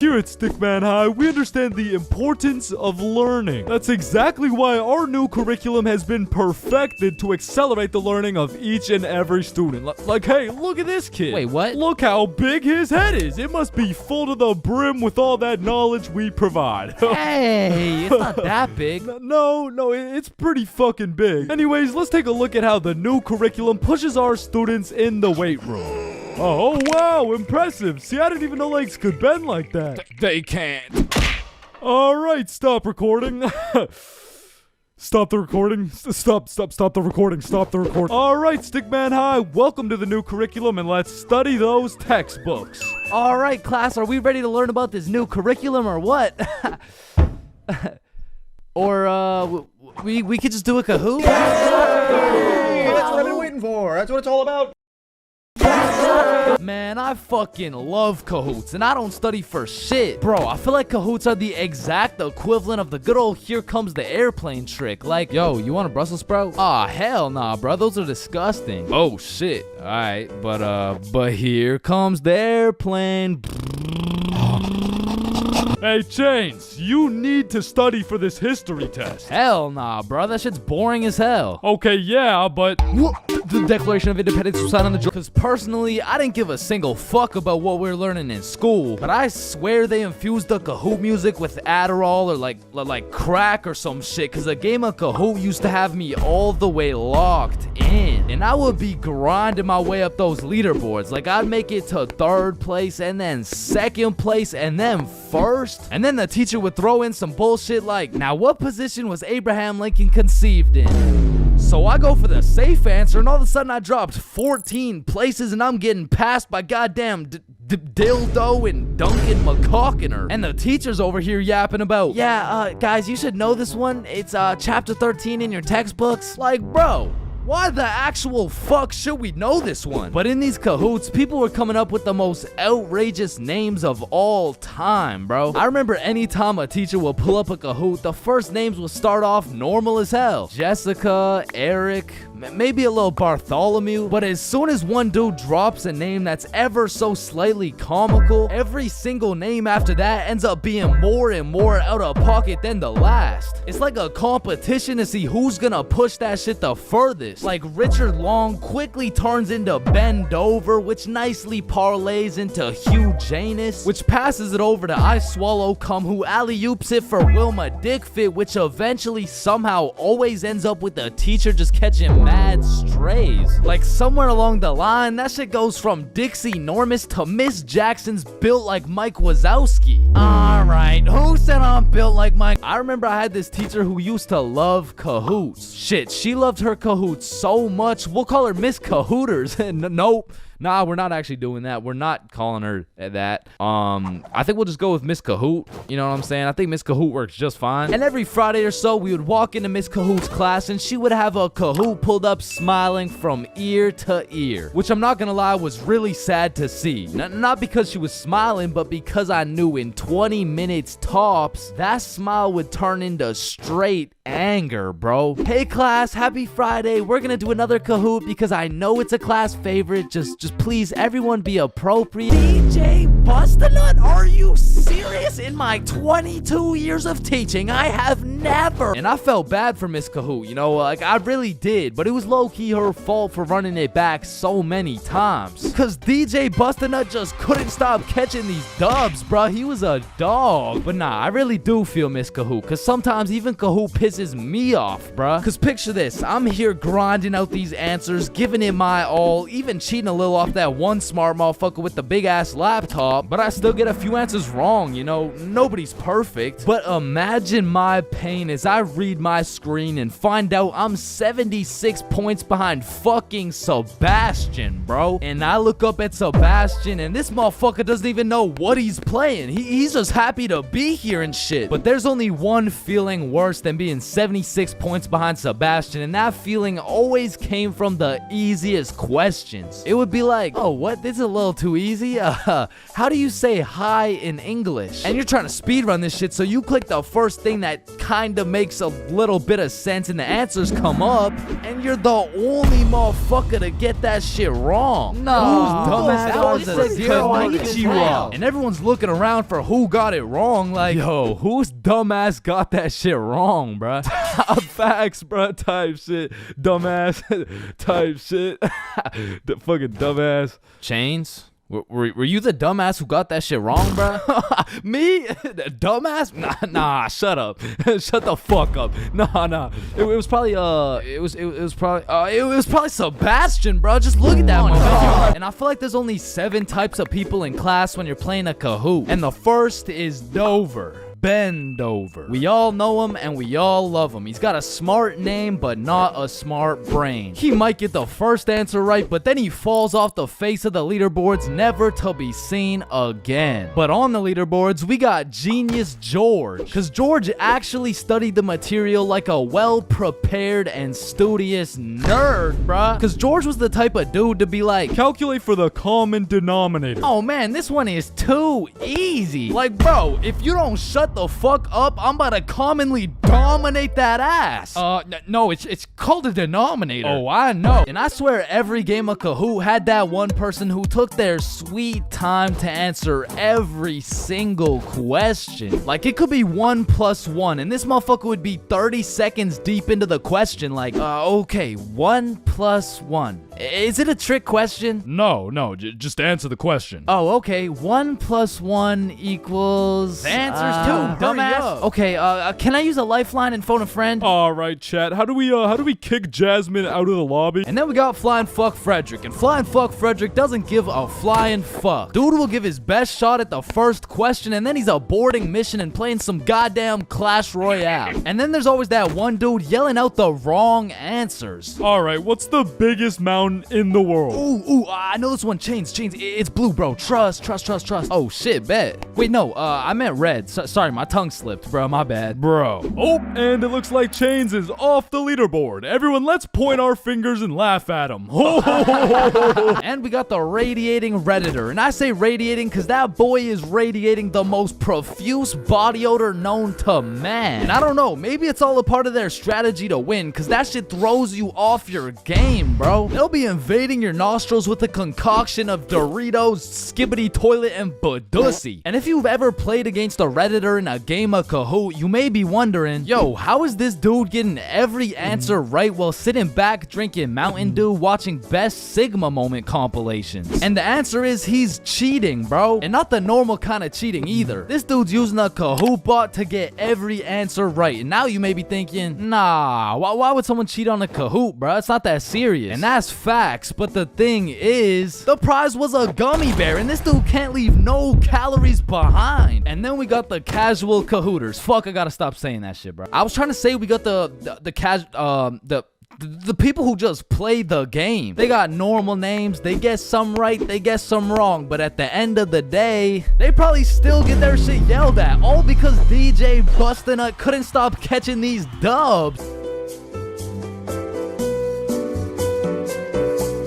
Here at Stickman High, we understand the importance of learning. That's exactly why our new curriculum has been perfected to accelerate the learning of each and every student. Like, hey, look at this kid. Wait, what? Look how big his head is. It must be full to the brim with all that knowledge we provide. Hey, it's not that big. No, it's pretty fucking big. Anyways, let's take a look at how the new curriculum pushes our students in the weight room. Oh, wow, impressive. See, I didn't even know legs could bend like that. They can't. All right, stop recording. Stop the recording. Stop the recording. Stop the recording. All right, Stickman High, welcome to the new curriculum, and let's study those textbooks. All right, class, are we ready to learn about this new curriculum or what? Or, we could just do a kahoot? Hey, that's what I've been waiting for. That's what it's all about. Man, I fucking love kahoots, and I don't study for shit. Bro, I feel like kahoots are the exact equivalent of the good old here comes the airplane trick. Like, yo, you want a Brussels sprout? Aw, hell nah, bro, those are disgusting. Oh, shit. Alright, but here comes the airplane. Hey, Chains, you need to study for this history test. Hell nah, bro, that shit's boring as hell. Okay, yeah, but... The Declaration of Independence was signed on the... Because personally, I didn't give a single fuck about what we're learning in school. But I swear they infused the Kahoot music with Adderall or like crack or some shit. Because a game of Kahoot used to have me all the way locked in. And I would be grinding my way up those leaderboards. Like, I'd make it to 3rd place and then 2nd place and then 1st. And then the teacher would throw in some bullshit like, now what position was Abraham Lincoln conceived in? So I go for the safe answer, and all of a sudden I dropped 14 places, and I'm getting passed by goddamn Dildo and Duncan McCawkiner. And the teacher's over here yapping about, yeah, guys, you should know this one. It's chapter 13 in your textbooks. Like, bro, why the actual fuck should we know this one? But in these kahoots, people were coming up with the most outrageous names of all time, bro. I remember anytime a teacher would pull up a kahoot, the first names would start off normal as hell. Jessica, Eric, maybe a little Bartholomew. But as soon as one dude drops a name that's ever so slightly comical, every single name after that ends up being more and more out of pocket than the last. It's like a competition to see who's gonna push that shit the furthest. Like Richard Long quickly turns into Ben Dover, which nicely parlays into Hugh Janus, which passes it over to I Swallow Cum, who alley-oops it for Wilma Dickfit, which eventually somehow always ends up with the teacher just catching mad strays. Like somewhere along the line, that shit goes from Dixie Normus to Miss Jackson's built like Mike Wazowski. Alright, who said I'm built like Mike? I remember I had this teacher who used to love kahoots. Shit, she loved her kahoots so much, we'll call her Miss Cahooters. Nope. Nah, we're not actually doing that. We're not calling her that. I think we'll just go with Miss Kahoot. You know what I'm saying? I think Miss Kahoot works just fine. And every Friday or so, we would walk into Miss Kahoot's class, and she would have a Kahoot pulled up smiling from ear to ear. Which I'm not gonna lie, was really sad to see. Not because she was smiling, but because I knew in 20 minutes tops, that smile would turn into straight anger, bro. Hey class, happy Friday. We're gonna do another Kahoot because I know it's a class favorite. Just please, everyone be appropriate. DJ Bustanut, are you serious? In my 22 years of teaching, I have never. And I felt bad for Miss Kahoot, you know, like I really did, but it was low-key her fault for running it back so many times. Cause DJ Bustanut just couldn't stop catching these dubs, bro. He was a dog. But nah, I really do feel Miss Kahoot, cause sometimes even Kahoot pisses me off, bruh. Cause picture this, I'm here grinding out these answers, giving it my all, even cheating a little off that one smart motherfucker with the big ass laptop, but I still get a few answers wrong, you know, nobody's perfect. But imagine my pain as I read my screen and find out I'm 76 points behind fucking Sebastian, bro. And I look up at Sebastian and this motherfucker doesn't even know what he's playing. He's just happy to be here and shit. But there's only one feeling worse than being 76 points behind Sebastian, and that feeling always came from the easiest questions. It would be like, oh, what? This is a little too easy. How do you say hi in English? And you're trying to speed run this shit, so you click the first thing that kind of makes a little bit of sense and the answers come up, and you're the only motherfucker to get that shit wrong. Nah, dumbass that said was Konnichiwa. And everyone's looking around for who got it wrong. Like, yo, whose dumbass got that shit wrong, bruh? Facts, bro. Type shit. Dumbass. Type shit. The fucking dumbass. Chains? Were you the dumbass who got that shit wrong, bro? Me? Dumbass? Nah, shut up. Shut the fuck up. Nah. It was probably it was probably Sebastian, bro. Just look at that motherfucker. And I feel like there's only 7 types of people in class when you're playing a Kahoot. And the first is Dover. Bend over. We all know him and we all love him. He's got a smart name but not a smart brain. He might get the first answer right, but then he falls off the face of the leaderboards, never to be seen again. But on the leaderboards, we got Genius George, cause George actually studied the material like a well-prepared and studious nerd, bruh. Cause George was the type of dude to be like, calculate for the common denominator. oh man, this one is too easy. Like, bro, if you don't shut the fuck up, I'm about to commonly dominate that ass. No, it's called a denominator. Oh, I know. And I swear every game of Kahoot had that one person who took their sweet time to answer every single question. Like, it could be 1 + 1, and this motherfucker would be 30 seconds deep into the question, like, okay, 1 + 1. Is it a trick question? No, just answer the question. Oh, okay. 1 + 1 equals... The answer's 2, dumbass. Okay, can I use a lifeline and phone a friend? All right, chat. How do we kick Jasmine out of the lobby? And then we got Flying Fuck Frederick. And Flying Fuck Frederick doesn't give a flying fuck. Dude will give his best shot at the first question, and then he's aborting mission and playing some goddamn Clash Royale. And then there's always that one dude yelling out the wrong answers. All right, what's the biggest mountain in the world? Ooh, I know this one. Chains. It's blue, bro. Trust. Oh, shit, bet. Wait, no, I meant red. Sorry, my tongue slipped, bro. My bad. Bro. Oh, and it looks like Chains is off the leaderboard. Everyone, let's point our fingers and laugh at him. And we got the radiating Redditor. And I say radiating because that boy is radiating the most profuse body odor known to man. And I don't know, maybe it's all a part of their strategy to win, because that shit throws you off your game, bro. They'll be invading your nostrils with a concoction of Doritos, Skibbity Toilet, and Badussy. And if you've ever played against a Redditor in a game of Kahoot, you may be wondering, yo, how is this dude getting every answer right while sitting back drinking Mountain Dew watching Best Sigma Moment compilations? And the answer is he's cheating, bro. And not the normal kind of cheating either. This dude's using a Kahoot bot to get every answer right. And now you may be thinking, nah, why would someone cheat on a Kahoot, bro? It's not that serious. And that's facts, but the thing is, the prize was a gummy bear, and this dude can't leave no calories behind. And then we got the casual Kahooters. Fuck, I gotta stop saying that shit, bro. I was trying to say we got the people who just play the game. They got normal names, they guess some right, they guess some wrong, but at the end of the day, they probably still get their shit yelled at, all because DJ Bustinut couldn't stop catching these dubs.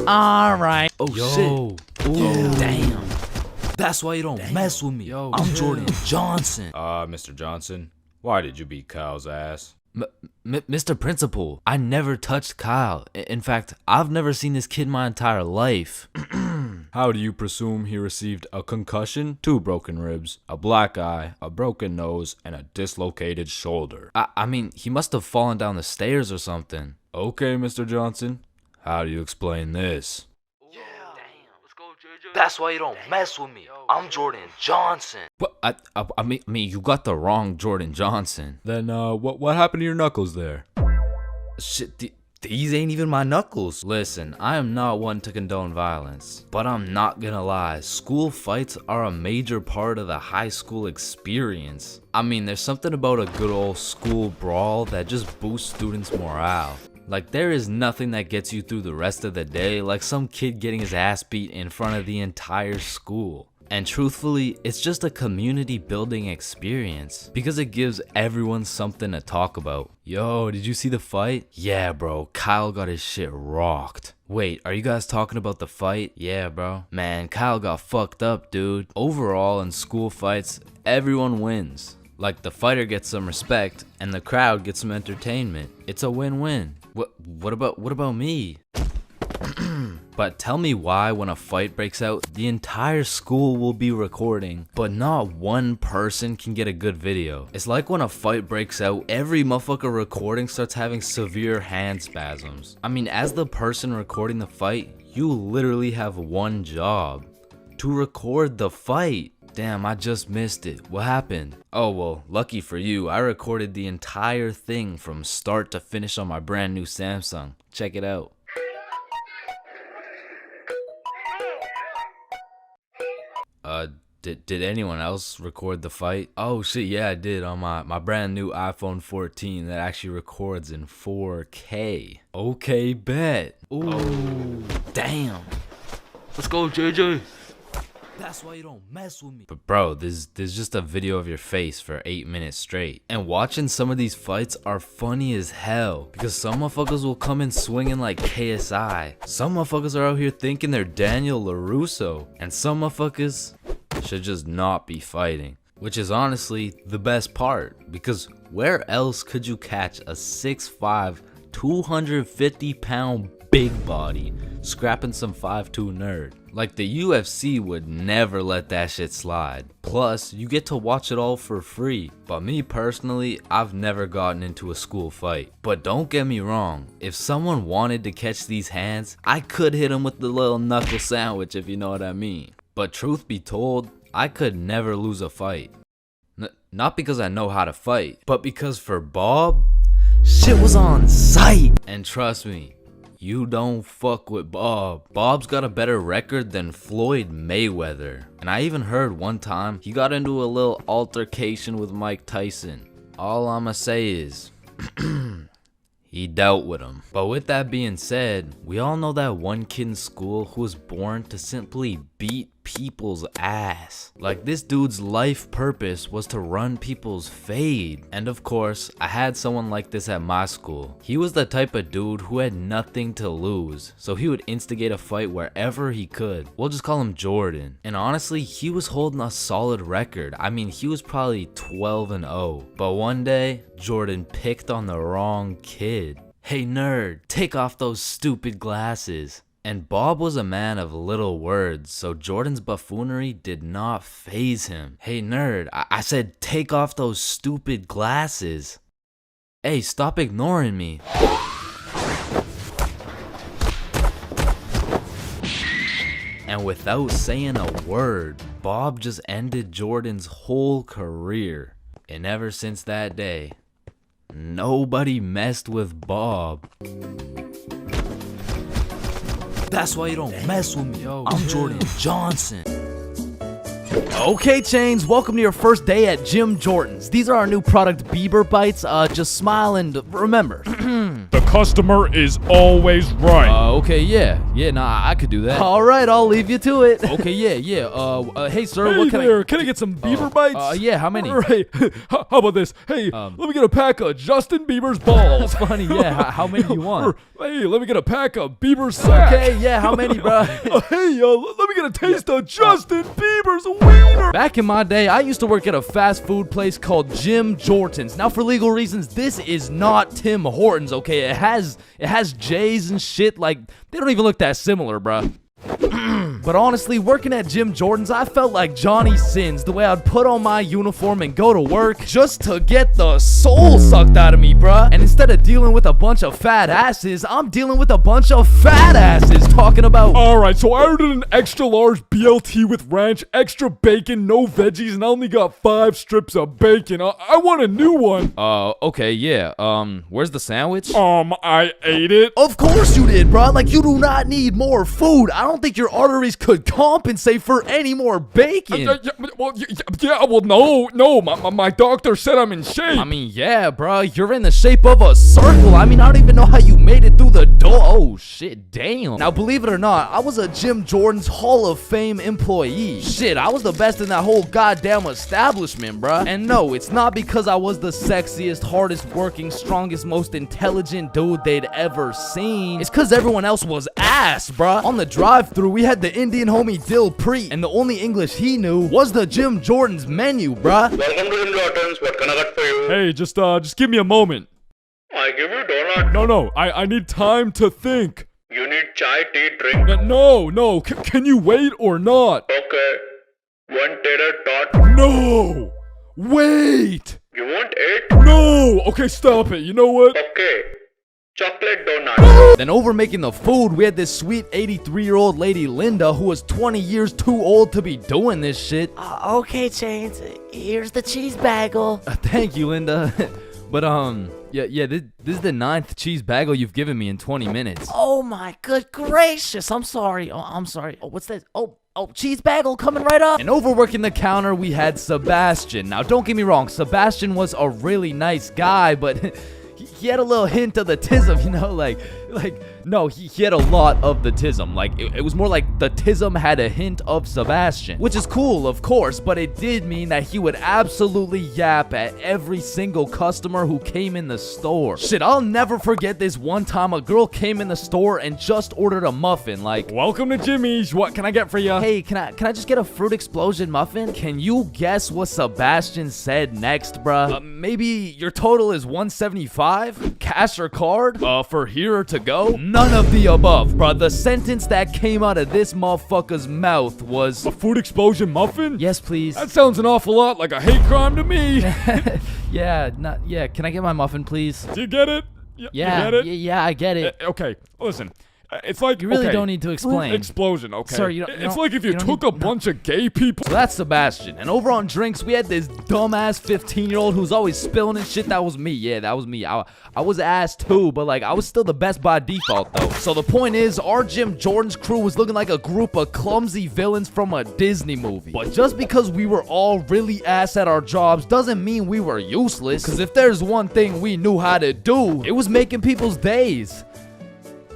Alright. Oh, shit. Ooh, damn. That's why you don't mess with me. I'm Jordan Johnson. Mr. Johnson, why did you beat Kyle's ass? Mr. Principal, I never touched Kyle. In fact, I've never seen this kid my entire life. How do you presume he received a concussion, 2 broken ribs, a black eye, a broken nose, and a dislocated shoulder? I mean, he must have fallen down the stairs or something. Okay, Mr. Johnson, how do you explain this? That's why you don't mess with me. I'm Jordan Johnson. What? I mean, you got the wrong Jordan Johnson. Then, what happened to your knuckles there? Shit, these ain't even my knuckles. Listen, I am not one to condone violence, but I'm not gonna lie, school fights are a major part of the high school experience. I mean, there's something about a good old school brawl that just boosts students' morale. Like, there is nothing that gets you through the rest of the day like some kid getting his ass beat in front of the entire school. And truthfully, it's just a community building experience because it gives everyone something to talk about. Yo, did you see the fight? Yeah, bro, Kyle got his shit rocked. Wait, are you guys talking about the fight? Yeah, bro. Man, Kyle got fucked up, dude. Overall, in school fights, everyone wins. Like, the fighter gets some respect and the crowd gets some entertainment. It's a win-win. What about me? But tell me why when a fight breaks out, the entire school will be recording, but not one person can get a good video. It's like when a fight breaks out, every motherfucker recording starts having severe hand spasms. I mean, as the person recording the fight, you literally have one job: to record the fight. Damn, I just missed it. What happened? Oh, well, lucky for you, I recorded the entire thing from start to finish on my brand new Samsung. Check it out. Did anyone else record the fight? Oh shit, yeah, I did on my brand new iPhone 14 that actually records in 4K. Okay, bet. Ooh, oh, damn. Let's go, JJ. That's why you don't mess with me. But bro, there's just a video of your face for 8 minutes straight. And watching some of these fights are funny as hell, because some motherfuckers will come in swinging like KSI. Some motherfuckers are out here thinking they're Daniel LaRusso. And some motherfuckers should just not be fighting. Which is honestly the best part, because where else could you catch a 6'5", 250-pound big body scrapping some 5'2" nerd? Like, the UFC would never let that shit slide. Plus, you get to watch it all for free. But me personally, I've never gotten into a school fight. But don't get me wrong, if someone wanted to catch these hands, I could hit them with the little knuckle sandwich, if you know what I mean. But truth be told, I could never lose a fight. Not because I know how to fight, but because for Bob, shit was on sight. And trust me, you don't fuck with Bob. Bob's got a better record than Floyd Mayweather. And I even heard one time he got into a little altercation with Mike Tyson. All I'ma say is, he dealt with him. But with that being said, we all know that one kid in school who was born to simply beat people's ass. Like, this dude's life purpose was to run people's fade. And of course, I had someone like this at my school. He was the type of dude who had nothing to lose, so he would instigate a fight wherever he could. We'll just call him Jordan. And honestly, he was holding a solid record. I mean, he was probably 12-0. But one day, Jordan picked on the wrong kid. Hey nerd, take off those stupid glasses. And Bob was a man of little words, so Jordan's buffoonery did not faze him. Hey nerd, I said take off those stupid glasses. Hey, stop ignoring me. And without saying a word, Bob just ended Jordan's whole career. And ever since that day, nobody messed with Bob. That's why you don't mess with me. Yo, I'm Jordan Johnson. Okay, Chains, welcome to your first day at Jim Jordan's. These are our new product, Bieber Bites. Just smile and remember. The customer is always right. Okay, yeah, nah, I could do that. All right, I'll leave you to it. Okay, yeah. Hey, sir, what can I get some Bieber Bites? Yeah, how many? Right. How about this? Hey, let me get a pack of Justin Bieber's balls. That's funny, yeah. How many do you want? Hey, let me get a pack of Bieber's sack. Okay, yeah, how many, bro? Hey, let me get a taste of Justin Bieber's wiener. Back in my day, I used to work at a fast food place called Jim Jordan's. Now, for legal reasons, this is not Tim Hortons, okay? It has J's and shit, like, they don't even look that similar, bruh. But honestly, working at Jim Jordan's, I felt like Johnny Sins, the way I'd put on my uniform and go to work just to get the soul sucked out of me, bruh. And instead of dealing with a bunch of fat asses, I'm dealing with a bunch of fat asses talking about... Alright, so I ordered an extra large BLT with ranch, extra bacon, no veggies, and I only got 5 strips of bacon. I want a new one. Okay, yeah. Where's the sandwich? I ate it. Of course you did, bruh. Like, you do not need more food. I don't think your arteries place could compensate for any more bacon. My doctor said I'm in shape. I mean, yeah, bro, you're in the shape of a circle. I mean, I don't even know how you made it through the door. Oh, shit, damn. Now, believe it or not, I was a Jim Jordan's Hall of Fame employee. Shit, I was the best in that whole goddamn establishment, bruh. And no, it's not because I was the sexiest, hardest working, strongest, most intelligent dude they'd ever seen. It's because everyone else was ass, bruh. On the drive-thru, we had the Indian homie Dilpreet, and the only English he knew was the Jim Jordan's menu, bruh. Welcome to Jim Jordan's. What can I get for you? Hey, just give me a moment. I give you donut. No, I need time to think. You need chai, tea, drink. No, can you wait or not? Okay. One tater tot. No! Wait! You want it? No! Okay, stop it. You know what? Okay. Chocolate donut. Then over making the food, we had this sweet 83-year-old lady Linda who was 20 years too old to be doing this shit. Okay, Chains, here's the cheese bagel. Thank you, Linda. But yeah, this is the 9th cheese bagel you've given me in 20 minutes. Oh my good gracious, I'm sorry. I'm sorry. Oh, what's that? Oh, cheese bagel coming right up. And overworking the counter, we had Sebastian. Now, don't get me wrong, Sebastian was a really nice guy, but he had a little hint of the tism, you know, no, he had a lot of the tism. Like, it was more like the tism had a hint of Sebastian, which is cool, of course, but it did mean that he would absolutely yap at every single customer who came in the store. Shit, I'll never forget this one time a girl came in the store and just ordered a muffin, like, Welcome to Jimmy's. What can I get for you? hey, can I just get a fruit explosion muffin? Can you guess what Sebastian said next, bruh? Maybe your total is $175? Cash or card? For here or to go? None of the above, bruh. The sentence that came out of this motherfucker's mouth was, A food explosion muffin? yes, please. That sounds an awful lot like a hate crime to me. Yeah, can I get my muffin, please? Do you get it? Yeah, You get it? yeah, I get it. Okay, listen. It's like You really okay, don't need to explain. Explosion, okay. Sir, you don't- It's like if you don't took need- a bunch of gay people. So that's Sebastian. And over on drinks, we had this dumbass 15-year-old who's always spilling and shit. That was me. Yeah, that was me. I was ass too, but like I was still the best by default though. So the point is, our Jim Jordan's crew was looking like a group of clumsy villains from a Disney movie. But just because we were all really ass at our jobs doesn't mean we were useless. Cause if there's one thing we knew how to do, it was making people's days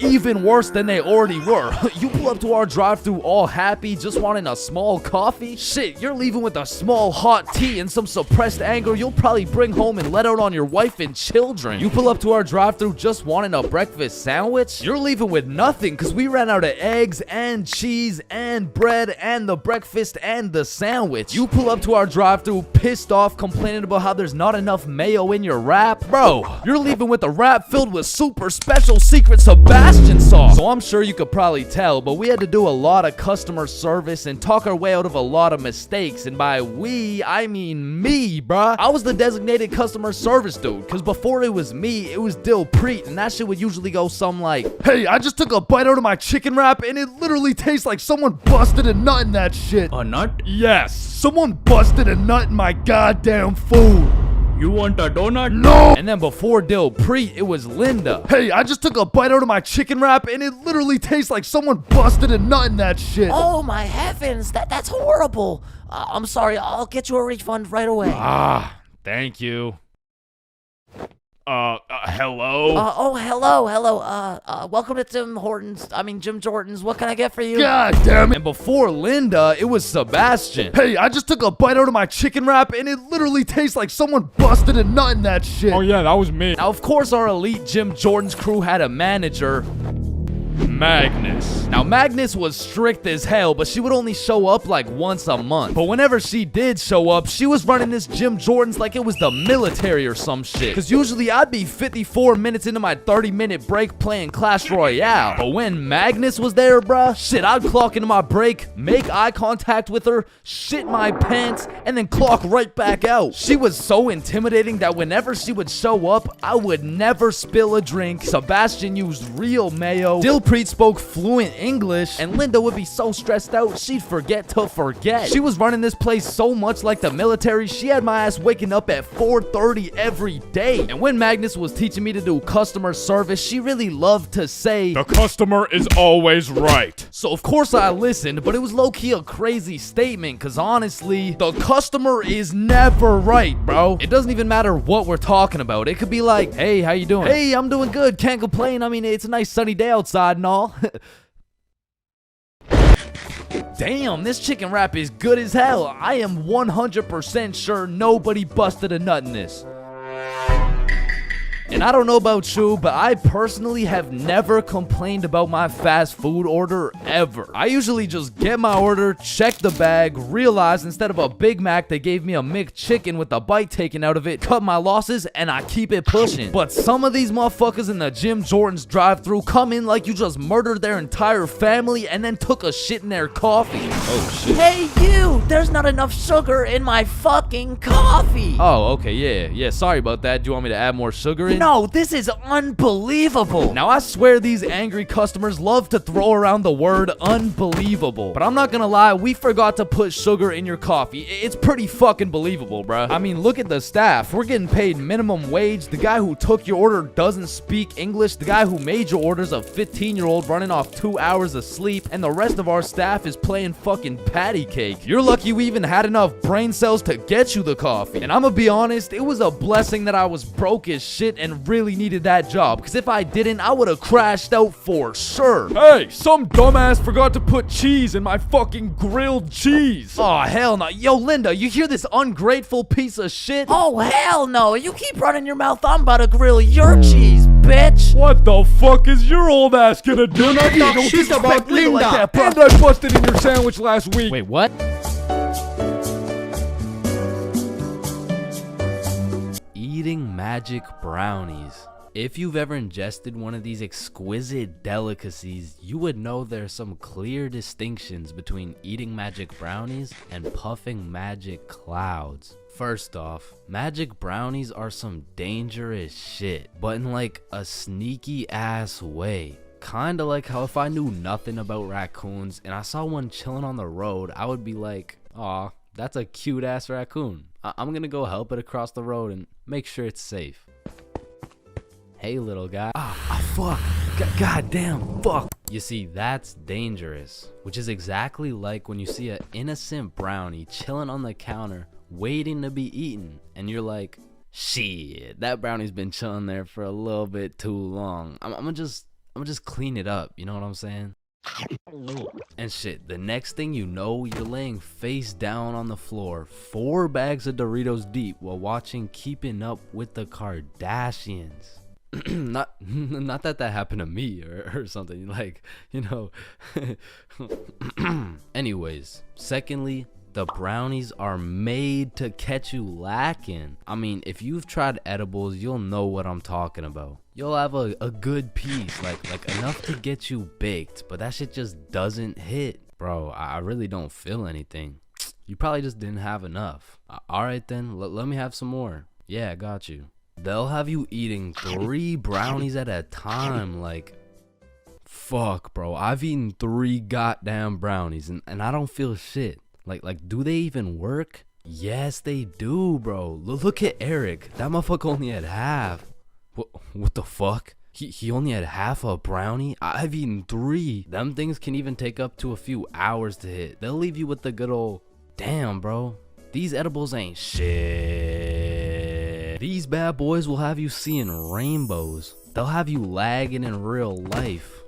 even worse than they already were. You pull up to our drive-thru all happy, just wanting a small coffee? Shit, you're leaving with a small hot tea and some suppressed anger you'll probably bring home and let out on your wife and children. You pull up to our drive-thru just wanting a breakfast sandwich? You're leaving with nothing because we ran out of eggs and cheese and bread and the breakfast and the sandwich. You pull up to our drive-thru pissed off, complaining about how there's not enough mayo in your wrap? Bro, you're leaving with a wrap filled with super special secret Sebastian sauce. So I'm sure you could probably tell, but we had to do a lot of customer service and talk our way out of a lot of mistakes. And by we, I mean me, bruh. I was the designated customer service dude, because before it was me, it was Dilpreet, and that shit would usually go some like, hey, I just took a bite out of my chicken wrap, and it literally tastes like someone busted a nut in that shit. A nut? Yes. Someone busted a nut in my goddamn food. You want a donut? No! And then before Dilpreet, it was Linda. Hey, I just took a bite out of my chicken wrap, and it literally tastes like someone busted a nut in that shit. Oh my heavens, that's horrible. I'm sorry, I'll get you a refund right away. Thank you. Hello? Hello. Welcome to Jim Jordan's. What can I get for you? God damn it. And before Linda, it was Sebastian. Hey, I just took a bite out of my chicken wrap, and it literally tastes like someone busted a nut in that shit. Oh yeah, that was me. Now, of course, our elite Jim Jordan's crew had a manager, Magnus. Now, Magnus was strict as hell, but she would only show up like once a month. But whenever she did show up, she was running this Jim Jordan's like it was the military or some shit. Cause usually I'd be 54 minutes into my 30-minute break playing Clash Royale. But when Magnus was there, bruh, shit, I'd clock into my break, make eye contact with her, shit my pants, and then clock right back out. She was so intimidating that whenever she would show up, I would never spill a drink. Sebastian used real mayo. Dilpreet Preet spoke fluent English, and Linda would be so stressed out she'd forget to forget. She was running this place so much like the military, she had my ass waking up at 4:30 every day. And when Magnus was teaching me to do customer service, she really loved to say, The customer is always right. so of course I listened, but it was low-key a crazy statement, cause honestly, the customer is never right, bro. It doesn't even matter what we're talking about. It could be like, hey, how you doing? Hey, I'm doing good, can't complain. I mean, it's a nice sunny day outside and all. Damn, this chicken wrap is good as hell. I am 100% sure nobody busted a nut in this. And I don't know about you, but I personally have never complained about my fast food order ever. I usually just get my order, check the bag, realize instead of a Big Mac, they gave me a McChicken with a bite taken out of it, cut my losses, and I keep it pushing. But some of these motherfuckers in the Jim Jordan's drive-thru come in like you just murdered their entire family and then took a shit in their coffee. Oh shit. Hey, you! There's not enough sugar in my fucking coffee! Oh, okay, yeah, sorry about that. Do you want me to add more sugar in? No, this is unbelievable! Now, I swear these angry customers love to throw around the word unbelievable. But I'm not gonna lie, we forgot to put sugar in your coffee. It's pretty fucking believable, bruh. I mean, look at the staff. We're getting paid minimum wage. The guy who took your order doesn't speak English. The guy who made your order's a 15-year-old running off 2 hours of sleep. And the rest of our staff is playing fucking patty cake. You're lucky we even had enough brain cells to get you the coffee. And I'm gonna be honest, it was a blessing that I was broke as shit and really needed that job, because if I didn't, I would have crashed out for sure. Hey, some dumbass forgot to put cheese in my fucking grilled cheese. Oh, hell no. Yo, Linda, you hear this ungrateful piece of shit? Oh, hell no! You keep running your mouth, I'm about to grill your cheese, bitch! What the fuck is your old ass gonna do? Talk shit about Linda. Like that, bro. And I busted in your sandwich last week. Wait, what? Eating magic brownies. If you've ever ingested one of these exquisite delicacies, you would know there's some clear distinctions between eating magic brownies and puffing magic clouds. First off, magic brownies are some dangerous shit, but in like a sneaky ass way. Kinda like how if I knew nothing about raccoons and I saw one chilling on the road, I would be like, aw, that's a cute ass raccoon. I'm gonna go help it across the road and make sure it's safe. Hey, little guy. Fuck. God damn, fuck. You see, that's dangerous, which is exactly like when you see an innocent brownie chilling on the counter waiting to be eaten, and you're like, shit, that brownie's been chilling there for a little bit too long. I'm gonna just clean it up, you know what I'm saying? And shit, the next thing you know, you're laying face down on the floor, 4 bags of Doritos deep while watching Keeping Up with the Kardashians. not that happened to me or something, like, you know. Anyways, secondly, the brownies are made to catch you lacking. I mean, if you've tried edibles, you'll know what I'm talking about. You'll have a good piece, like enough to get you baked, but that shit just doesn't hit. Bro, I really don't feel anything. You probably just didn't have enough. Alright then, let me have some more. Yeah, I got you. They'll have you eating 3 brownies at a time, like, fuck, bro. I've eaten 3 goddamn brownies and I don't feel shit. Like, do they even work? Yes, they do, bro. Look at Eric. That motherfucker only had half. What the fuck? He only had half a brownie? I've eaten 3. Them things can even take up to a few hours to hit. They'll leave you with the good old, damn, bro. These edibles ain't shit. These bad boys will have you seeing rainbows. They'll have you lagging in real life.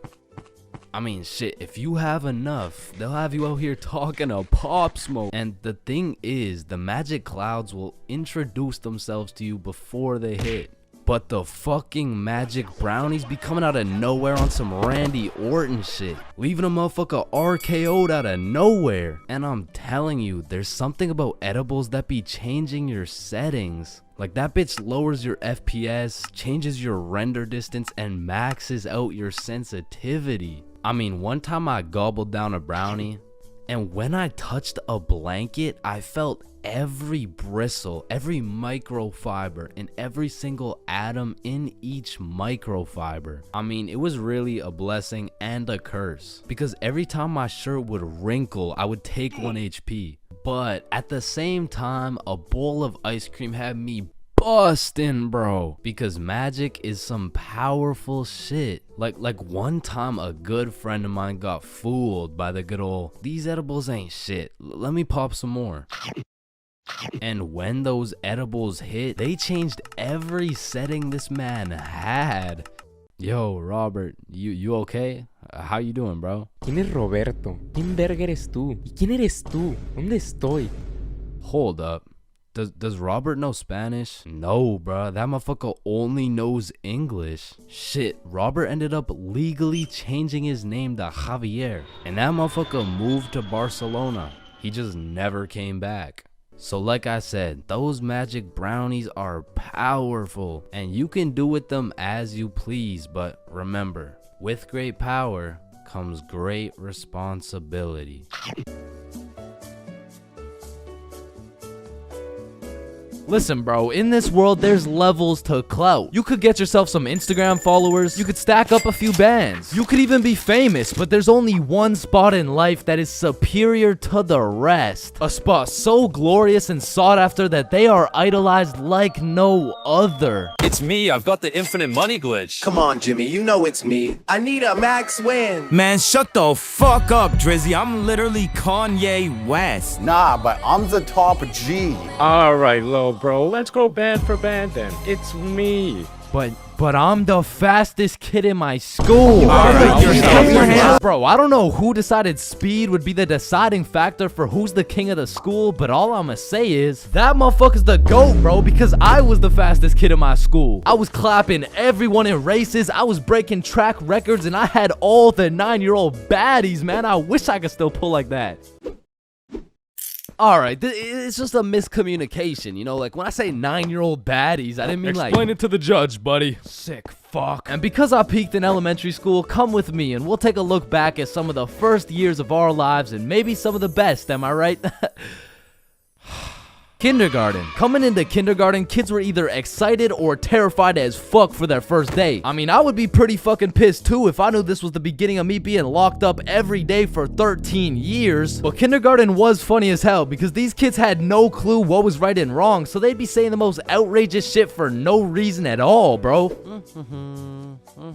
I mean, shit, if you have enough, they'll have you out here talking to Pop Smoke. And the thing is, the magic clouds will introduce themselves to you before they hit. But the fucking magic brownies be coming out of nowhere on some Randy Orton shit, leaving a motherfucker RKO'd out of nowhere. And I'm telling you, there's something about edibles that be changing your settings. Like, that bitch lowers your FPS, changes your render distance, and maxes out your sensitivity. I mean, one time I gobbled down a brownie, And when I touched a blanket, I felt every bristle, every microfiber, and every single atom in each microfiber. I mean, it was really a blessing and a curse, because every time my shirt would wrinkle, I would take 1 HP. But at the same time, a bowl of ice cream had me bustin', bro, because magic is some powerful shit. Like one time a good friend of mine got fooled by the good old, these edibles ain't shit, let me pop some more. And when those edibles hit, they changed every setting this man had. Yo, Robert, you okay? How you doing, bro? ¿Quién es Roberto? ¿Quién verga eres tú? ¿Y quién eres tú? ¿Dónde estoy? Hold up. Does Robert know Spanish? No, bruh. That motherfucker only knows English. Shit, Robert ended up legally changing his name to Javier. And that motherfucker moved to Barcelona. He just never came back. So like I said, those magic brownies are powerful, and you can do with them as you please, but remember, with great power comes great responsibility. Listen, bro, in this world, there's levels to clout. You could get yourself some Instagram followers, you could stack up a few bands, you could even be famous, but there's only one spot in life that is superior to the rest. A spot so glorious and sought after that they are idolized like no other. It's me, I've got the infinite money glitch. Come on, Jimmy, you know it's me. I need a max win. Man, shut the fuck up, Drizzy. I'm literally Kanye West. Nah, but I'm the top G. Alright, little bro, let's go band for band then. It's me. But I'm the fastest kid in my school. Bro, I don't know who decided speed would be the deciding factor for who's the king of the school, but all I'ma say is that motherfucker's the GOAT, bro, because I was the fastest kid in my school. I was clapping everyone in races, I was breaking track records, and I had all the 9-year-old baddies, man. I wish I could still pull like that. Alright, it's just a miscommunication, you know, like when I say 9-year-old baddies, I didn't mean like... Explain it to the judge, buddy. Sick fuck. And because I peaked in elementary school, come with me and we'll take a look back at some of the first years of our lives and maybe some of the best, am I right? Kindergarten. Coming into kindergarten, kids were either excited or terrified as fuck for their first day. I mean, I would be pretty fucking pissed too if I knew this was the beginning of me being locked up every day for 13 years. But kindergarten was funny as hell because these kids had no clue what was right and wrong, so they'd be saying the most outrageous shit for no reason at all, bro.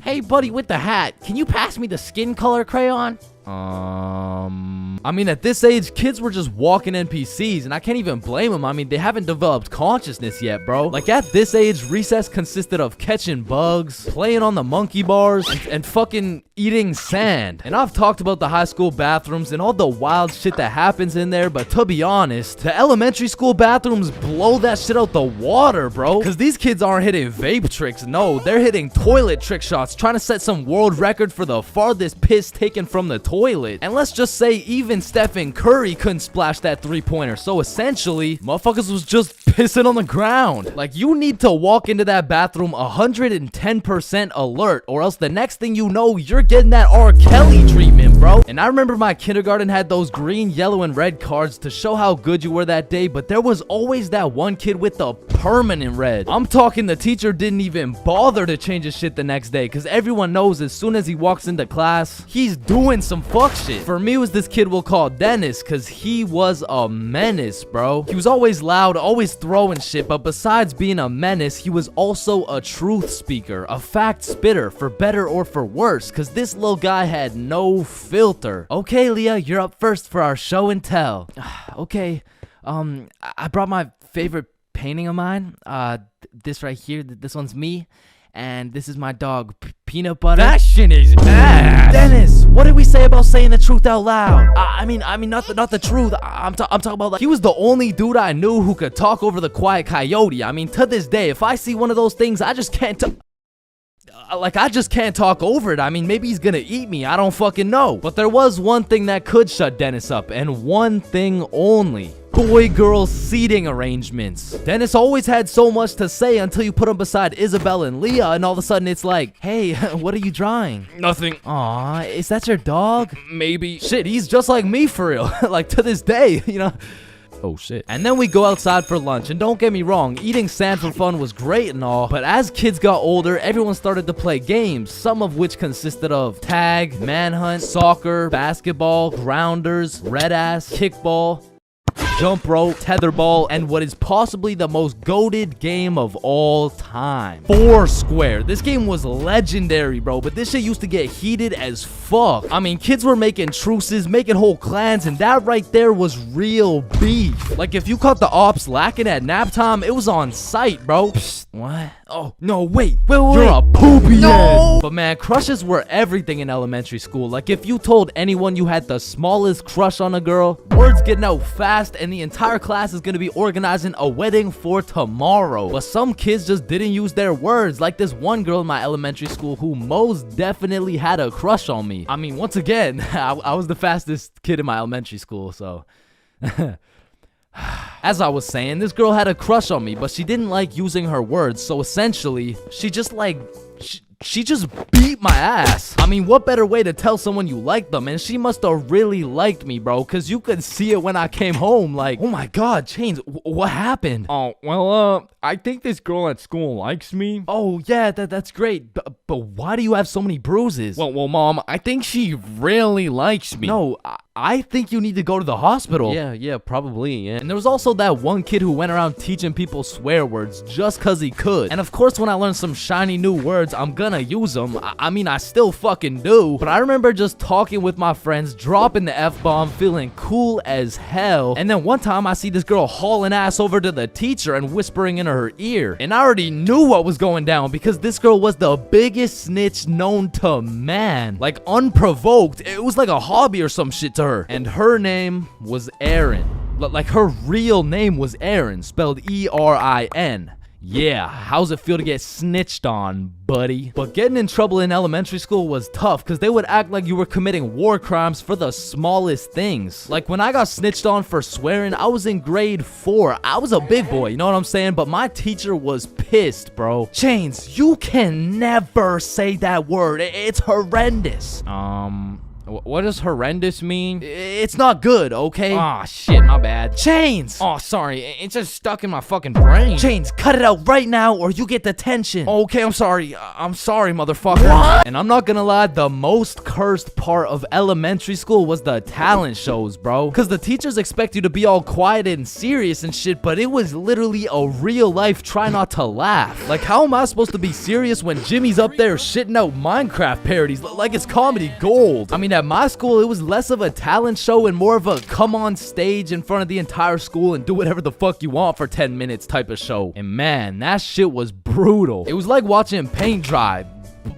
Hey, buddy with the hat, can you pass me the skin color crayon? I mean, at this age, kids were just walking NPCs, and I can't even blame them. I mean, they haven't developed consciousness yet, bro. Like, at this age, recess consisted of catching bugs, playing on the monkey bars, and fucking eating sand. And I've talked about the high school bathrooms and all the wild shit that happens in there, but to be honest, the elementary school bathrooms blow that shit out the water, bro. Because these kids aren't hitting vape tricks, no, they're hitting toilet trick shots, trying to set some world record for the farthest piss taken from the toilet. And let's just say even Stephen Curry couldn't splash that 3-pointer, so essentially, motherfuckers was just pissing on the ground. Like, you need to walk into that bathroom 110% alert, or else the next thing you know, you're getting that R. Kelly treatment, bro. And I remember my kindergarten had those green, yellow, and red cards to show how good you were that day, but there was always that one kid with the permanent red. I'm talking the teacher didn't even bother to change his shit the next day, because everyone knows as soon as he walks into class, he's doing some fuck shit. For me, it was this kid we'll call Dennis, because he was a menace, bro. He was always loud, always throwing shit, but besides being a menace, he was also a truth speaker, a fact spitter, for better or for worse, because this little guy had no filter. Okay, Leah, you're up first for our show and tell. Okay, I brought my favorite painting of mine, this right here, this one's me, and this is my dog, Peanut Butter. That shit is ass. Dennis, what did we say about saying the truth out loud? I mean, not the truth. I'm talking about, like, he was the only dude I knew who could talk over the quiet coyote. I mean, to this day, if I see one of those things, I just can't I just can't talk over it. I mean, maybe he's gonna eat me, I don't fucking know. But there was one thing that could shut Dennis up, and one thing only. boy-girl seating arrangements. Dennis always had so much to say until you put him beside Isabel and Leah, and all of a sudden it's like, hey, what are you drawing? Nothing. Aw, is that your dog? Maybe. Shit, he's just like me for real. Like to this day, you know? Oh shit. And then we go outside for lunch, and don't get me wrong, eating sand for fun was great and all, but as kids got older, everyone started to play games, some of which consisted of tag, manhunt, soccer, basketball, grounders, red ass, kickball, jump rope, tetherball, and what is possibly the most goated game of all time, Foursquare. This game was legendary, bro, but this shit used to get heated as fuck. I mean, kids were making truces, making whole clans, and that right there was real beef. Like, if you caught the ops lacking at nap time, it was on sight, bro. Psst, what? Oh, no, wait. You're a poopy head. But man, crushes were everything in elementary school. Like, if you told anyone you had the smallest crush on a girl, word's getting out fast, and the entire class is gonna be organizing a wedding for tomorrow. But some kids just didn't use their words, like this one girl in my elementary school who most definitely had a crush on me. I mean, once again, I was the fastest kid in my elementary school, so... As I was saying, this girl had a crush on me, but she didn't like using her words, so essentially, she just like... She just beat my ass. I mean, what better way to tell someone you like them? And she must have really liked me, bro, because you could see it when I came home. Like, oh my god, Chains, what happened? Oh, well, I think this girl at school likes me. Oh, yeah, that's great. But why do you have so many bruises? Well, Mom, I think she really likes me. No, I think you need to go to the hospital. Yeah, probably, yeah. And there was also that one kid who went around teaching people swear words just cause he could. And of course, when I learn some shiny new words, I'm gonna use them. I mean, I still fucking do. But I remember just talking with my friends, dropping the F-bomb, feeling cool as hell. And then one time I see this girl hauling ass over to the teacher and whispering in her ear. And I already knew what was going down because this girl was the biggest snitch known to man. Like, unprovoked. It was like a hobby or some shit to her. And her name was Erin. Like, her real name was Erin, spelled E-R-I-N. Yeah, how's it feel to get snitched on, buddy? But getting in trouble in elementary school was tough because they would act like you were committing war crimes for the smallest things. Like when I got snitched on for swearing, I was in grade 4. I was a big boy, you know what I'm saying? But my teacher was pissed, bro. Chains, you can never say that word. It's horrendous. What does horrendous mean? It's not good, okay? Aw, shit, my bad. Chains! Oh, sorry, it's just stuck in my fucking brain. Chains, cut it out right now or you get detention. Okay, I'm sorry. I'm sorry, motherfucker. What? And I'm not gonna lie, the most cursed part of elementary school was the talent shows, bro. Because the teachers expect you to be all quiet and serious and shit, but it was literally a real life try not to laugh. Like, how am I supposed to be serious when Jimmy's up there shitting out Minecraft parodies like it's comedy gold? I mean, at my school, it was less of a talent show and more of a come on stage in front of the entire school and do whatever the fuck you want for 10 minutes type of show. And man, that shit was brutal. It was like watching paint dry.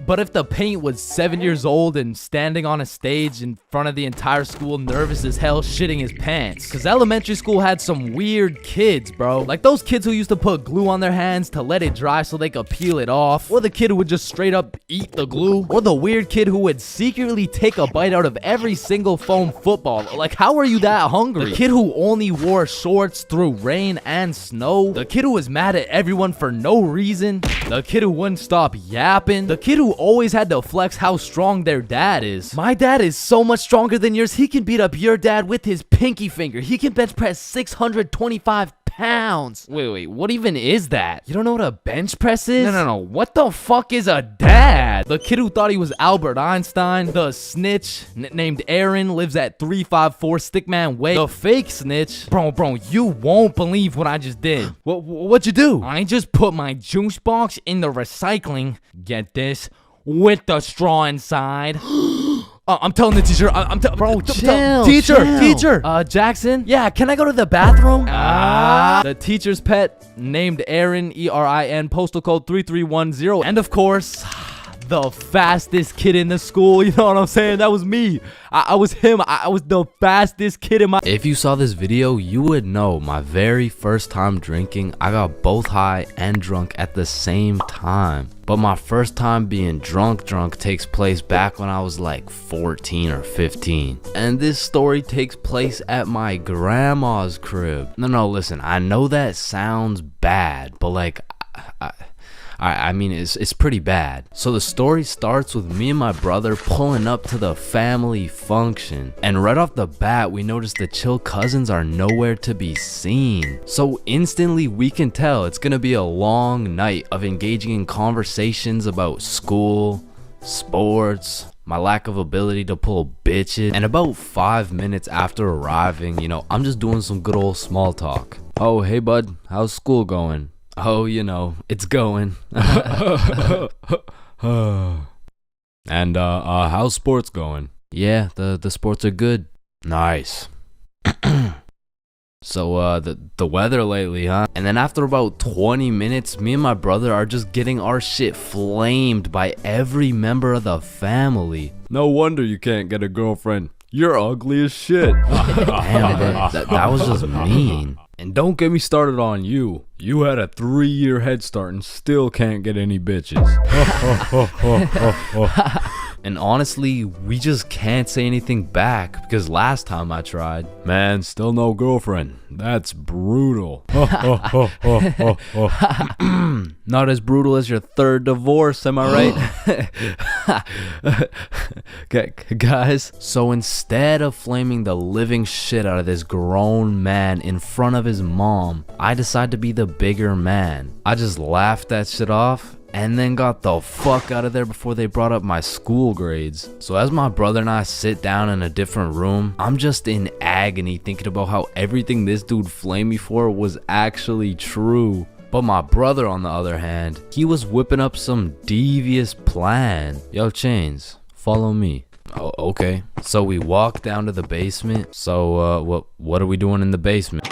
But if the paint was 7 years old and standing on a stage in front of the entire school nervous as hell shitting his pants. Cause elementary school had some weird kids, bro. Like those kids who used to put glue on their hands to let it dry so they could peel it off. Or the kid who would just straight up eat the glue. Or the weird kid who would secretly take a bite out of every single foam football. Like, how are you that hungry? The kid who only wore shorts through rain and snow. The kid who was mad at everyone for no reason. The kid who wouldn't stop yapping. The kid who always had to flex how strong their dad is. My dad is so much stronger than yours, he can beat up your dad with his pinky finger. He can bench press 625 pounds. Wait, what even is that? You don't know what a bench press is? No, what the fuck is a dad? The kid who thought he was Albert Einstein. The snitch named Aaron lives at 354 Stickman Way. The fake snitch. Bro, you won't believe what I just did. What'd you do? I just put my juice box in the recycling. Get this? With the straw inside. I'm telling the teacher. Bro, chill. Teacher. Jackson. Yeah, can I go to the bathroom? The teacher's pet named Aaron, E-R-I-N, postal code 3310. And of course, the fastest kid in the school. You know what I'm saying? That was me. I was him. I was the fastest kid in my... If you saw this video, you would know my very first time drinking, I got both high and drunk at the same time. But my first time being drunk takes place back when I was like 14 or 15. And this story takes place at my grandma's crib. No, listen, I know that sounds bad, but like, I mean, it's pretty bad. So the story starts with me and my brother pulling up to the family function. And right off the bat, we notice the chill cousins are nowhere to be seen. So instantly we can tell it's gonna be a long night of engaging in conversations about school, sports, my lack of ability to pull bitches. And about 5 minutes after arriving, you know, I'm just doing some good old small talk. Oh, hey bud, how's school going? Oh, you know, it's going. And how's sports going? Yeah, the sports are good. Nice. So the weather lately, huh? And then after about 20 minutes, me and my brother are just getting our shit flamed by every member of the family. No wonder you can't get a girlfriend. You're ugly as shit. Damn, that was just mean. And don't get me started on you. You had a 3-year head start and still can't get any bitches. And honestly, we just can't say anything back because last time I tried. Man, still no girlfriend. That's brutal. Not as brutal as your third divorce, am I right? Guys, so instead of flaming the living shit out of this grown man in front of his mom, I decided to be the bigger man. I just laughed that shit off and then got the fuck out of there before they brought up my school grades. So as my brother and I sit down in a different room, I'm just in agony thinking about how everything this dude flamed me for was actually true. But my brother, on the other hand, he was whipping up some devious plan. Yo, Chains, follow me. Oh, okay. So we walk down to the basement. So what are we doing in the basement?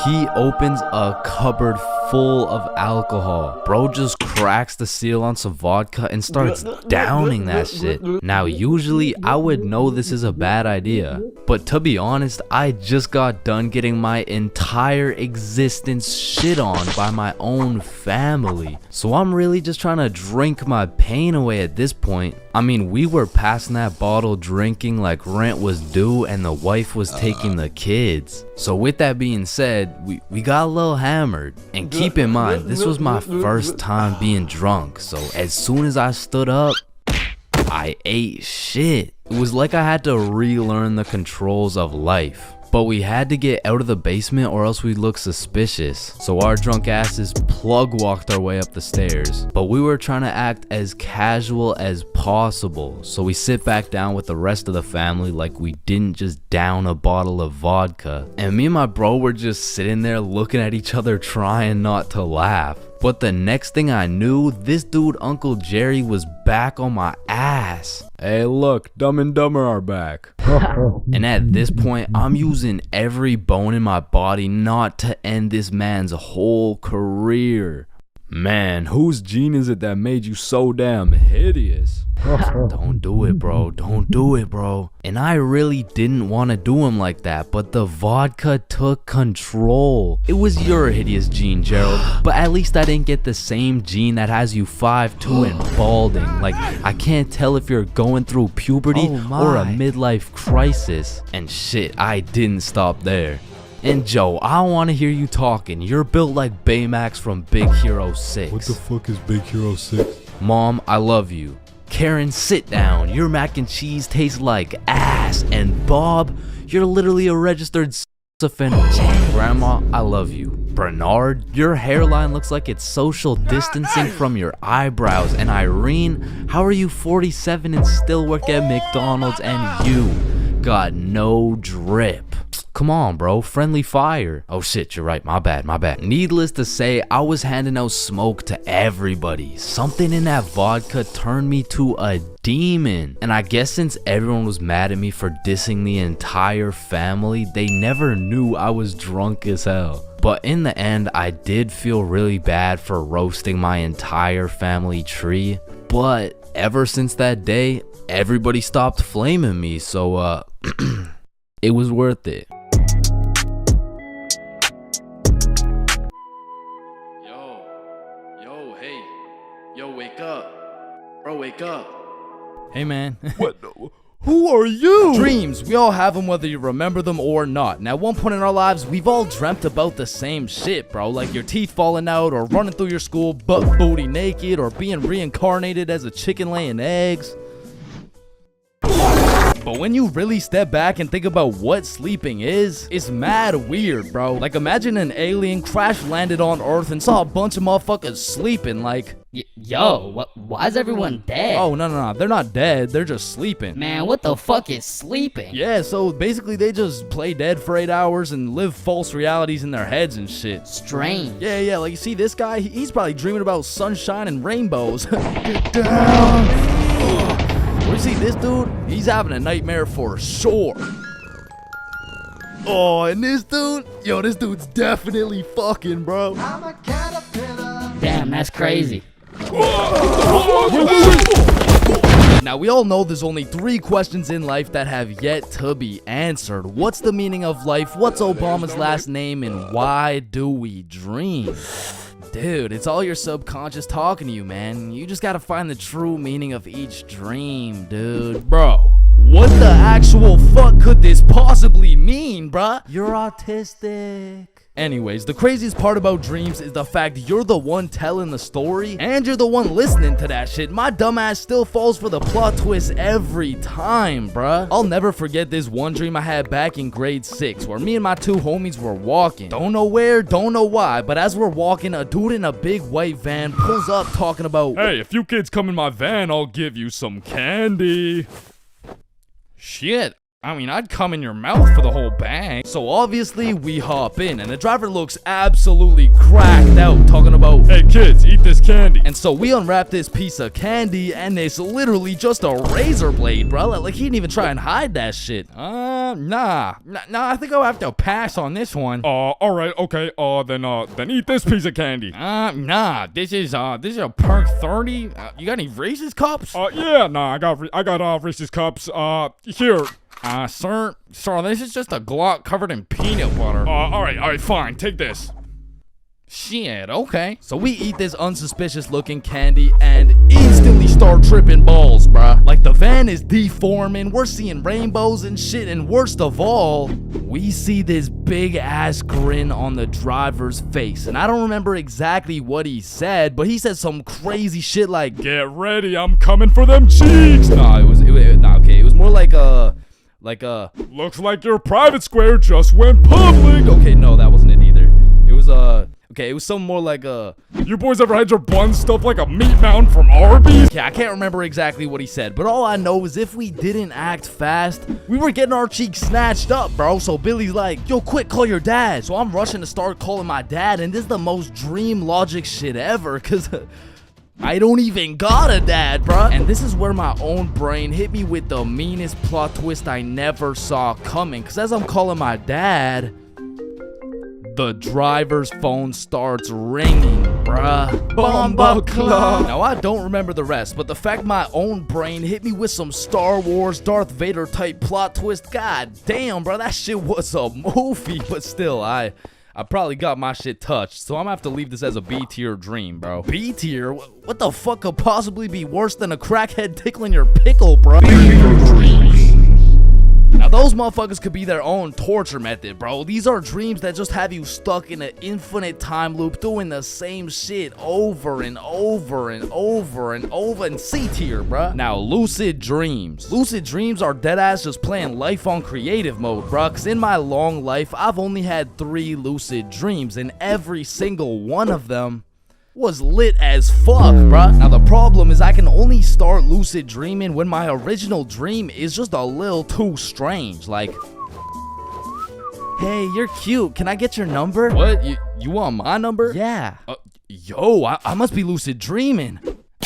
He opens a cupboard full of alcohol. Bro just cracks the seal on some vodka and starts downing that shit. Now, usually I would know this is a bad idea, but to be honest, I just got done getting my entire existence shit on by my own family. So I'm really just trying to drink my pain away at this point. I mean, we were passing that bottle drinking like rent was due and the wife was taking the kids. So with that being said, we got a little hammered. And keep in mind, this was my first time being drunk. So as soon as I stood up, I ate shit. It was like I had to relearn the controls of life. But we had to get out of the basement or else we'd look suspicious. So our drunk asses plug walked our way up the stairs. But we were trying to act as casual as possible. So we sit back down with the rest of the family like we didn't just down a bottle of vodka. And me and my bro were just sitting there looking at each other trying not to laugh. But the next thing I knew, this dude Uncle Jerry was back on my ass. Hey look, Dumb and Dumber are back. And at this point, I'm using every bone in my body not to end this man's whole career. Man, whose gene is it that made you so damn hideous? Don't do it, bro. Don't do it, bro. And I really didn't want to do him like that, but the vodka took control. It was your hideous gene, Gerald, but at least I didn't get the same gene that has you 5'2" and balding. Like, I can't tell if you're going through puberty or a midlife crisis. And shit, I didn't stop there. And Joe, I don't want to hear you talking. You're built like Baymax from Big Hero 6. What the fuck is Big Hero 6? Mom, I love you. Karen, sit down. Your mac and cheese tastes like ass. And Bob, you're literally a registered offender. Grandma, I love you. Bernard, your hairline looks like it's social distancing from your eyebrows. And Irene, how are you 47 and still work at McDonald's and you got no drip? Come on, bro, friendly fire. Oh shit, you're right, my bad. Needless to say, I was handing out smoke to everybody. Something in that vodka turned me to a demon. And I guess since everyone was mad at me for dissing the entire family, they never knew I was drunk as hell. But in the end, I did feel really bad for roasting my entire family tree. But ever since that day, everybody stopped flaming me, so it was worth it. Yo, wake up. Bro, wake up. Hey, man. What? Who are you? Dreams. We all have them whether you remember them or not. Now, at one point in our lives, we've all dreamt about the same shit, bro. Like your teeth falling out, or running through your school butt booty naked, or being reincarnated as a chicken laying eggs. But when you really step back and think about what sleeping is, it's mad weird, bro. Like, imagine an alien crash landed on Earth and saw a bunch of motherfuckers sleeping, like... Yo, why is everyone dead? Oh, no, they're not dead, they're just sleeping. Man, what the fuck is sleeping? Yeah, so basically they just play dead for 8 hours and live false realities in their heads and shit. Strange. Yeah, like, you see this guy? He's probably dreaming about sunshine and rainbows. Get down! Or you see this dude? He's having a nightmare for sure. Oh, and this dude? Yo, this dude's definitely fucking, bro. Damn, that's crazy. Now, we all know there's only 3 questions in life that have yet to be answered. What's the meaning of life? What's Obama's last name? And why do we dream? Dude, it's all your subconscious talking to you, man. You just gotta find the true meaning of each dream, dude. Bro, what the actual fuck could this possibly mean, bruh? You're autistic. Anyways, the craziest part about dreams is the fact you're the one telling the story and you're the one listening to that shit. My dumbass still falls for the plot twist every time, bruh. I'll never forget this one dream I had back in grade 6 where me and my 2 homies were walking. Don't know where, don't know why, but as we're walking, a dude in a big white van pulls up talking about, "Hey, if you kids come in my van, I'll give you some candy." shit. I mean, I'd come in your mouth for the whole bag. So obviously, we hop in, and the driver looks absolutely cracked out, talking about, "Hey kids, eat this candy." and so we unwrap this piece of candy, and it's literally just a razor blade, bro. Like, he didn't even try and hide that shit. Nah, I think I'll have to pass on this one. Alright, okay, then eat this piece of candy. Nah, this is a perk 30. You got any Reese's cups? Yeah, nah, I got Reese's cups, here. Sir, this is just a Glock covered in peanut butter. Alright, fine, take this. Shit, okay. So we eat this unsuspicious looking candy and instantly start tripping balls, bruh. Like, the van is deforming, we're seeing rainbows and shit, and worst of all, we see this big ass grin on the driver's face. And I don't remember exactly what he said, but he said some crazy shit like, "Get ready, I'm coming for them cheeks." Nah, it was more like "Looks like your private square just went public." okay, no, that wasn't it either. It was it was something more like "You boys ever had your buns stuffed like a meat mountain from Arby's?" Yeah, I can't remember exactly what he said, but all I know is if we didn't act fast, we were getting our cheeks snatched up, bro. So Billy's like, "Yo, quick, call your dad." So I'm rushing to start calling my dad, and this is the most dream logic shit ever, cause I don't even got a dad, bruh. And this is where my own brain hit me with the meanest plot twist I never saw coming. Cause as I'm calling my dad, the driver's phone starts ringing, bruh. Bomba Club. Now, I don't remember the rest, but the fact my own brain hit me with some Star Wars Darth Vader type plot twist, god damn, bro, that shit was a movie. But still, I probably got my shit touched, so I'm gonna have to leave this as a B tier dream, bro. B tier? What the fuck could possibly be worse than a crackhead tickling your pickle, bro? Now, those motherfuckers could be their own torture method, bro. These are dreams that just have you stuck in an infinite time loop doing the same shit over and over and over and over. And C tier, bro. Now, lucid dreams. Lucid dreams are deadass just playing life on creative mode, bro. Cause in my long life, I've only had 3 lucid dreams, and every single one of them was lit as fuck, bruh. Now, the problem is I can only start lucid dreaming when my original dream is just a little too strange. Like, "Hey, you're cute. Can I get your number?" What? You want my number? Yeah. Yo, I must be lucid dreaming.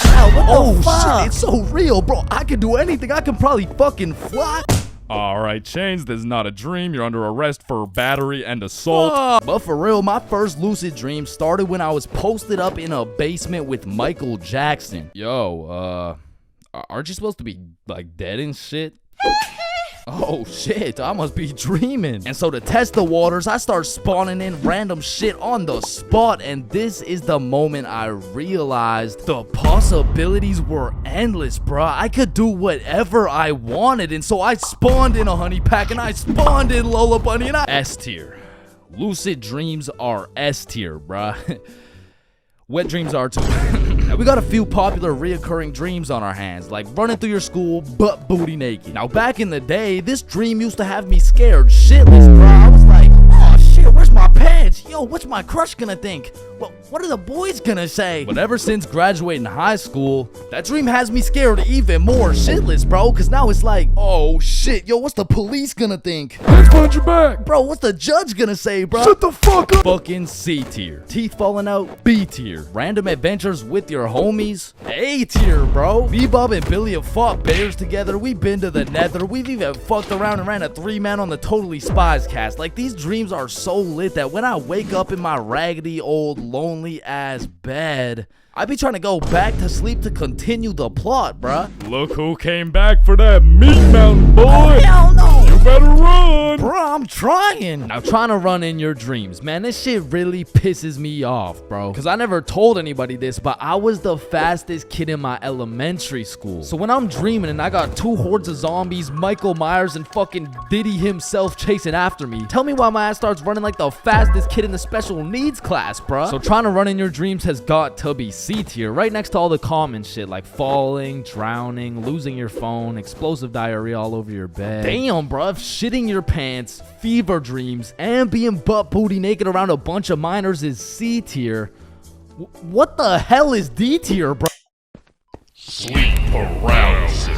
Ow, what the fuck? Shit, it's so real, bro. I can do anything. I can probably fucking fly. Alright, Chains, this is not a dream. You're under arrest for battery and assault. But for real, my first lucid dream started when I was posted up in a basement with Michael Jackson. Yo, aren't you supposed to be, like, dead and shit? Oh shit, I must be dreaming. And so to test the waters, I start spawning in random shit on the spot, and this is the moment I realized the possibilities were endless, bruh. I could do whatever I wanted, and so I spawned in a honey pack, and I spawned in Lola Bunny, and I— S tier. Lucid dreams are S tier, bruh. Wet dreams are too. Now we got a few popular reoccurring dreams on our hands, like running through your school butt booty naked. Now back in the day, this dream used to have me scared shitless, bro. I was like, oh shit, where's my pants? Yo, what's my crush gonna think? What are the boys gonna say? But ever since graduating high school, that dream has me scared even more shitless, bro. Cause now it's like, oh shit, yo, what's the police gonna think? Let's punch your back. Bro, what's the judge gonna say, bro? Shut the fuck up. Fucking C tier. Teeth falling out, B tier. Random adventures with your homies, A tier, bro. Me, Bob, and Billy have fought bears together. We've been to the nether. We've even fucked around and ran a 3-man on the Totally Spies cast. Like, these dreams are so lit that when I wake up in my raggedy old lonely ass bed, I be trying to go back to sleep to continue the plot, bruh. Look who came back for that meat mountain, boy. Oh, hell no. You better run. Bruh, I'm trying. Now, trying to run in your dreams, man, this shit really pisses me off, bro. Because I never told anybody this, but I was the fastest kid in my elementary school. So when I'm dreaming and I got 2 hordes of zombies, Michael Myers, and fucking Diddy himself chasing after me, tell me why my ass starts running like the fastest kid in the special needs class, bruh. So trying to run in your dreams has got to be C tier, right next to all the common shit like falling, drowning, losing your phone, explosive diarrhea all over your bed. Damn, bruh, shitting your pants, fever dreams, and being butt booty naked around a bunch of minors is C tier. What the hell is D tier, bro? Sleep paralysis.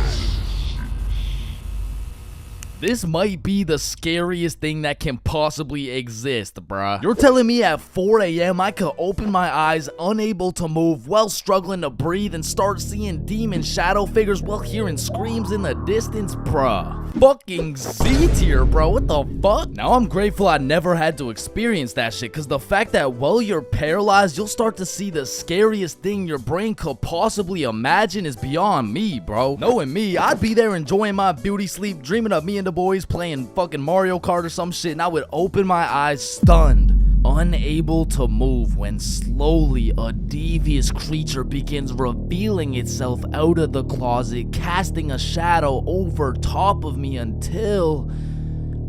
This might be the scariest thing that can possibly exist, bruh. You're telling me at 4 a.m. I could open my eyes, unable to move, while struggling to breathe, and start seeing demon shadow figures while hearing screams in the distance, bruh. Fucking Z tier, bro. What the fuck? Now I'm grateful I never had to experience that shit, cause the fact that while you're paralyzed, you'll start to see the scariest thing your brain could possibly imagine is beyond me, bro. Knowing me, I'd be there enjoying my beauty sleep, dreaming of me and the boys playing fucking Mario Kart or some shit, and I would open my eyes stunned, unable to move, when slowly a devious creature begins revealing itself out of the closet, casting a shadow over top of me until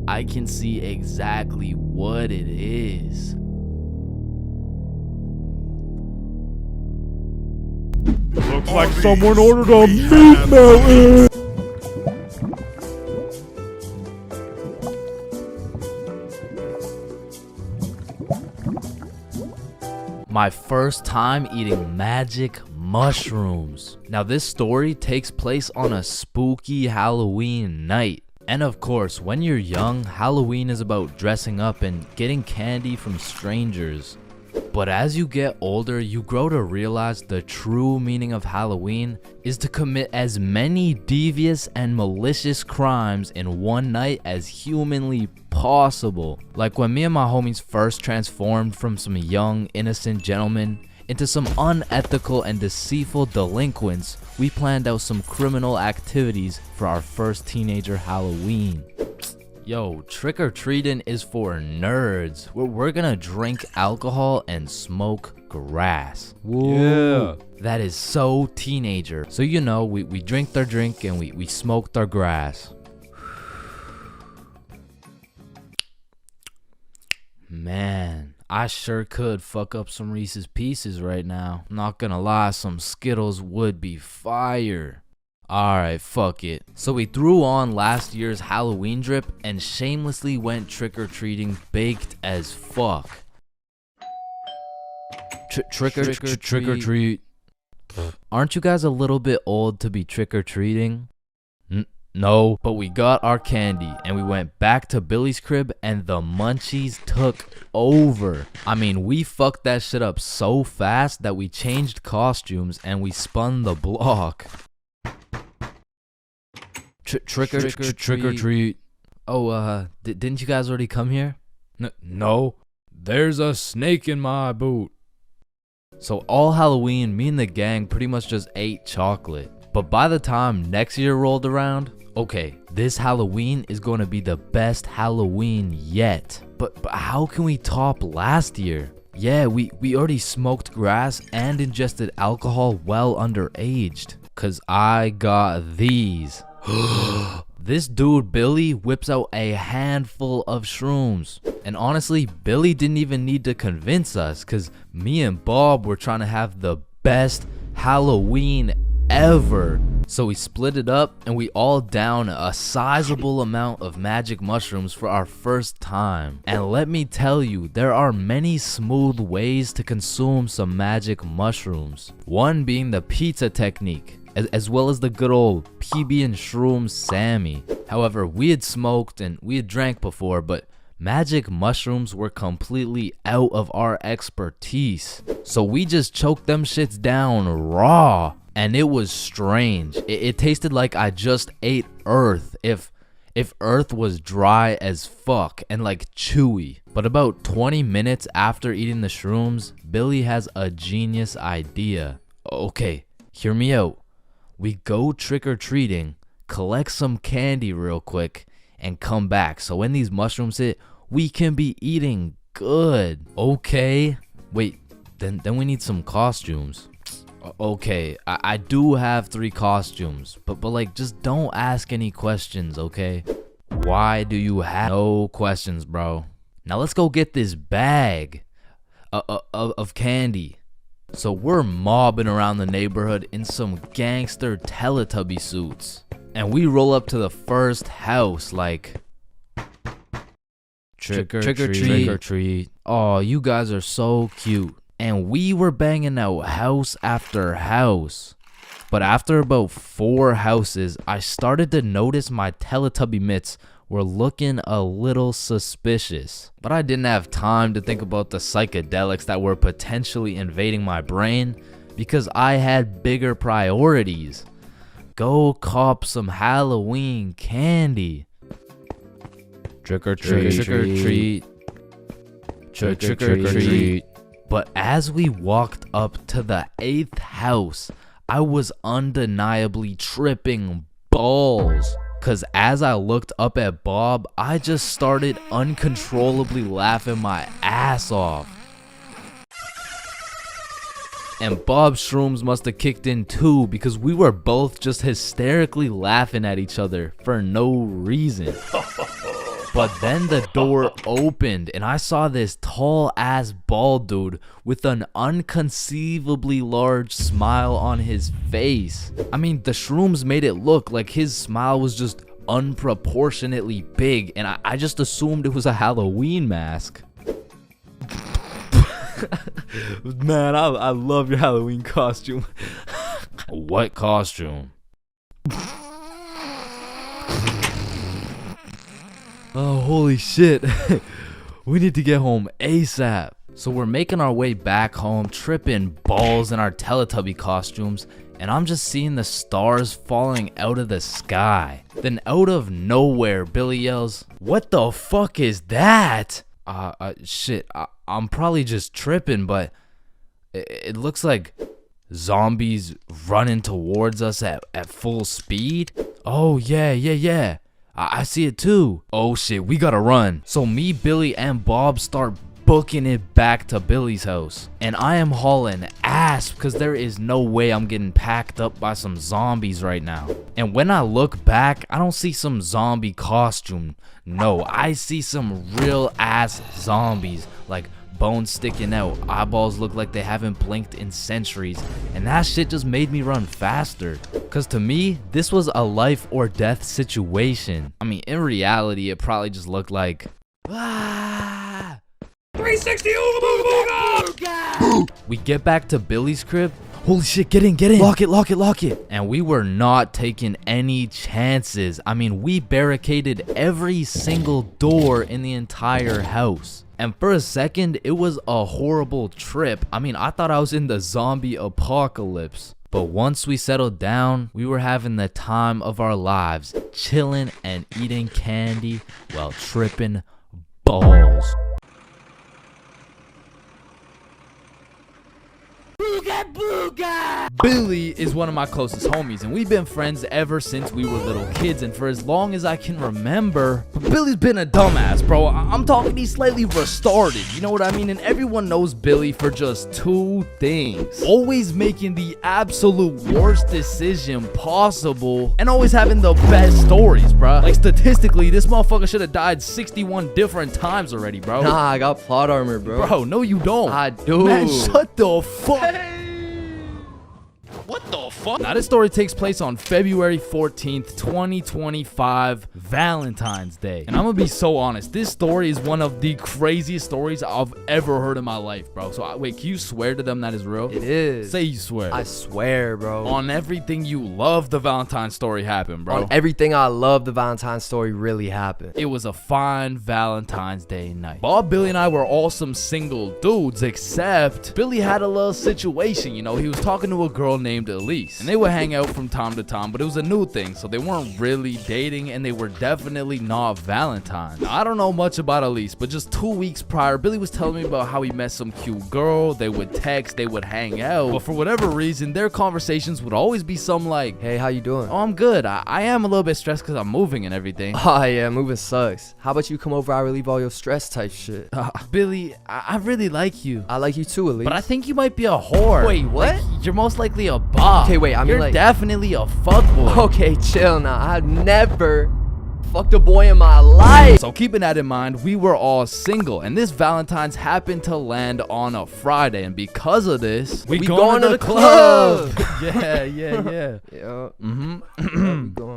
I can see exactly what it is. Looks like someone ordered a meat mountain. My first time eating magic mushrooms. Now this story takes place on a spooky Halloween night. And of course, when you're young, Halloween is about dressing up and getting candy from strangers. But as you get older, you grow to realize the true meaning of Halloween is to commit as many devious and malicious crimes in one night as humanly possible. Like when me and my homies first transformed from some young, innocent gentlemen into some unethical and deceitful delinquents, we planned out some criminal activities for our first teenager Halloween. Yo, trick-or-treating is for nerds. We're gonna drink alcohol and smoke grass. Whoa. Yeah. That is so teenager. So you know, we drink their drink and we smoke their grass. Man, I sure could fuck up some Reese's Pieces right now. I'm not gonna lie, some Skittles would be fire. Alright, fuck it. So we threw on last year's Halloween drip and shamelessly went trick-or-treating baked as fuck. Trick-or-treat. Aren't you guys a little bit old to be trick-or-treating? No, but we got our candy and we went back to Billy's crib and the munchies took over. I mean, we fucked that shit up so fast that we changed costumes and we spun the block. Trick or treat. Oh, didn't you guys already come here? No, there's a snake in my boot. So all Halloween, me and the gang pretty much just ate chocolate. But by the time next year rolled around, okay, this Halloween is going to be the best Halloween yet. But how can we top last year? Yeah, we already smoked grass and ingested alcohol well underaged. Cause I got these. This dude Billy whips out a handful of shrooms. And honestly, Billy didn't even need to convince us, cause me and Bob were trying to have the best Halloween ever. So we split it up and we all down a sizable amount of magic mushrooms for our first time. And let me tell you, there are many smooth ways to consume some magic mushrooms. One being the pizza technique, as well as the good old PB and Shroom Sammy. However, we had smoked and we had drank before, but magic mushrooms were completely out of our expertise. So we just choked them shits down raw. And it was strange. It tasted like I just ate earth if earth was dry as fuck and like chewy. But about 20 minutes after eating the shrooms, Billy has a genius idea. Okay, hear me out. We go trick-or-treating, collect some candy real quick, and come back. So when these mushrooms hit, we can be eating good. Okay. Wait, then we need some costumes. Okay, I do have 3 costumes, but like just don't ask any questions, okay? Why do you have no questions, bro? Now let's go get this bag of candy. So we're mobbing around the neighborhood in some gangster Teletubby suits. And we roll up to the first house like, trick or treat. Oh, you guys are so cute. And we were banging out house after house. But after about 4 houses, I started to notice my Teletubby mitts were looking a little suspicious. But I didn't have time to think about the psychedelics that were potentially invading my brain because I had bigger priorities. Go cop some Halloween candy. Trick or treat. Trick or treat. Trick or treat. But as we walked up to the 8th house, I was undeniably tripping balls. Cause as I looked up at Bob, I just started uncontrollably laughing my ass off. And Bob's shrooms must have kicked in too, because we were both just hysterically laughing at each other for no reason. But then the door opened and I saw this tall ass bald dude with an unconceivably large smile on his face. I mean, the shrooms made it look like his smile was just unproportionately big, and I just assumed it was a Halloween mask. Man, I love your Halloween costume. What costume? Oh, holy shit. We need to get home ASAP. So we're making our way back home, tripping balls in our Teletubby costumes, and I'm just seeing the stars falling out of the sky. Then out of nowhere, Billy yells, "What the fuck is that?" Shit, I'm probably just tripping, but it looks like zombies running towards us at full speed. Oh, yeah. I see it too. Oh shit, we gotta run. So me, Billy, and Bob start booking it back to Billy's house. And I am hauling ass because there is no way I'm getting packed up by some zombies right now. And when I look back, I don't see some zombie costume. No, I see some real ass zombies. Like bones sticking out, eyeballs look like they haven't blinked in centuries, and that shit just made me run faster. Cause to me, this was a life or death situation. I mean, in reality, it probably just looked like 360 ooga. We get back to Billy's crib. Holy shit, get in. Lock it. And we were not taking any chances. I mean, we barricaded every single door in the entire house. And for a second, it was a horrible trip. I mean, I thought I was in the zombie apocalypse. But once we settled down, we were having the time of our lives, chilling and eating candy while tripping balls. Billy is one of my closest homies, and we've been friends ever since we were little kids, and for as long as I can remember. But Billy's been a dumbass, bro. I'm talking he's slightly retarded, you know what I mean? And everyone knows Billy for just two things: always making the absolute worst decision possible, and always having the best stories, bro. Like, statistically, this motherfucker should have died 61 different times already, bro. Nah, I got plot armor, bro. Bro, no you don't. I do. Man, shut the fuck. What the fuck? Now, this story takes place on February 14th, 2025, Valentine's Day. And I'm gonna be so honest, this story is one of the craziest stories I've ever heard in my life, bro. So, wait, can you swear to them that is real? It is. Say you swear. I swear, bro. On everything you love, the Valentine story happened, bro. On everything I love, the Valentine story really happened. It was a fine Valentine's Day night. Bob, Billy, and I were all some single dudes, except Billy had a little situation, you know. He was talking to a girl named Elise, and they would hang out from time to time, but it was a new thing, so they weren't really dating, and they were definitely not Valentine. Now, I don't know much about Elise, but just 2 weeks prior, Billy was telling me about how he met some cute girl. They would text, they would hang out, but for whatever reason, their conversations would always be some like, hey, how you doing? Oh, I'm good. I am a little bit stressed because I'm moving and everything. Oh yeah, moving sucks. How about you come over, I relieve all your stress type shit. Billy, I really like you. I like you too, Elise. But I think you might be a whore. Wait, what? Like, you're most likely a bop. Okay, wait, I mean, you're like, definitely a fuckboy. Okay, chill now. I've never fucked a boy in my life. So keeping that in mind, we were all single, and this Valentine's happened to land on a Friday, and because of this, we going to the club. yeah. Yeah.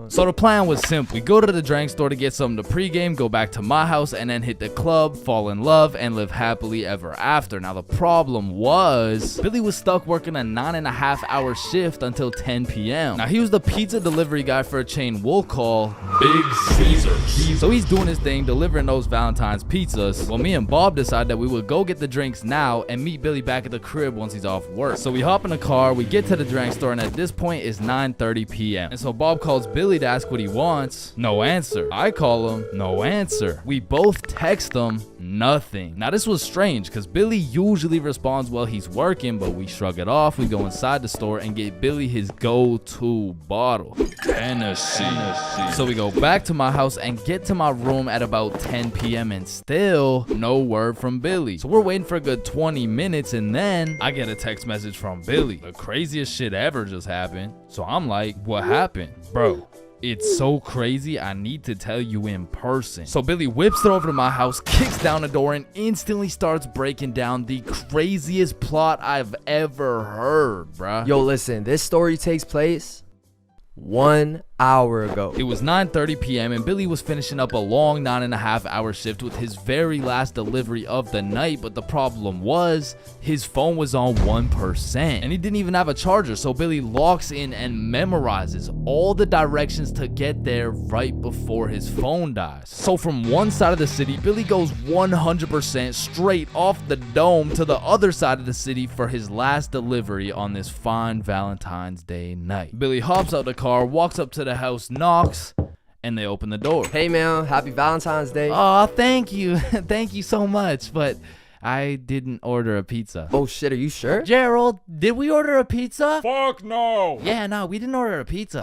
So the plan was simple. We go to the drink store to get something to pregame, go back to my house, and then hit the club, fall in love, and live happily ever after. Now, the problem was Billy was stuck working a 9.5-hour shift until 10 p.m. Now, he was the pizza delivery guy for a chain we'll call Big Caesars. So he's doing his thing, delivering those Valentine's pizzas. Well, me and Bob decided that we would go get the drinks now and meet Billy back at the crib once he's off work. So we hop in the car, we get to the drink store, and at this point it's 9:30 p.m. And so Bob calls Billy to ask what he wants. No answer. I call him. No answer. We both text him. Nothing. Now, this was strange because Billy usually responds while he's working, but we shrug it off. We go inside the store and get Billy his go-to bottle, Tennessee. So we go back to my house and get to my room at about 10 p.m. and still no word from Billy. So we're waiting for a good 20 minutes, and then I get a text message from Billy. The craziest shit ever just happened. So I'm like, what happened? Bro, it's so crazy, I need to tell you in person. So Billy whips it over to my house, kicks down the door, and instantly starts breaking down the craziest plot I've ever heard, bruh. Yo, listen, this story takes place 1 hour ago. It was 9:30 p.m. and Billy was finishing up a long 9.5-hour shift with his very last delivery of the night, but the problem was his phone was on 1% and he didn't even have a charger. So Billy locks in and memorizes all the directions to get there right before his phone dies. So from one side of the city, Billy goes 100% straight off the dome to the other side of the city for his last delivery on this fine Valentine's Day night. Billy hops out the car, walks up to the house, knocks, and they open the door. Hey man, happy Valentine's Day. Oh, thank you. Thank you so much, but I didn't order a pizza. Oh shit, are you sure? Gerald, did we order a pizza? Fuck no. Yeah, no, we didn't order a pizza.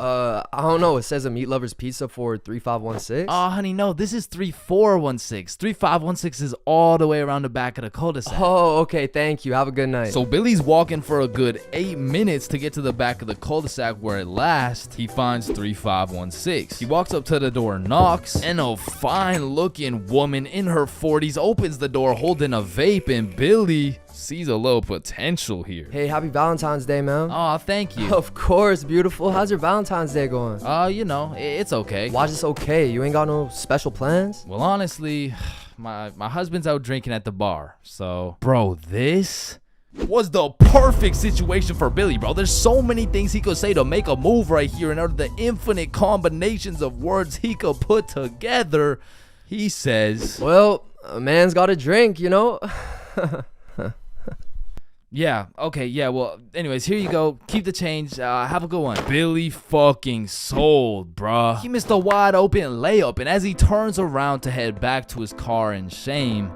I don't know. It says a meat lover's pizza for 3516. Oh, honey, no, this is 3416. 3516 is all the way around the back of the cul-de-sac. Oh, okay, thank you. Have a good night. So Billy's walking for a good 8 minutes to get to the back of the cul-de-sac where at last he finds 3516. He walks up to the door, knocks, and a fine-looking woman in her 40s opens the door holding a vape, and Billy sees a little potential here. Hey, happy Valentine's Day, man. Oh, thank you. Of course, beautiful. How's your Valentine's Day going? You know, it's okay. Why's this okay? You ain't got no special plans? Well, honestly, my husband's out drinking at the bar, so... Bro, this was the perfect situation for Billy, bro. There's so many things he could say to make a move right here, and out of the infinite combinations of words he could put together, he says... Well, a man's got to drink, you know? Yeah, okay, yeah, well, anyways, here you go. Keep the change. Have a good one. Billy fucking sold, bruh. He missed a wide open layup, and as he turns around to head back to his car in shame,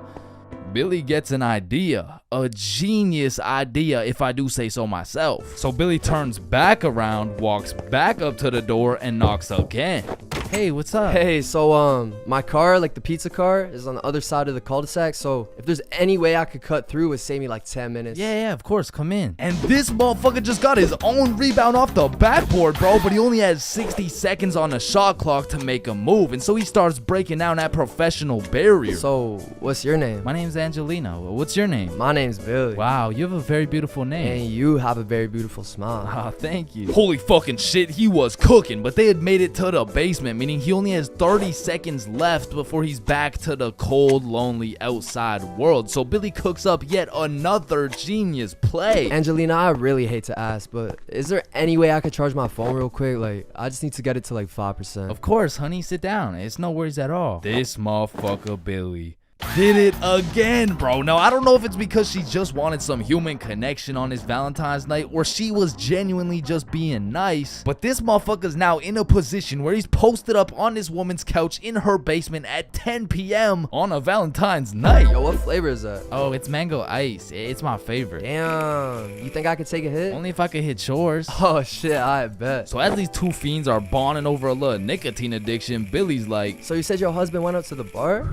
Billy gets an idea. A genius idea, if I do say so myself. So Billy turns back around, walks back up to the door, and knocks again. Hey, what's up? Hey, so my car, like the pizza car, is on the other side of the cul-de-sac. So if there's any way I could cut through, it would save me like 10 minutes. Yeah, of course, come in. And this motherfucker just got his own rebound off the backboard, bro, but he only has 60 seconds on the shot clock to make a move, and so he starts breaking down that professional barrier. So what's your name? My name's Angelina. What's your name? My name's Billy. Wow, you have a very beautiful name. And you have a very beautiful smile. Oh, thank you. Holy fucking shit, he was cooking, but they had made it to the basement, meaning he only has 30 seconds left before he's back to the cold, lonely outside world. So Billy cooks up yet another genius play. Angelina, I really hate to ask, but is there any way I could charge my phone real quick? Like, I just need to get it to like 5%. Of course, honey, sit down. It's no worries at all. This motherfucker Billy did it again, bro. Now, I don't know if it's because she just wanted some human connection on his Valentine's night or she was genuinely just being nice, but this motherfucker's now in a position where he's posted up on this woman's couch in her basement at 10 p.m. on a Valentine's night. Yo, what flavor is that? Oh, it's mango ice. It's my favorite. Damn. You think I could take a hit? Only if I could hit yours. Oh, shit, I bet. So as these two fiends are bonding over a little nicotine addiction, Billy's like, so you said your husband went up to the bar?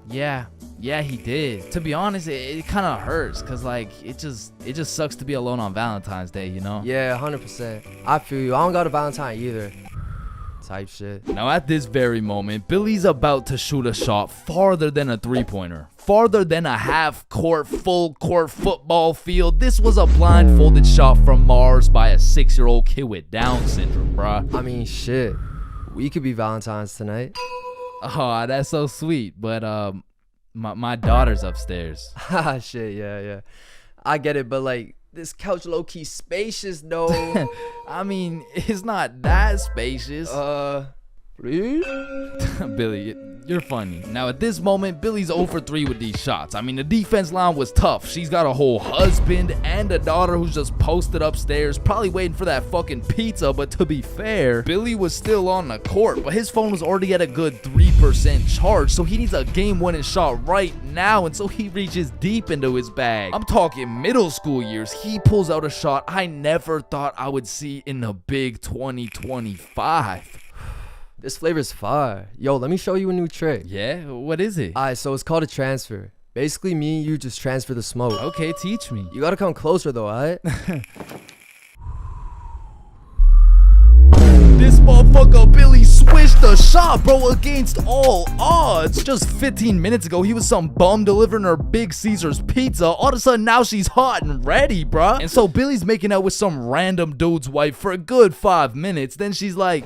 Yeah, he did. To be honest, it kind of hurts because like it just sucks to be alone on Valentine's Day, you know? Yeah, 100%. I feel you. I don't got a Valentine either. Type shit. Now at this very moment, Billy's about to shoot a shot farther than a three-pointer, farther than a half-court, full-court football field. This was a blindfolded shot from Mars by a 6-year-old kid with Down syndrome, bruh. I mean, shit. We could be Valentine's tonight. Oh, that's so sweet, but my daughter's upstairs. Ha, shit, yeah. I get it, but like this couch low-key spacious though. I mean, it's not that spacious. Please? Billy, you're funny. Now at this moment, Billy's 0 for 3 with these shots. I mean, the defense line was tough. She's got a whole husband and a daughter who's just posted upstairs, probably waiting for that fucking pizza. But to be fair, Billy was still on the court, but his phone was already at a good 3% charge, so he needs a game-winning shot right now, and so he reaches deep into his bag. I'm talking middle school years. He pulls out a shot I never thought I would see in the big 2025. This flavor's fire. Yo, let me show you a new trick. Yeah? What is it? Alright, so it's called a transfer. Basically, me and you just transfer the smoke. Okay, teach me. You gotta come closer though, alright? This motherfucker Billy switched the shot, bro, against all odds. Just 15 minutes ago, he was some bum delivering her Big Caesar's pizza. All of a sudden, now she's hot and ready, bruh. And so Billy's making out with some random dude's wife for a good 5 minutes. Then she's like,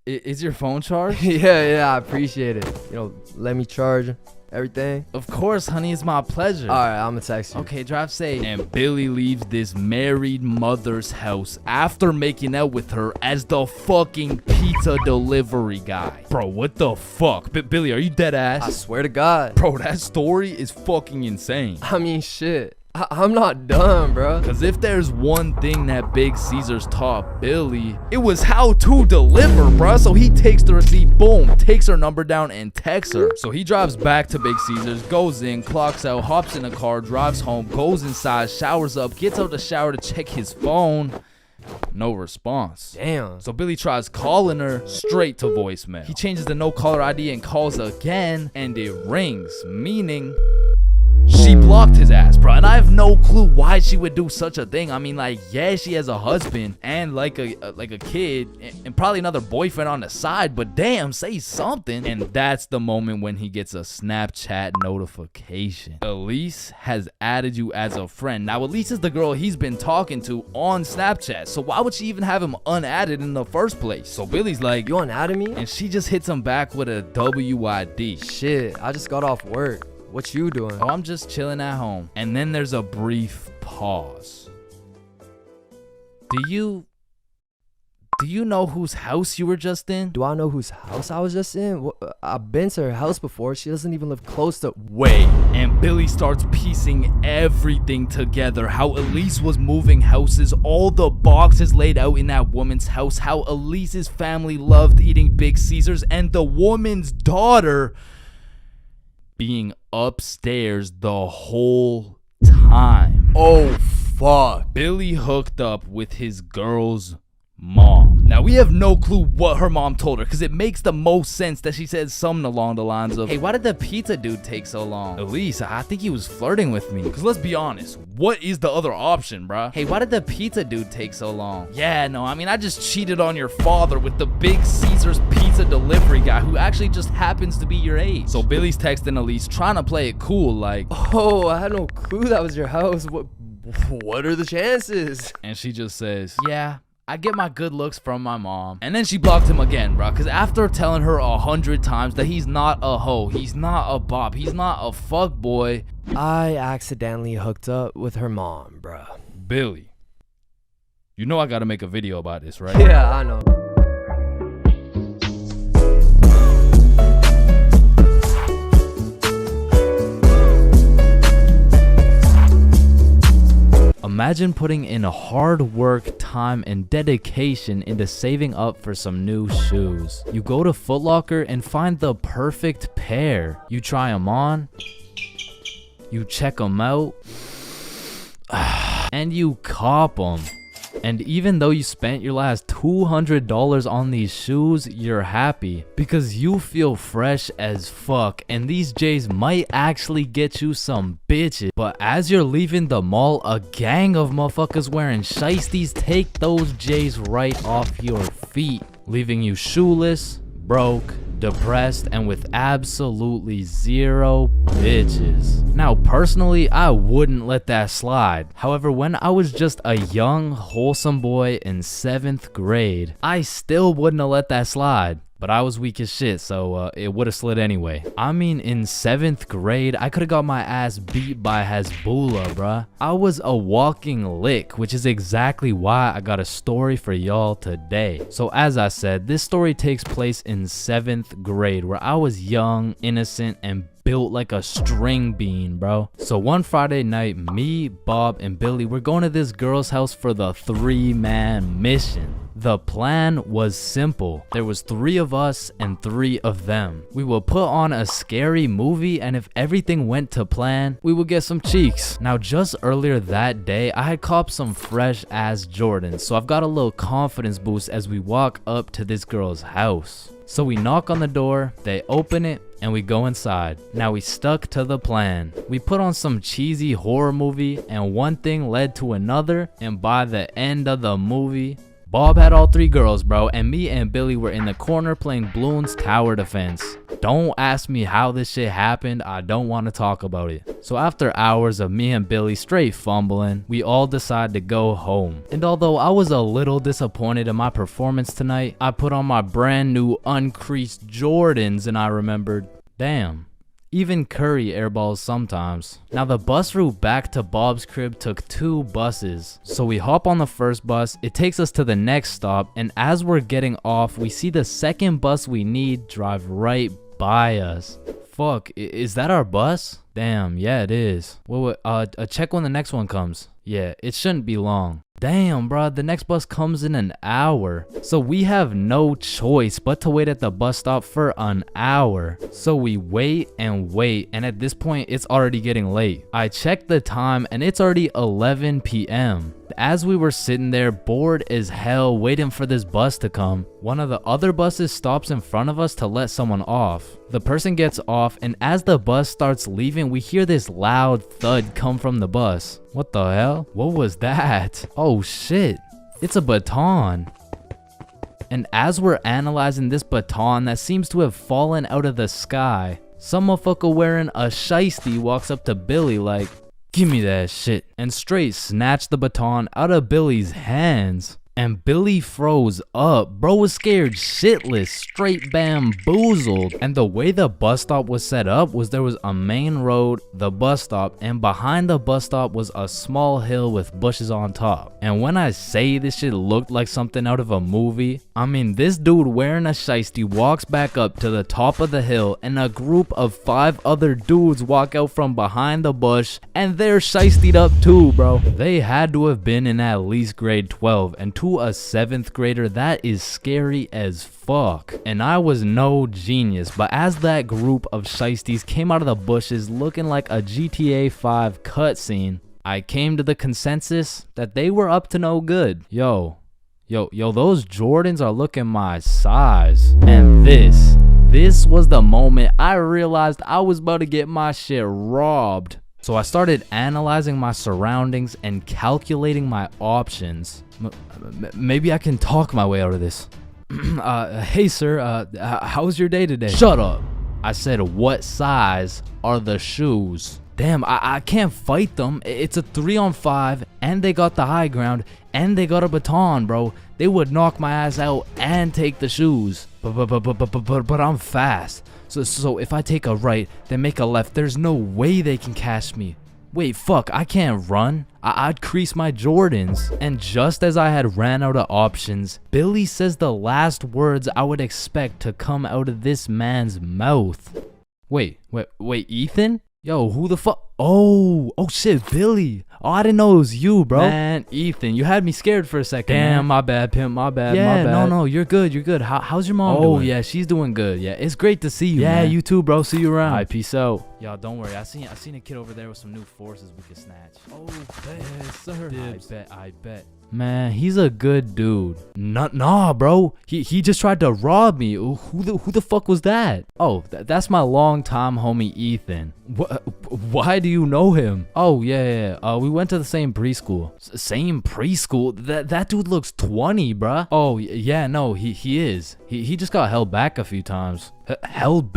is your phone charged? Yeah, I appreciate it. You know, let me charge everything. Of course, honey, it's my pleasure. Alright, I'm gonna text you. Okay, drive safe. And Billy leaves this married mother's house after making out with her as the fucking pizza delivery guy. Bro, what the fuck? Billy, are you dead ass? I swear to God. Bro, that story is fucking insane. I mean, shit. I'm not done, bro. Cause if there's one thing that Big Caesar's taught Billy, it was how to deliver, bro. So he takes the receipt, boom, takes her number down and texts her. So he drives back to Big Caesar's, goes in, clocks out, hops in the car, drives home, goes inside, showers up, gets out the shower to check his phone. No response. Damn. So Billy tries calling her, straight to voicemail. He changes the no caller ID and calls again, and it rings, meaning she blocked his ass, bro. And I have no clue why she would do such a thing. I mean, like, yeah, she has a husband and like a kid and probably another boyfriend on the side, but damn, say something. And that's the moment when he gets a Snapchat notification. Elise has added you as a friend. Now, Elise is the girl he's been talking to on Snapchat, so why would she even have him unadded in the first place? So Billy's like, you unadded me? And she just hits him back with a WID. Shit, I just got off work. What you doing? Oh, I'm just chilling at home. And then there's a brief pause. Do Do you know whose house you were just in? Do I know whose house I was just in? I've been to her house before. She doesn't even live close to. Wait. And Billy starts piecing everything together. How Elise was moving houses, all the boxes laid out in that woman's house, how Elise's family loved eating Big Caesars, and the woman's daughter being upstairs the whole time. Oh, fuck. Billy hooked up with his girl's mom. Now we have no clue what her mom told her, because it makes the most sense that she said something along the lines of, hey, why did the pizza dude take so long? Elise, I think he was flirting with me. Because let's be honest, what is the other option, bruh? Hey, why did the pizza dude take so long? Yeah, no, I mean, I just cheated on your father with the Big Caesars pizza delivery guy who actually just happens to be your age. So Billy's texting Elise, trying to play it cool, like, oh, I had no clue that was your house. What are the chances? And she just says, yeah, I get my good looks from my mom. And then she blocked him again, bro. Because after telling her 100 times that he's not a hoe, he's not a bop, he's not a fuck boy, I accidentally hooked up with her mom, bro. Billy, you know I gotta make a video about this, right? Yeah, I know. Imagine putting in hard work, time, and dedication into saving up for some new shoes. You go to Foot Locker and find the perfect pair. You try them on, you check them out, and you cop them. And even though you spent your last $200 on these shoes, you're happy because you feel fresh as fuck, and these J's might actually get you some bitches. But as you're leaving the mall, a gang of motherfuckers wearing shiesties take those J's right off your feet, leaving you shoeless, broke, depressed, and with absolutely zero bitches. Now personally, I wouldn't let that slide. However, when I was just a young wholesome boy in 7th grade, I still wouldn't have let that slide. But I was weak as shit, so it would have slid anyway. I mean, in 7th grade, I could have got my ass beat by Hezbollah, bruh. I was a walking lick, which is exactly why I got a story for y'all today. So as I said, this story takes place in 7th grade, where I was young, innocent, and built like a string bean, bro. So one Friday night, me, Bob, and Billy were going to this girl's house for the 3-man mission. The plan was simple. There was 3 of us and 3 of them. We would put on a scary movie, and if everything went to plan, we would get some cheeks. Now, just earlier that day, I had copped some fresh ass Jordans, so I've got a little confidence boost as we walk up to this girl's house. So we knock on the door, they open it, and we go inside. Now we stuck to the plan. We put on some cheesy horror movie, and one thing led to another, and by the end of the movie, Bob had all 3 girls, bro, and me and Billy were in the corner playing Bloons Tower Defense. Don't ask me how this shit happened, I don't want to talk about it. So after hours of me and Billy straight fumbling, we all decided to go home. And although I was a little disappointed in my performance tonight, I put on my brand new uncreased Jordans and I remembered, damn, even Curry airballs sometimes. Now the bus route back to Bob's crib took 2 buses. So we hop on the first bus, it takes us to the next stop, and as we're getting off, we see the second bus we need drive right by us. Fuck, is that our bus? Damn, yeah it is. Wait, check when the next one comes. Yeah, it shouldn't be long. Damn, bro, the next bus comes in an hour. So we have no choice but to wait at the bus stop for an hour. So we wait, and at this point, it's already getting late. I checked the time, and it's already 11 p.m. As we were sitting there, bored as hell, waiting for this bus to come, one of the other buses stops in front of us to let someone off. The person gets off, and as the bus starts leaving, we hear this loud thud come from the bus. What the hell? What was that? Oh shit, it's a baton. And as we're analyzing this baton that seems to have fallen out of the sky, some motherfucker wearing a shiesty walks up to Billy like, give me that shit, and straight snatched the baton out of Billy's hands. And Billy froze up. Bro was scared shitless, straight bamboozled. And the way the bus stop was set up was there was a main road, the bus stop, and behind the bus stop was a small hill with bushes on top. And when I say this shit looked like something out of a movie, I mean this dude wearing a shiesty walks back up to the top of the hill and a group of 5 other dudes walk out from behind the bush and they're shiestied up too, bro. They had to have been in at least grade 12, and to a 7th grader that is scary as fuck. And I was no genius, but as that group of shiesties came out of the bushes looking like a GTA 5 cutscene, I came to the consensus that they were up to no good. Yo, those Jordans are looking my size. And this was the moment I realized I was about to get my shit robbed. So I started analyzing my surroundings and calculating my options. Maybe I can talk my way out of this. Hey sir, how was your day today? Shut up. I said, what size are the shoes? Damn, I can't fight them. It's a 3-on-5, and they got the high ground, and they got a baton, bro. They would knock my ass out and take the shoes. But I'm fast. So if I take a right, then make a left, there's no way they can catch me. Wait, fuck, I can't run. I'd crease my Jordans. And just as I had ran out of options, Billy says the last words I would expect to come out of this man's mouth. Wait, Ethan? Yo, who the fuck? Oh shit, Billy. Oh, I didn't know it was you, bro. Man, Ethan, you had me scared for a second. Damn, man. My bad, pimp. My bad. No, you're good. How's your mom doing? Oh, yeah, she's doing good. Yeah, it's great to see you, man. Yeah, you too, bro. See you around. All right, peace out. Y'all, don't worry. I seen a kid over there with some new forces we could snatch. Oh, yes, sir. I bet. Man, he's a good dude. Nah, bro. He just tried to rob me. Who the fuck was that? Oh, that's my longtime homie Ethan. Why do you know him? Oh, yeah. We went to the same preschool. Same preschool? That dude looks 20, bruh. Oh, yeah, no, he is. He just got held back a few times. Held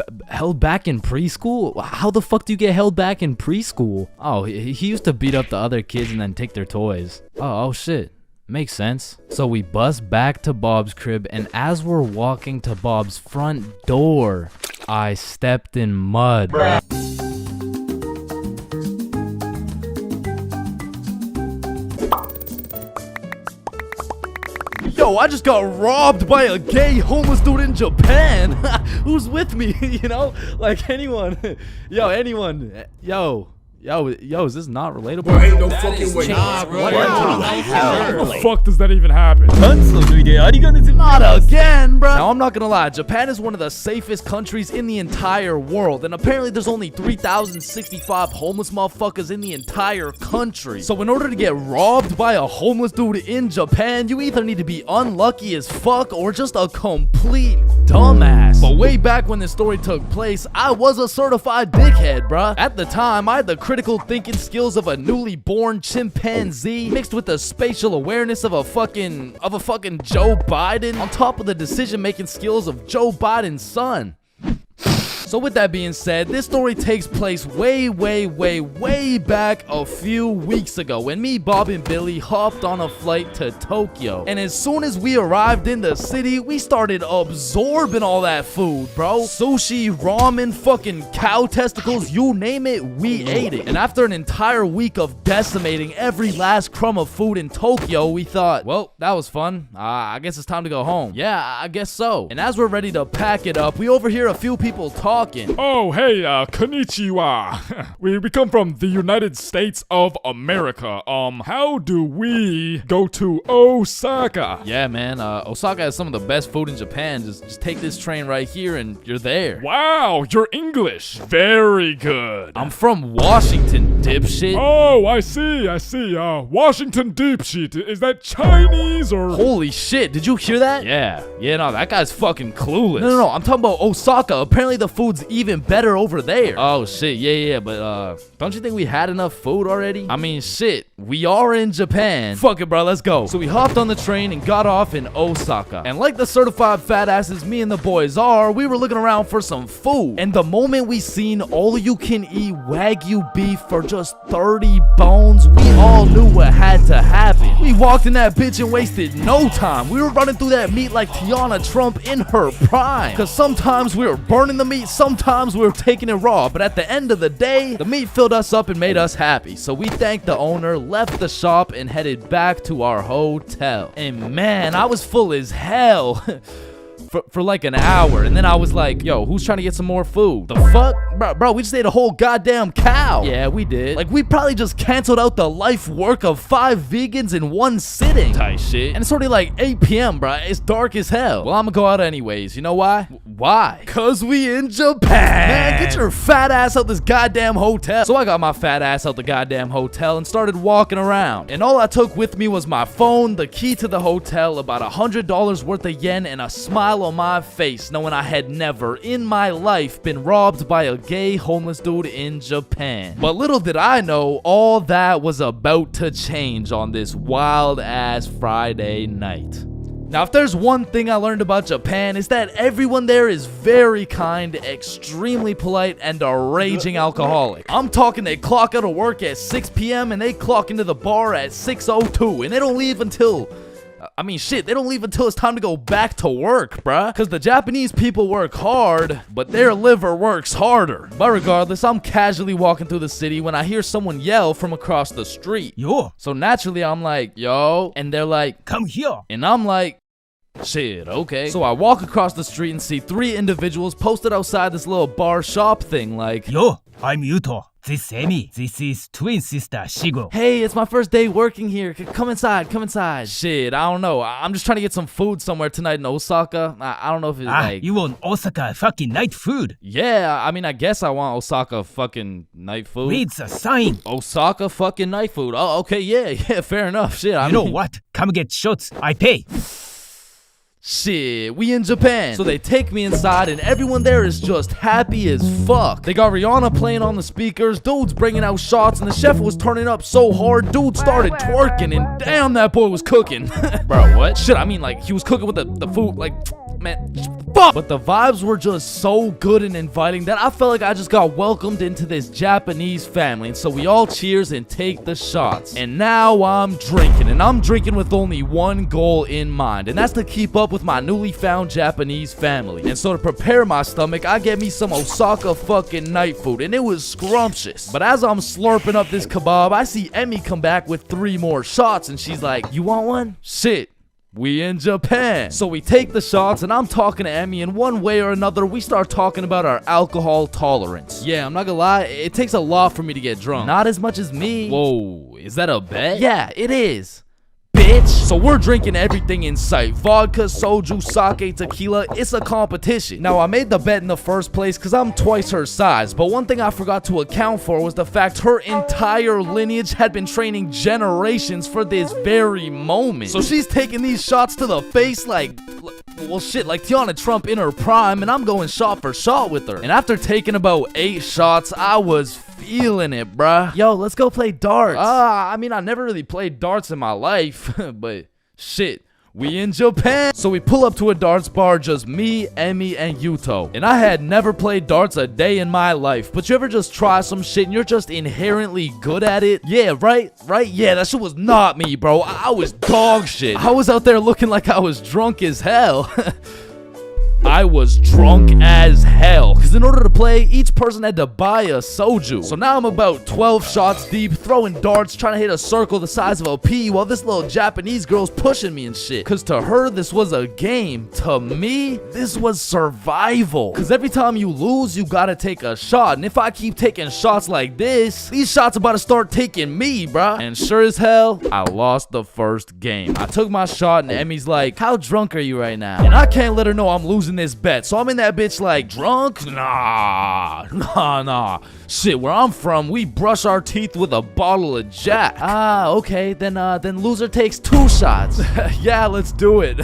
back in preschool? How the fuck do you get held back in preschool? Oh, he used to beat up the other kids and then take their toys. Oh shit. Makes sense. So we bust back to Bob's crib, and as we're walking to Bob's front door, I stepped in mud. Yo, I just got robbed by a gay homeless dude in Japan. Who's with me? You know, like anyone. Anyone. Yo, is this not relatable? Bro, ain't no fucking way. Nah, bro. How the fuck does that even happen? Not again, bro. Now, I'm not gonna lie. Japan is one of the safest countries in the entire world. And apparently there's only 3,065 homeless motherfuckers in the entire country. So in order to get robbed by a homeless dude in Japan, you either need to be unlucky as fuck or just a complete dumbass. But way back when this story took place, I was a certified dickhead, bruh. At the time, I had the critical thinking skills of a newly born chimpanzee mixed with the spatial awareness of a fucking Joe Biden on top of the decision-making skills of Joe Biden's son. So with that being said, this story takes place way back a few weeks ago when me, Bob, and Billy hopped on a flight to Tokyo. And as soon as we arrived in the city, we started absorbing all that food, bro. Sushi, ramen, fucking cow testicles, you name it, we ate it. And after an entire week of decimating every last crumb of food in Tokyo, we thought, well, that was fun. I guess it's time to go home. Yeah, I guess so. And as we're ready to pack it up, we overhear a few people talking. Oh, hey, konnichiwa. we come from the United States of America. How do we go to Osaka? Yeah, man, Osaka has some of the best food in Japan. Just take this train right here and you're there. Wow, you're English. Very good. I'm from Washington, dipshit. Oh, I see. Washington dipshit. Is that Chinese or? Holy shit, did you hear that? Yeah, no, that guy's fucking clueless. No, I'm talking about Osaka. Apparently the food's even better over there. Oh shit, yeah, but don't you think we had enough food already? I mean, shit, we are in Japan. Fuck it, bro, let's go. So we hopped on the train and got off in Osaka. And like the certified fat asses me and the boys are, we were looking around for some food. And the moment we seen all-you-can-eat Wagyu beef for just 30 bones, we all knew what had to happen. We walked in that bitch and wasted no time. We were running through that meat like Tiana Trump in her prime. Cause sometimes we were burning the meat, sometimes we were taking it raw. But at the end of the day, the meat filled us up and made us happy. So we thanked the owner, left the shop, and headed back to our hotel. And man, I was full as hell. For like an hour, and then I was like, yo, who's trying to get some more food? The fuck? Bro, we just ate a whole goddamn cow. Yeah, we did. Like, we probably just canceled out the life work of 5 vegans in one sitting. Type shit. And it's already like 8 p.m., bro. It's dark as hell. Well, I'm gonna go out anyways. You know why? Why? Cause we in Japan. Man, get your fat ass out this goddamn hotel. So I got my fat ass out the goddamn hotel and started walking around. And all I took with me was my phone, the key to the hotel, about $100 worth of yen, and a smile on my face, knowing I had never in my life been robbed by a gay homeless dude in Japan. But little did I know, all that was about to change on this wild ass Friday night. Now, if there's one thing I learned about Japan, is that everyone there is very kind, extremely polite, and a raging alcoholic. I'm talking they clock out of work at 6 p.m. and they clock into the bar at 6:02, and they don't leave until... they don't leave until it's time to go back to work, bruh. Because the Japanese people work hard, but their liver works harder. But regardless, I'm casually walking through the city when I hear someone yell from across the street. Yo. So naturally, I'm like, yo. And they're like, come here. And I'm like, shit, okay. So I walk across the street and see 3 individuals posted outside this little bar shop thing like, yo, I'm Yuto. This is Emi. This is twin sister Shigo. Hey, it's my first day working here. Come inside, come inside. Shit, I don't know. I'm just trying to get some food somewhere tonight in Osaka. I don't know if it's like... you want Osaka fucking night food? Yeah, I guess I want Osaka fucking night food. Read the sign. Osaka fucking night food. Oh, okay, yeah, fair enough. Shit, you know what? Come get shots. I pay. Shit, we in Japan. So they take me inside and everyone there is just happy as fuck. They got Rihanna playing on the speakers, dudes bringing out shots, and the chef was turning up so hard, dude started twerking, and damn, that boy was cooking. Bro, what? Shit, he was cooking with the food, like, man, fuck. But the vibes were just so good and inviting that I felt like I just got welcomed into this Japanese family. And so we all cheers and take the shots. And now I'm drinking, and I'm drinking with only one goal in mind, and that's to keep up with my newly found Japanese family. And so to prepare my stomach, I get me some Osaka fucking night food, and it was scrumptious. But as I'm slurping up this kebab, I see Emmy come back with 3 more shots, and she's like, you want one? Shit. We in Japan. So we take the shots, and I'm talking to Emmy, and one way or another, we start talking about our alcohol tolerance. Yeah, I'm not gonna lie, it takes a lot for me to get drunk. Not as much as me. Whoa, is that a bet? Yeah, it is. Bitch. So we're drinking everything in sight. Vodka, soju, sake, tequila. It's a competition. Now, I made the bet in the first place because I'm twice her size. But one thing I forgot to account for was the fact her entire lineage had been training generations for this very moment. So she's taking these shots to the face like... well, shit, like Tiana Trump in her prime, and I'm going shot for shot with her. And after taking about 8 shots, I was feeling it, bruh. Yo, let's go play darts. I never really played darts in my life, but shit, we in Japan. So we pull up to a darts bar, just me, Emmy, and Yuto. And I had never played darts a day in my life, but you ever just try some shit and you're just inherently good at it? Yeah, right? Yeah, that shit was not me, bro. I was dog shit. I was out there looking like I was drunk as hell. I was drunk as hell, because in order to play, each person had to buy a soju. So now I'm about 12 shots deep, throwing darts, trying to hit a circle the size of a pea, while this little Japanese girl's pushing me and shit. Because to her, this was a game. To me, this was survival. Because every time you lose, you gotta take a shot. And if I keep taking shots like this, these shots about to start taking me, bruh. And sure as hell, I lost the first game. I took my shot, and Emmy's like, how drunk are you right now? And I can't let her know I'm losing this bet. So I'm in that bitch like, drunk? Nah. Shit, where I'm from, we brush our teeth with a bottle of Jack. Okay, then loser takes 2 shots. Yeah, let's do it.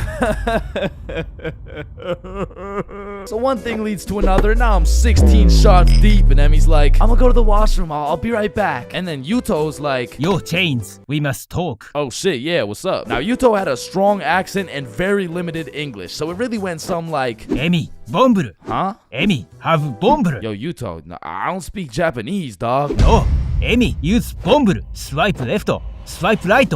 So one thing leads to another. Now I'm 16 shots deep, and Emmy's like, I'm gonna go to the washroom. I'll be right back. And then Yuto's like, yo, Chains, we must talk. Oh shit, yeah, what's up? Now Yuto had a strong accent and very limited English, so it really went something like, Emmy, bomburu. Huh? Emmy, have bomburu. Yo, Yuto, no, I don't speak Japanese, dog. No, Emmy, use bomburu. Swipe left, swipe right.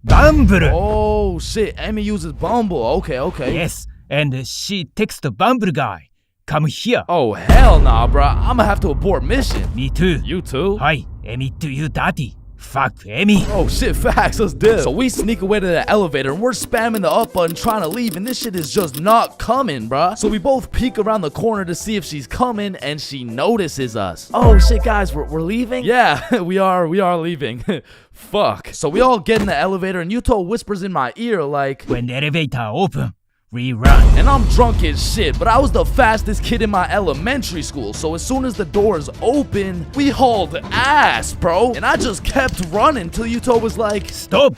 Bumble. Oh shit, Emmy uses Bumble. Okay. Yes, and she texts the Bumble guy. Come here. Oh hell nah, bro. I'ma have to abort mission. Me too. You too? Hi, Emmy to you, daddy. Fuck Emmy. Oh shit, facts, let's dip. So we sneak away to the elevator and we're spamming the up button trying to leave, and this shit is just not coming, bruh. So we both peek around the corner to see if she's coming, and she notices us. Oh shit, guys, we're leaving? Yeah, we are leaving. Fuck. So we all get in the elevator and Yuto whispers in my ear like, when the elevator open, we run. And I'm drunk as shit, but I was the fastest kid in my elementary school, so as soon as the doors open, we hauled ass, bro. And I just kept running till Yuto was like, stop.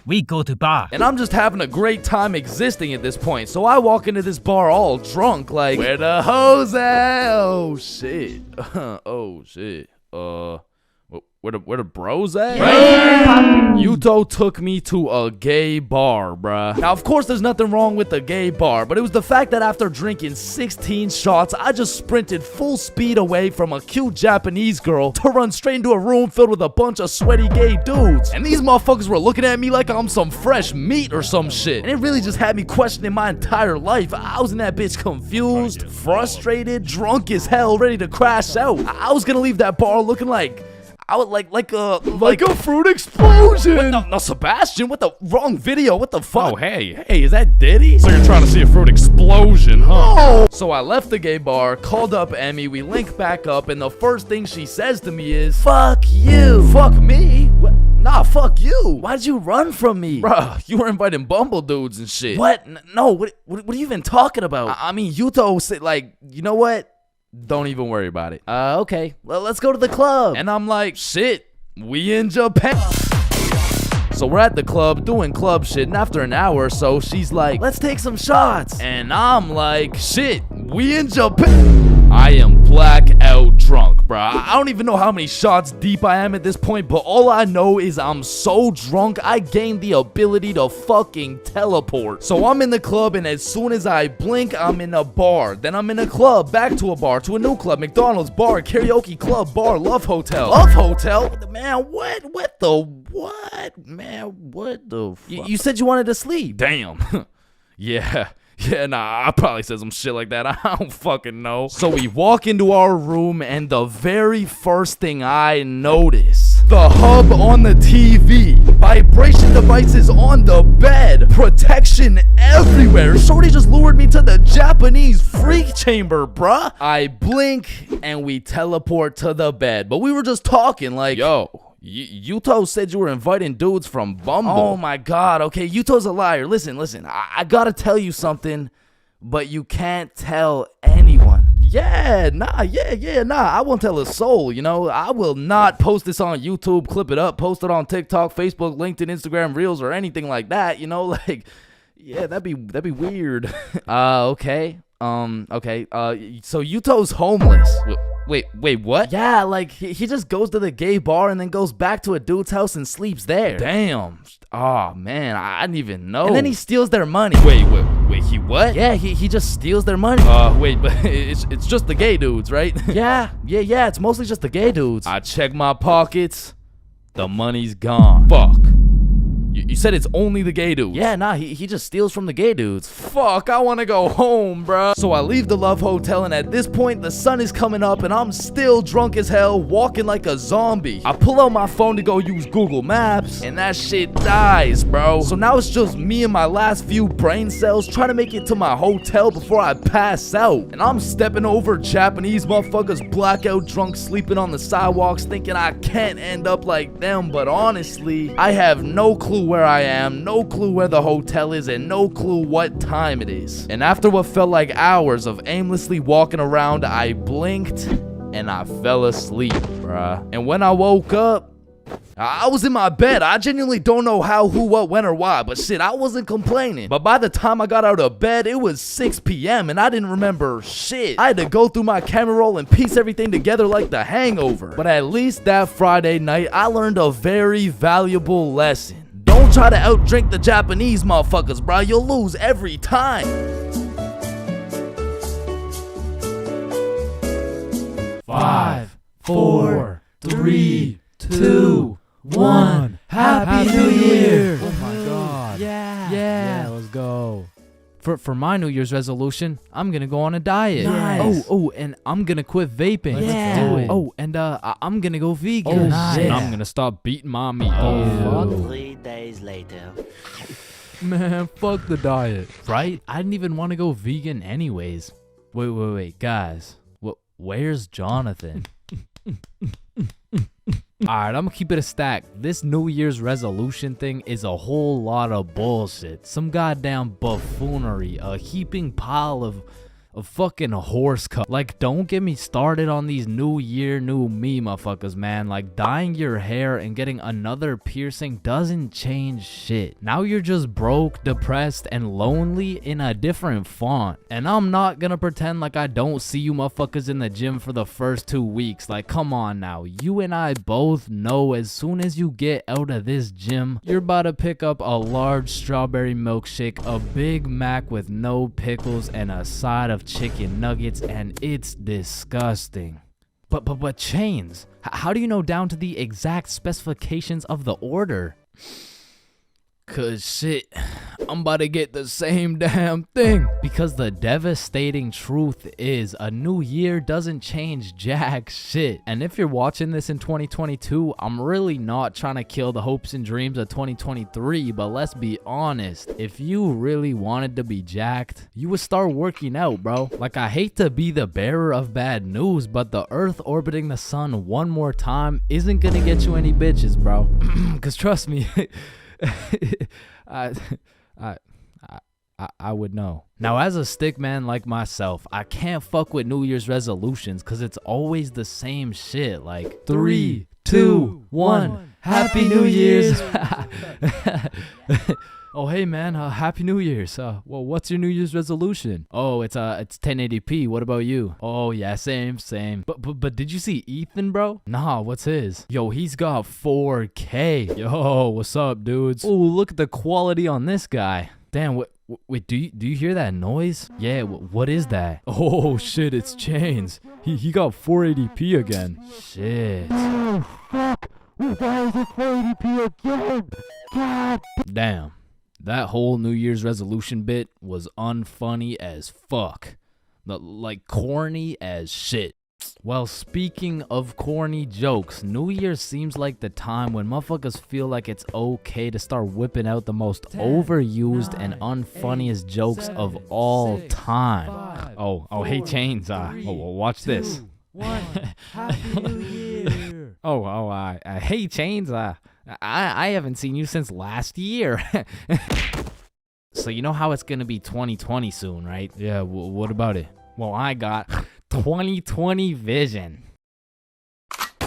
We go to bar. And I'm just having a great time existing at this point, so I walk into this bar all drunk like, where the hoes at? Oh shit. Oh shit. Where the bros at? Yuto took me to a gay bar, bruh. Now, of course, there's nothing wrong with a gay bar, but it was the fact that after drinking 16 shots, I just sprinted full speed away from a cute Japanese girl to run straight into a room filled with a bunch of sweaty gay dudes. And these motherfuckers were looking at me like I'm some fresh meat or some shit. And it really just had me questioning my entire life. I was in that bitch confused, frustrated, drunk as hell, ready to crash out. I was gonna leave that bar looking like I would like a fruit explosion. No, Sebastian, what the wrong video? What the fuck? Oh, hey, is that Diddy? So you're trying to see a fruit explosion, huh? No. So I left the gay bar, called up Emmy, we link back up, and the first thing she says to me is, "Fuck you." Fuck me? What? Nah, fuck you. Why'd you run from me? Bruh, you were inviting Bumble dudes and shit. What? No, what are you even talking about? I mean, Yuto said, like, you know what? Don't even worry about it. Okay. Well, let's go to the club. And I'm like, shit, we in Japan. So we're at the club doing club shit, and after an hour or so, she's like, let's take some shots. And I'm like, shit, we in Japan. I am blackout drunk, bro. I don't even know how many shots deep I am at this point, but all I know is I'm so drunk, I gained the ability to fucking teleport. So I'm in the club, and as soon as I blink, I'm in a bar. Then I'm in a club, back to a bar, to a new club, McDonald's, bar, karaoke club, bar, love hotel. Love hotel? Man, what? What the what? Man, what the fuck? You said you wanted to sleep. Damn. Yeah, nah, I probably said some shit like that. I don't fucking know. So we walk into our room, and the very first thing I notice, the hub on the TV, vibration devices on the bed, protection everywhere. Shorty just lured me to the Japanese freak chamber, bruh. I blink, and we teleport to the bed. But we were just talking like, yo, Yuto said you were inviting dudes from Bumble. Oh my god, okay, Yuto's a liar. Listen, I gotta tell you something, but you can't tell anyone. Yeah, nah, I won't tell a soul, you know. I will not post this on YouTube, clip it up, post it on TikTok, Facebook, LinkedIn, Instagram, Reels, or anything like that, you know, like, yeah, that'd be weird. Okay. So Yuto's homeless. Wait, what? Yeah, like, he just goes to the gay bar and then goes back to a dude's house and sleeps there. Damn. Oh, man, I didn't even know. And then he steals their money. Wait, he what? Yeah, he just steals their money. Wait, but it's just the gay dudes, right? Yeah, it's mostly just the gay dudes. I check my pockets. The money's gone. Fuck. You said it's only the gay dudes. Yeah, nah, he just steals from the gay dudes. Fuck, I wanna go home, bruh. So I leave the Love Hotel, and at this point, the sun is coming up, and I'm still drunk as hell, walking like a zombie. I pull out my phone to go use Google Maps, and that shit dies, bro. So now it's just me and my last few brain cells trying to make it to my hotel before I pass out. And I'm stepping over Japanese motherfuckers blackout drunk, sleeping on the sidewalks, thinking I can't end up like them, but honestly, I have no clue where I am, no clue where the hotel is, and no clue what time it is. And after what felt like hours of aimlessly walking around, I blinked and I fell asleep, bruh. And when I woke up, I was in my bed. I genuinely don't know how, who, what, when, or why, but shit, I wasn't complaining. But by the time I got out of bed, it was 6 p.m. and I didn't remember shit. I had to go through my camera roll and piece everything together like The Hangover. But at least that Friday night, I learned a very valuable lesson. Don't try to outdrink the Japanese motherfuckers, bro. You'll lose every time. 5, 4, 3, 2, 1. Happy New Year. Oh my For my New Year's resolution, I'm gonna go on a diet. Nice. Oh, and I'm gonna quit vaping. Yeah. Let's do it. Oh, and I'm gonna go vegan. Oh, Nice. shit. Yeah. I'm gonna stop beating my meat. Oh, 3 days later. man, fuck the diet. Right? I didn't even want to go vegan anyways. Wait, guys. Where's Jonathan? Alright, I'm gonna keep it a stack. This New Year's resolution thing is a whole lot of bullshit. Some goddamn buffoonery. A heaping pile of fucking horse cut. Like, don't get me started on these new year, new me motherfuckers, man. Like, dyeing your hair and getting another piercing doesn't change shit. Now you're just broke, depressed, and lonely in a different font. And I'm not gonna pretend like I don't see you motherfuckers in the gym for the first 2 weeks. Like, come on now. You and I both know as soon as you get out of this gym, you're about to pick up a large strawberry milkshake, a Big Mac with no pickles, and a side of chicken nuggets, and it's disgusting. But Chains, how do you know down to the exact specifications of the order? Cause shit, I'm about to get the same damn thing. Because the devastating truth is a new year doesn't change jack shit. And if you're watching this in 2022, I'm really not trying to kill the hopes and dreams of 2023, but let's be honest, if you really wanted to be jacked, you would start working out, bro. Like, I hate to be the bearer of bad news, but the earth orbiting the sun one more time isn't gonna get you any bitches, bro. Cause trust me, I would know. Now, as a stick man like myself, I can't fuck with New Year's resolutions because it's always the same shit. Like 3, 2, 1, Happy New Year's. Oh, hey man, Happy New Year's. Well, what's your New Year's resolution? Oh, it's 1080p. What about you? Oh yeah, same. But did you see Ethan, bro? Nah, what's his? Yo, he's got 4K. Yo, what's up, dudes? Oh, look at the quality on this guy. Damn, wait, do you hear that noise? Yeah, what is that? Oh shit, it's Chains. He got 480p again. Shit. Oh fuck, we got 480p again. God. Damn. That whole New Year's resolution bit was unfunny as fuck. Like corny as shit. Well, speaking of corny jokes, New Year's seems like the time when motherfuckers feel like it's okay to start whipping out the most overused and unfunniest jokes of all time. Oh, hey Chains, watch this. Happy New Year. Hey Chains, I haven't seen you since last year. So you know how it's gonna be 2020 soon, right? Yeah, what about it? Well, I got 2020 vision.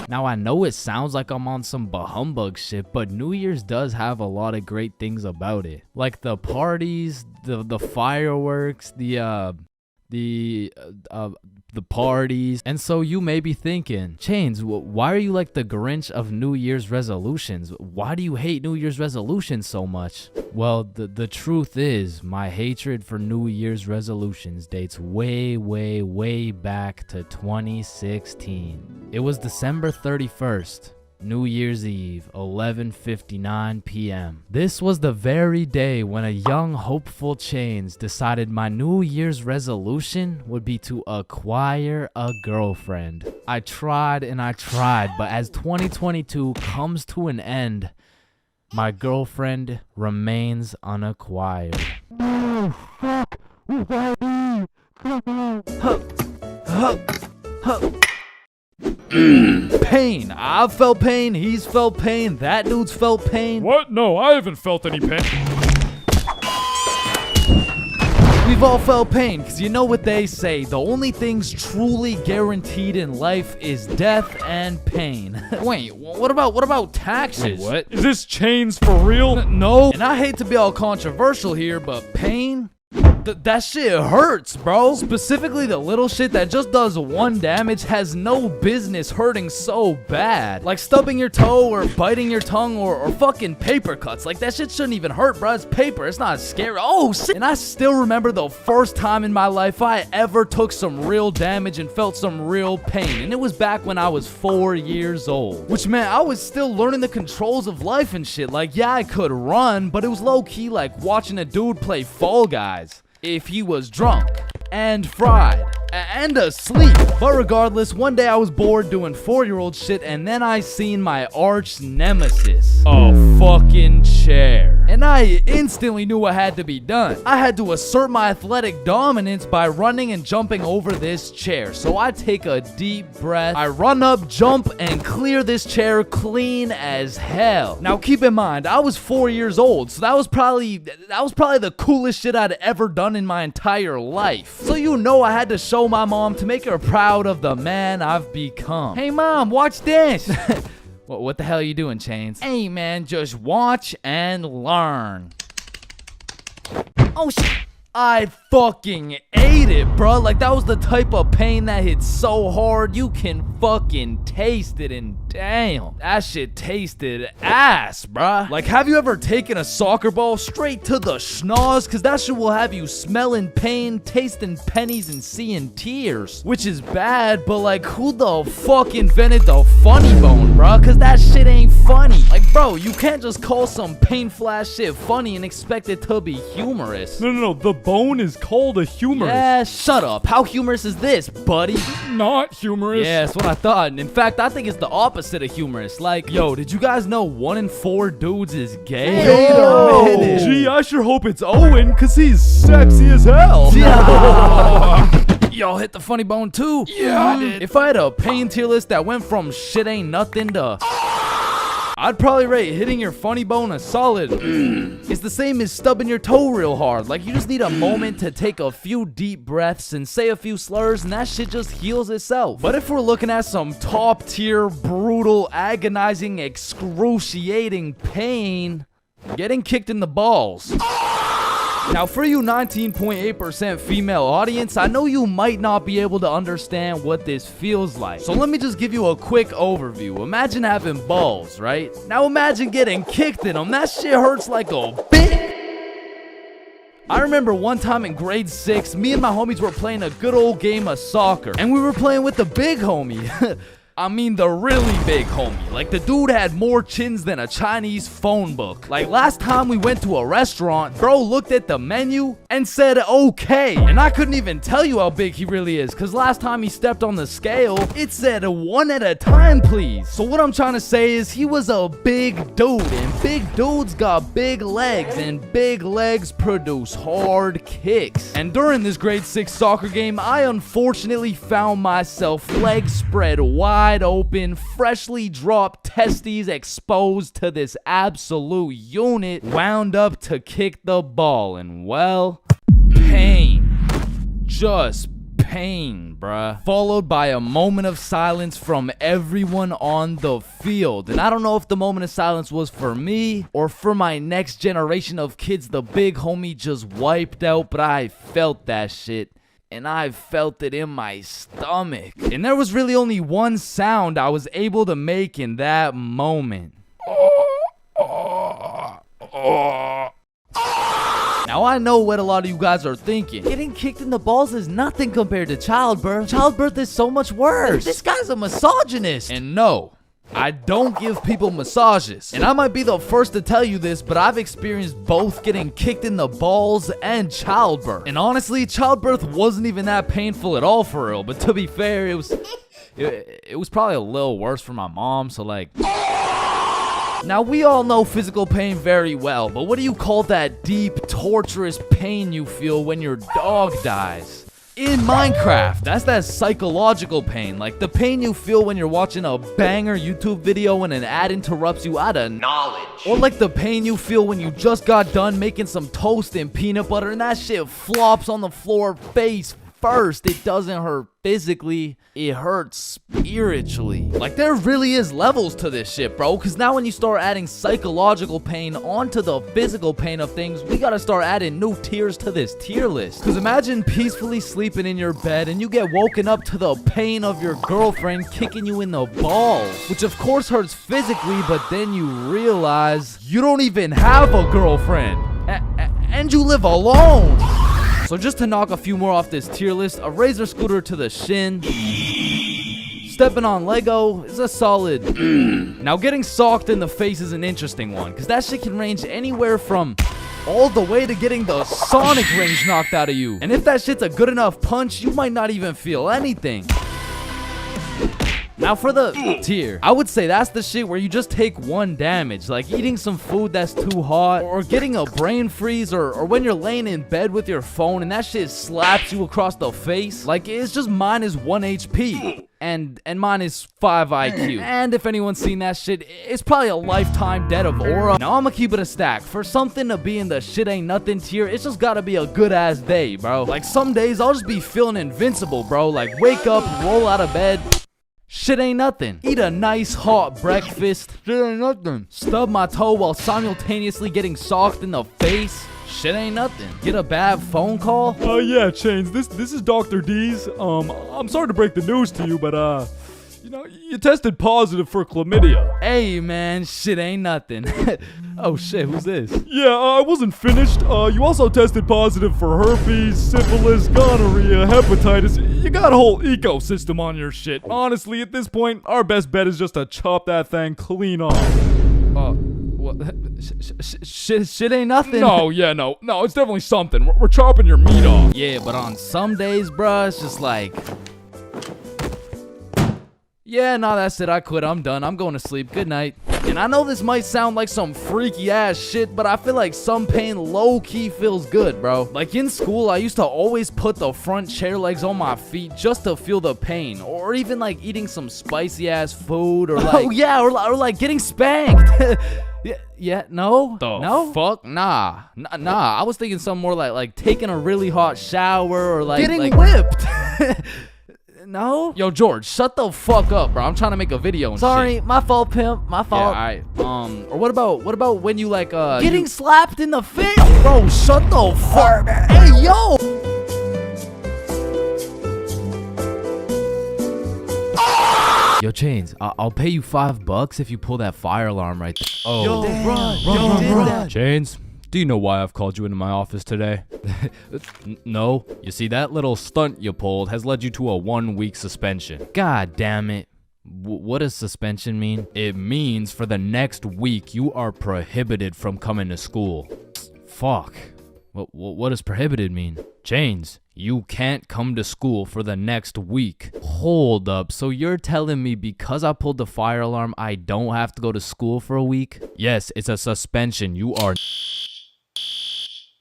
Now, I know it sounds like I'm on some bahumbug shit, but New Year's does have a lot of great things about it. Like the parties, the fireworks, the parties. And so you may be thinking, Chains, why are you like the Grinch of New Year's resolutions? Why do you hate New Year's resolutions so much? Well, the truth is, my hatred for New Year's resolutions dates way back to 2016. It was December 31st. New Year's Eve, 11:59 p.m. This was the very day when a young, hopeful Chains decided my New Year's resolution would be to acquire a girlfriend. I tried, but as 2022 comes to an end, my girlfriend remains unacquired. Oh, fuck! Pain. I've felt pain. He's felt pain. That dude's felt pain. What? No, I haven't felt any pain. We've all felt pain, because you know what they say. The only things truly guaranteed in life is death and pain. Wait, what about taxes? What? Is this Chains for real? No. And I hate to be all controversial here, but pain? That shit hurts, bro. Specifically, the little shit that just does 1 damage has no business hurting so bad. Like stubbing your toe or biting your tongue or fucking paper cuts. Like, that shit shouldn't even hurt, bro. It's paper. It's not scary. Oh, shit. And I still remember the first time in my life I ever took some real damage and felt some real pain. And it was back when I was 4 years old. Which meant I was still learning the controls of life and shit. Like, yeah, I could run, but it was low-key like watching a dude play Fall Guys. if he was drunk and fried and asleep. But regardless, one day I was bored doing 4-year-old shit, and then I seen my arch nemesis, a fucking chair. And I instantly knew what had to be done. I had to assert my athletic dominance by running and jumping over this chair. So I take a deep breath, I run up, jump, and clear this chair clean as hell. Now keep in mind, I was 4 years old, so that was probably the coolest shit I'd ever done in my entire life. So you know I had to show my mom to make her proud of the man I've become. Hey mom, watch this. What the hell are you doing, Chains? Hey man, just watch and learn. Oh shit. I fucking ate it, bruh. Like, that was the type of pain that hits so hard you can fucking taste it, and damn, that shit tasted ass, bruh. Like, have you ever taken a soccer ball straight to the schnoz? Cause that shit will have you smelling pain, tasting pennies, and seeing tears. Which is bad, but like, who the fuck invented the funny bone, bruh? Cause that shit ain't funny. Like, bro, you can't just call some painful ass shit funny and expect it to be humorous. No, the bone is called a humorous. Yeah, shut up. How humorous is this, buddy? Not humorous. Yeah, that's what I thought. And in fact, I think it's the opposite of humorous. Like, yo, did you guys know 1 in 4 dudes is gay? Wait a minute. Gee, I sure hope it's Owen, cause he's sexy as hell. Y'all hit the funny bone too? Yeah, I did. If I had a pain tier list that went from shit ain't nothing to I'd probably rate hitting your funny bone a solid. It's the same as stubbing your toe real hard. Like, you just need a moment to take a few deep breaths and say a few slurs, and that shit just heals itself. But if we're looking at some top tier, brutal, agonizing, excruciating pain, getting kicked in the balls. Now, for you 19.8% female audience, I know you might not be able to understand what this feels like. So let me just give you a quick overview. Imagine having balls, right? Now imagine getting kicked in them. That shit hurts like a bitch. I remember one time in grade 6, me and my homies were playing a good old game of soccer. And we were playing with the big homie. I mean the really big homie. Like, the dude had more chins than a Chinese phone book. Like, last time we went to a restaurant, bro looked at the menu and said okay. And I couldn't even tell you how big he really is, cause last time he stepped on the scale, it said 1 at a time, please. So what I'm trying to say is he was a big dude, and big dudes got big legs, and big legs produce hard kicks. And during this grade 6 soccer game, I unfortunately found myself legs spread wide open, freshly dropped testes exposed to this absolute unit, wound up to kick the ball, and well, pain. Just pain, bruh. Followed by a moment of silence from everyone on the field. And I don't know if the moment of silence was for me or for my next generation of kids the big homie just wiped out, but I felt that shit. And I felt it in my stomach. And there was really only one sound I was able to make in that moment. Now, I know what a lot of you guys are thinking. Getting kicked in the balls is nothing compared to childbirth. Childbirth is so much worse. This guy's a misogynist. And no, I don't give people massages. And I might be the first to tell you this, but I've experienced both getting kicked in the balls and childbirth. And honestly, childbirth wasn't even that painful at all for real. But to be fair, it was probably a little worse for my mom, so like... Now, we all know physical pain very well, but what do you call that deep, torturous pain you feel when your dog dies? In Minecraft, that's that psychological pain, like the pain you feel when you're watching a banger YouTube video and an ad interrupts you out of knowledge. Or like the pain you feel when you just got done making some toast and peanut butter and that shit flops on the floor face first. It doesn't hurt physically, it hurts spiritually. Like, there really is levels to this shit, bro, because now when you start adding psychological pain onto the physical pain of things, we gotta start adding new tiers to this tier list. Because imagine peacefully sleeping in your bed and you get woken up to the pain of your girlfriend kicking you in the balls, which of course hurts physically, but then you realize you don't even have a girlfriend and you live alone. So just to knock a few more off this tier list, a razor scooter to the shin, stepping on Lego is a solid. Now, getting socked in the face is an interesting one, because that shit can range anywhere from all the way to getting the sonic range knocked out of you. And if that shit's a good enough punch, you might not even feel anything. Now for the tier, I would say that's the shit where you just take 1 damage, like eating some food that's too hot, or getting a brain freeze, or when you're laying in bed with your phone and that shit slaps you across the face. Like, it's just -1 HP. And -5 IQ. And if anyone's seen that shit, it's probably a lifetime debt of aura. Now I'ma keep it a stack. For something to be in the shit ain't nothing tier, it's just gotta be a good ass day, bro. Like, some days I'll just be feeling invincible, bro. Like, wake up, roll out of bed. Shit ain't nothing. Eat a nice hot breakfast. Shit ain't nothing. Stub my toe while simultaneously getting socked in the face. Shit ain't nothing. Get a bad phone call. Yeah, Chains, this is Dr. D's. I'm sorry to break the news to you, but you know, you tested positive for chlamydia. Hey man, shit ain't nothing. Oh shit, who's this? Yeah, I wasn't finished. You also tested positive for herpes, syphilis, gonorrhea, hepatitis. You got a whole ecosystem on your shit. Honestly, at this point, our best bet is just to chop that thing clean off. What? Shit ain't nothing. No, it's definitely something. We're chopping your meat off. Yeah, but on some days, bruh, it's just like, yeah, nah, that's it. I quit. I'm done. I'm going to sleep. Good night. And I know this might sound like some freaky ass shit, but I feel like some pain low-key feels good, bro. Like, in school, I used to always put the front chair legs on my feet just to feel the pain. Or even like eating some spicy ass food, or like, oh yeah, or like getting spanked. No? No? Fuck? Nah. I was thinking something more like taking a really hot shower, or like Getting whipped. No? Yo, George, shut the fuck up, bro. I'm trying to make a video and Sorry, shit. my fault, pimp. My fault. Yeah, alright. Or what about when you like Getting slapped in the face? Bro, shut the fuck. Hey, yo! Yo, Chains, I'll pay you $5 if you pull that fire alarm right there. Oh, Run. Chains, do you know why I've called you into my office today? No. You see, that little stunt you pulled has led you to a 1-week suspension. God damn it. What does suspension mean? It means for the next week you are prohibited from coming to school. Fuck. What does prohibited mean? Chains, you can't come to school for the next week. Hold up, so you're telling me because I pulled the fire alarm, I don't have to go to school for a week? Yes, it's a suspension. You are...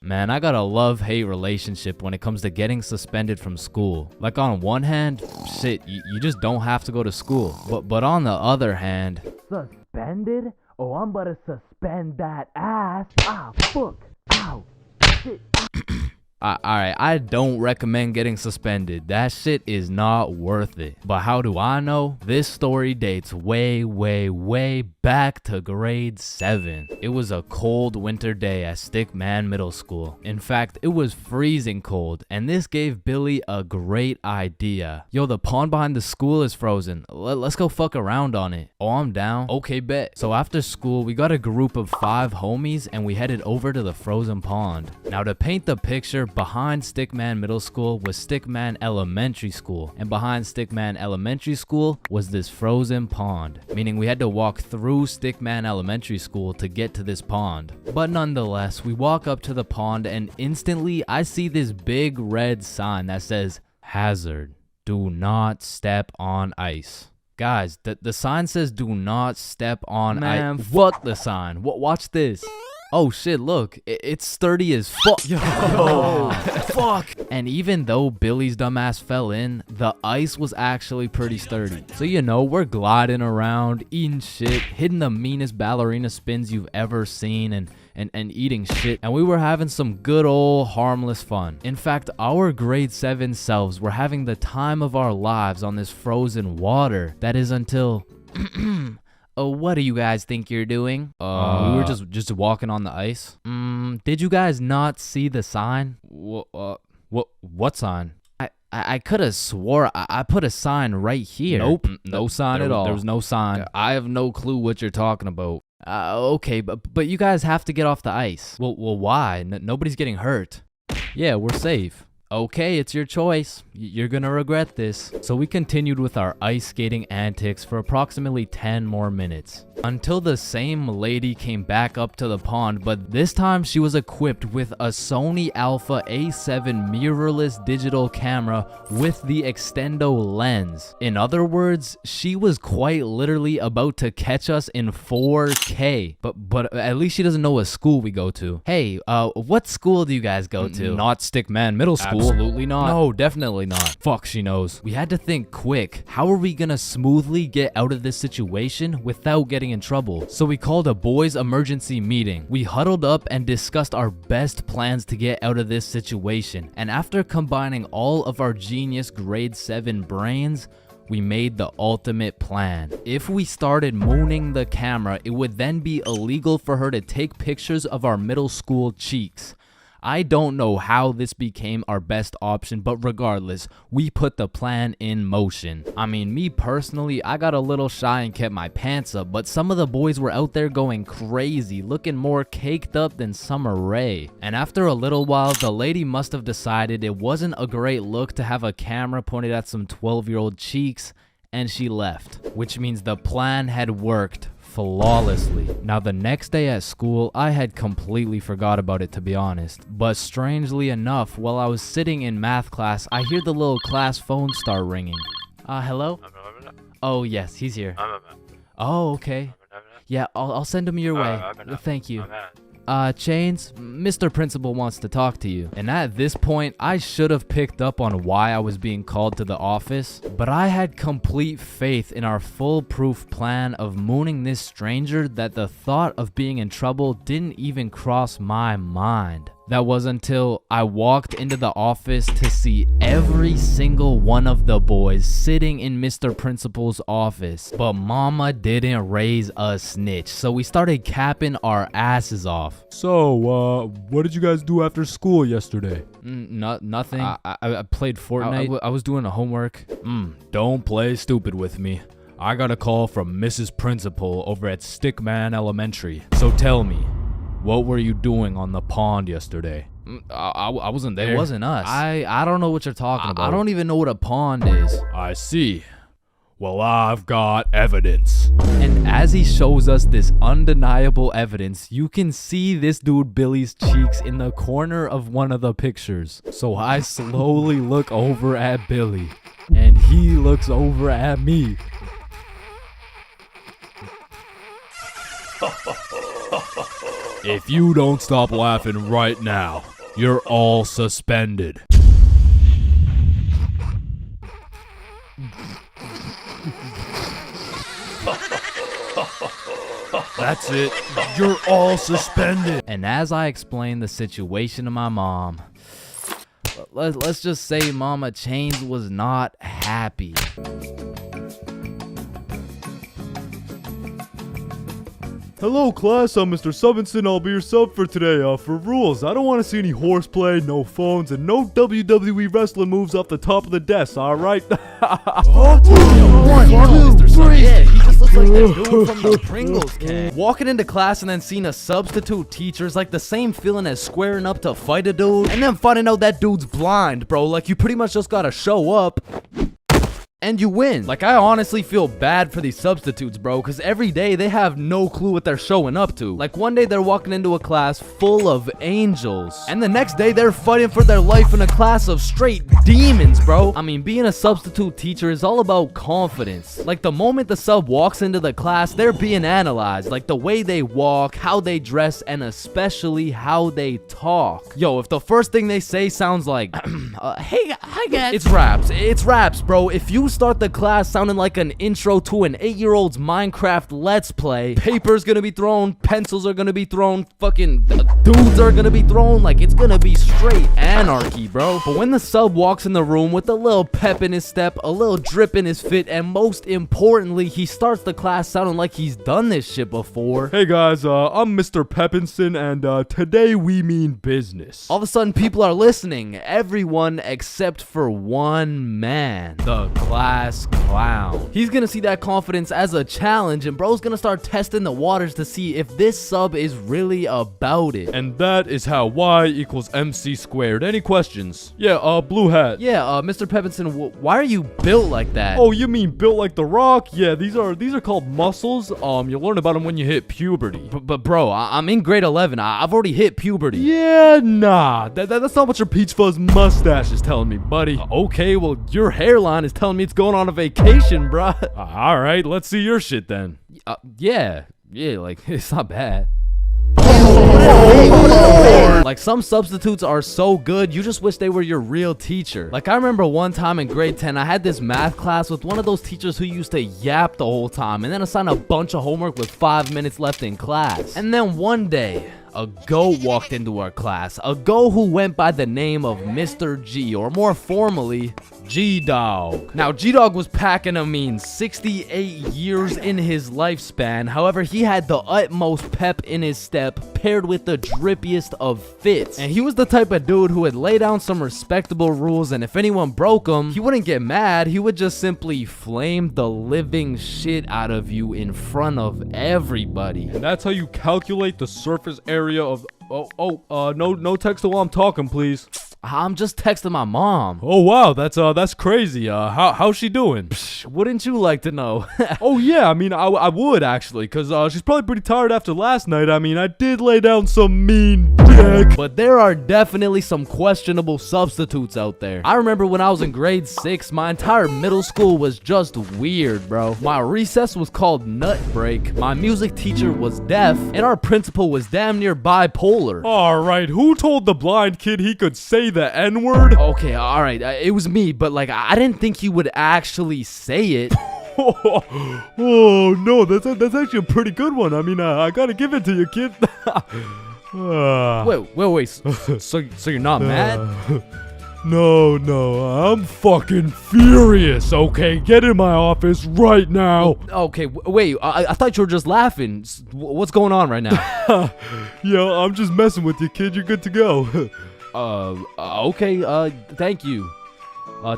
Man, I got a love-hate relationship when it comes to getting suspended from school. Like, on one hand, shit, you just don't have to go to school. But on the other hand... Suspended? Oh, I'm about to suspend that ass. Ah, fuck. Ow. Shit. Alright, I don't recommend getting suspended. That shit is not worth it. But how do I know? This story dates way back to grade 7. It was a cold winter day at Stickman Middle School. In fact, it was freezing cold, and this gave Billy a great idea. Yo, the pond behind the school is frozen. Let's go fuck around on it. Oh, I'm down. Okay, bet. So after school, we got a group of 5 homies, and we headed over to the frozen pond. Now, to paint the picture, behind Stickman Middle School was Stickman Elementary School, and behind Stickman Elementary School was this frozen pond, meaning we had to walk through Stickman Elementary School to get to this pond. But nonetheless, we walk up to the pond and instantly I see this big red sign that says, "Hazard, do not step on ice." Guys, the sign says do not step on ice. Man, fuck the sign. Watch this. Oh shit, look, it's sturdy as fuck. Yo, fuck. And even though Billy's dumbass fell in, the ice was actually pretty sturdy. So you know, we're gliding around, eating shit, hitting the meanest ballerina spins you've ever seen, and eating shit. And we were having some good old harmless fun. In fact, our grade 7 selves were having the time of our lives on this frozen water. That is until... Oh, what do you guys think you're doing? We were just walking on the ice. Did you guys not see the sign? What sign? I could have swore I put a sign right here. Nope, no sign at all. There was no sign. I have no clue what you're talking about. Okay, but you guys have to get off the ice. Well, why? Nobody's getting hurt. Yeah, we're safe. Okay, it's your choice. You're gonna regret this. So we continued with our ice skating antics for approximately 10 more minutes. Until the same lady came back up to the pond, but this time she was equipped with a Sony Alpha A7 mirrorless digital camera with the extendo lens. In other words, she was quite literally about to catch us in 4K. But at least she doesn't know what school we go to. Hey, what school do you guys go to? Not Stickman Middle School. Absolutely not. No, definitely not. Fuck, she knows. We had to think quick. How are we gonna smoothly get out of this situation without getting in trouble? So we called a boys' emergency meeting. We huddled up and discussed our best plans to get out of this situation. And after combining all of our genius grade 7 brains, we made the ultimate plan. If we started mooning the camera, it would then be illegal for her to take pictures of our middle school cheeks. I don't know how this became our best option, but regardless, we put the plan in motion. I mean, me personally, I got a little shy and kept my pants up, but some of the boys were out there going crazy, looking more caked up than Summer Rae. And after a little while, the lady must have decided it wasn't a great look to have a camera pointed at some 12-year-old cheeks, and she left. Which means the plan had worked flawlessly. Now the next day at school, I had completely forgot about it, to be honest. But strangely enough, while I was sitting in math class, I hear the little class phone start ringing. Hello? Oh yes, he's here. Oh, okay. Yeah, I'll send him your way. Thank you. Chains, Mr. Principal wants to talk to you. And at this point, I should have picked up on why I was being called to the office, but I had complete faith in our foolproof plan of mooning this stranger that the thought of being in trouble didn't even cross my mind. That was until I walked into the office to see every single one of the boys sitting in Mr. Principal's office. But mama didn't raise a snitch, so we started capping our asses off. So, what did you guys do after school yesterday? Nothing. I played Fortnite. I was doing a homework. Don't play stupid with me. I got a call from Mrs. Principal over at Stickman Elementary. So tell me, what were you doing on the pond yesterday? I wasn't there. It wasn't us. I don't know what you're talking about. I don't even know what a pond is. I see. Well, I've got evidence. And as he shows us this undeniable evidence, you can see this dude Billy's cheeks in the corner of one of the pictures. So I slowly look over at Billy, and he looks over at me. If you don't stop laughing right now, you're all suspended. That's it. You're all suspended. And as I explained the situation to my mom, let's just say Mama Chains was not happy. Hello class, I'm Mr. Subinson. I'll be your sub for today. For rules, I don't want to see any horseplay, no phones, and no WWE wrestling moves off the top of the desk, alright? Yeah, he just looks like that dude from the Pringles can. Walking into class and then seeing a substitute teacher is like the same feeling as squaring up to fight a dude and then finding out that dude's blind, bro. Like, you pretty much just gotta show up and you win. Like, I honestly feel bad for these substitutes, bro, because every day they have no clue what they're showing up to. Like, one day they're walking into a class full of angels, and the next day they're fighting for their life in a class of straight demons, bro. I mean, being a substitute teacher is all about confidence. Like, the moment the sub walks into the class, they're being analyzed. Like, the way they walk, how they dress, and especially how they talk. Yo, if the first thing they say sounds like, Hey, hi guys. It's raps, bro. If you start the class sounding like an intro to an 8-year-old's Minecraft Let's Play, paper's gonna be thrown, pencils are gonna be thrown, fucking dudes are gonna be thrown, like, it's gonna be straight anarchy, bro. But when the sub walks in the room with a little pep in his step, a little drip in his fit, and most importantly, he starts the class sounding like he's done this shit before. Hey guys, I'm Mr. Peppinson, and today we mean business. All of a sudden, people are listening. Everyone except for one man, the class clown. He's gonna see that confidence as a challenge, and bro's gonna start testing the waters to see if this sub is really about it. And that is how y equals mc squared. Any questions? Yeah, blue hat. Yeah, Mr. Pepinson, why are you built like that? Oh, you mean built like the Rock? Yeah, these are called muscles. You'll learn about them when you hit puberty. But bro, I'm in grade 11. I've already hit puberty. Yeah, nah. That's not what your peach fuzz mustache is telling me, buddy. Okay, well, your hairline is telling me it's going on a vacation, bruh. All right, let's see your shit then. Yeah, like, it's not bad. Like, some substitutes are so good, you just wish they were your real teacher. Like, I remember one time in grade 10, I had this math class with one of those teachers who used to yap the whole time and then assign a bunch of homework with 5 minutes left in class. And then one day, a goat walked into our class. A goat who went by the name of Mr. G, or more formally, G-Dog. Now, G-Dog was packing a mean 68 years in his lifespan. However, he had the utmost pep in his step, paired with the drippiest of fits. And he was the type of dude who would lay down some respectable rules, and if anyone broke them, he wouldn't get mad. He would just simply flame the living shit out of you in front of everybody. And that's how you calculate the surface area of... no text while I'm talking, please. I'm just texting my mom. Oh wow, that's crazy. How's she doing? Wouldn't you like to know? Oh yeah, I mean, I would actually, cause she's probably pretty tired after last night. I mean, I did lay down some mean dick. But there are definitely some questionable substitutes out there. I remember when I was in grade 6, my entire middle school was just weird, bro. My recess was called Nut Break. My music teacher was deaf, and our principal was damn near bipolar. All right, who told the blind kid he could say the N-word? Okay, all right, it was me, but like I didn't think he would actually say it. Oh no, that's actually a pretty good one. I mean, I gotta give it to you, kid. Wait. So you're not mad? No, I'm fucking furious. Okay, get in my office right now. Okay, wait. I thought you were just laughing. What's going on right now? Yeah, I'm just messing with you, kid. You're good to go. Okay, thank you.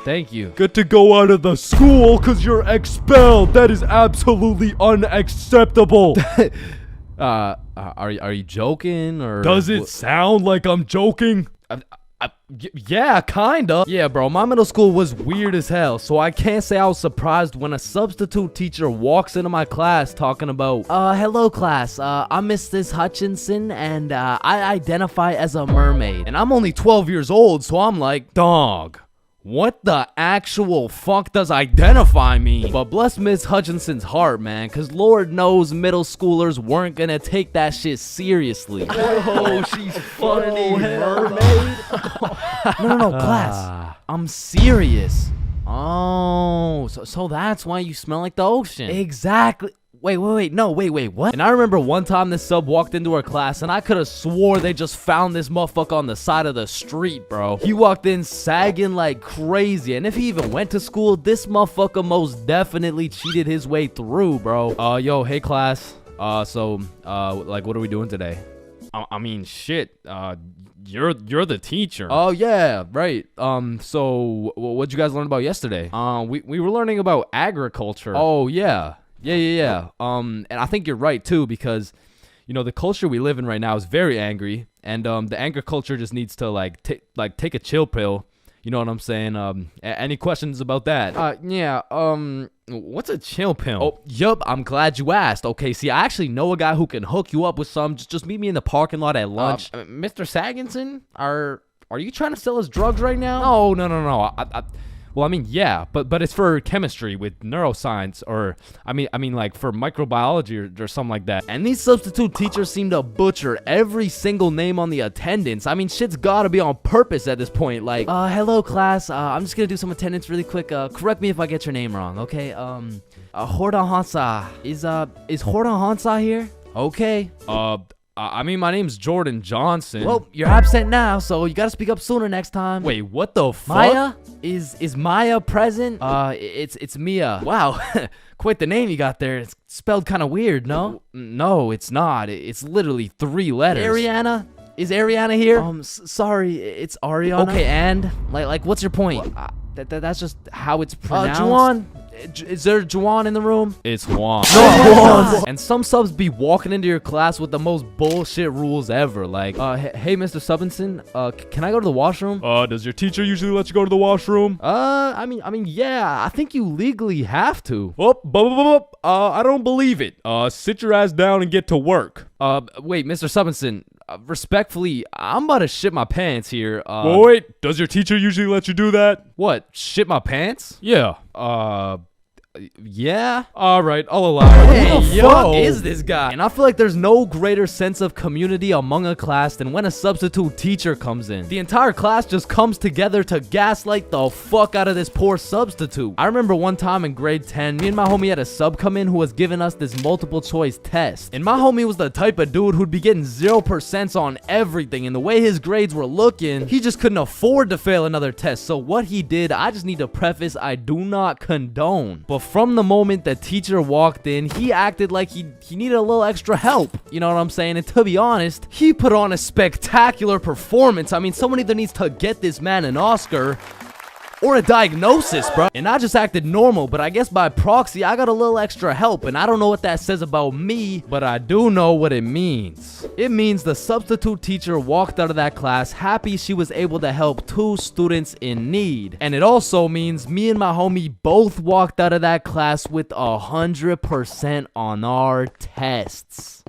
Thank you. Get to go out of the school because you're expelled. That is absolutely unacceptable. Are you joking, or does it sound like I'm joking? Yeah, kinda. Yeah, bro, my middle school was weird as hell, so I can't say I was surprised when a substitute teacher walks into my class talking about, hello class, I'm Mrs. Hutchinson, and I identify as a mermaid. And I'm only 12 years old, so I'm like, dog, what the actual fuck does identify mean? But bless Miss Hutchinson's heart, man, because Lord knows middle schoolers weren't gonna take that shit seriously. Oh, she's funny, mermaid. No, class. I'm serious. Oh, so that's why you smell like the ocean. Exactly. Wait, what? And I remember one time this sub walked into our class, and I could have swore they just found this motherfucker on the side of the street, bro. He walked in sagging like crazy, and if he even went to school, this motherfucker most definitely cheated his way through, bro. Yo, hey class. Like, what are we doing today? I mean, shit. You're the teacher. Oh yeah, right. So what'd you guys learn about yesterday? We were learning about agriculture. Oh yeah. Yeah. And I think you're right too, because you know the culture we live in right now is very angry, and the anger culture just needs to take a chill pill. You know what I'm saying? Any questions about that? What's a chill pill? Oh, yup, I'm glad you asked. Okay, see, I actually know a guy who can hook you up with some. Just meet me in the parking lot at lunch. Mr. Saginson, are you trying to sell us drugs right now? Oh, no. Well, I mean, yeah, but it's for chemistry with neuroscience, or I mean like for microbiology or something like that. And these substitute teachers seem to butcher every single name on the attendance. I mean, shit's gotta be on purpose at this point. Like, hello class, I'm just gonna do some attendance really quick. Correct me if I get your name wrong, okay? Horda Hansa. Is Horda Hansa here? Okay. I mean, my name's Jordan Johnson. Well, you're absent now, so you gotta speak up sooner next time. Wait, what the fuck? Maya? Is Maya present? It's Mia. Wow, quite the name you got there. It's spelled kind of weird, no? No, it's not. It's literally 3 letters. Ariana? Is Ariana here? Sorry, it's Ariana. Okay, and like what's your point? That's just how it's pronounced. Juwan? Is there Juwan in the room? It's Juan. And some subs be walking into your class with the most bullshit rules ever. Like, hey, Mr. Subinson, can I go to the washroom? Does your teacher usually let you go to the washroom? I mean, yeah, I think you legally have to. I don't believe it. Sit your ass down and get to work. Wait, Mr. Subinson, respectfully, I'm about to shit my pants here. Wait, does your teacher usually let you do that? What, shit my pants? Yeah. Yeah? Alright, I'll allow it. Who the fuck is this guy? And I feel like there's no greater sense of community among a class than when a substitute teacher comes in. The entire class just comes together to gaslight the fuck out of this poor substitute. I remember one time in grade 10, me and my homie had a sub come in who was giving us this multiple choice test. And my homie was the type of dude who'd be getting 0% on everything. And the way his grades were looking, he just couldn't afford to fail another test. So what he did, I just need to preface, I do not condone. But from the moment the teacher walked in, he acted like he needed a little extra help. You know what I'm saying? And to be honest, he put on a spectacular performance. I mean, someone either needs to get this man an Oscar or a diagnosis, bro. And I just acted normal, but I guess by proxy, I got a little extra help. And I don't know what that says about me, but I do know what it means. It means the substitute teacher walked out of that class happy she was able to help 2 students in need. And it also means me and my homie both walked out of that class with 100% on our tests.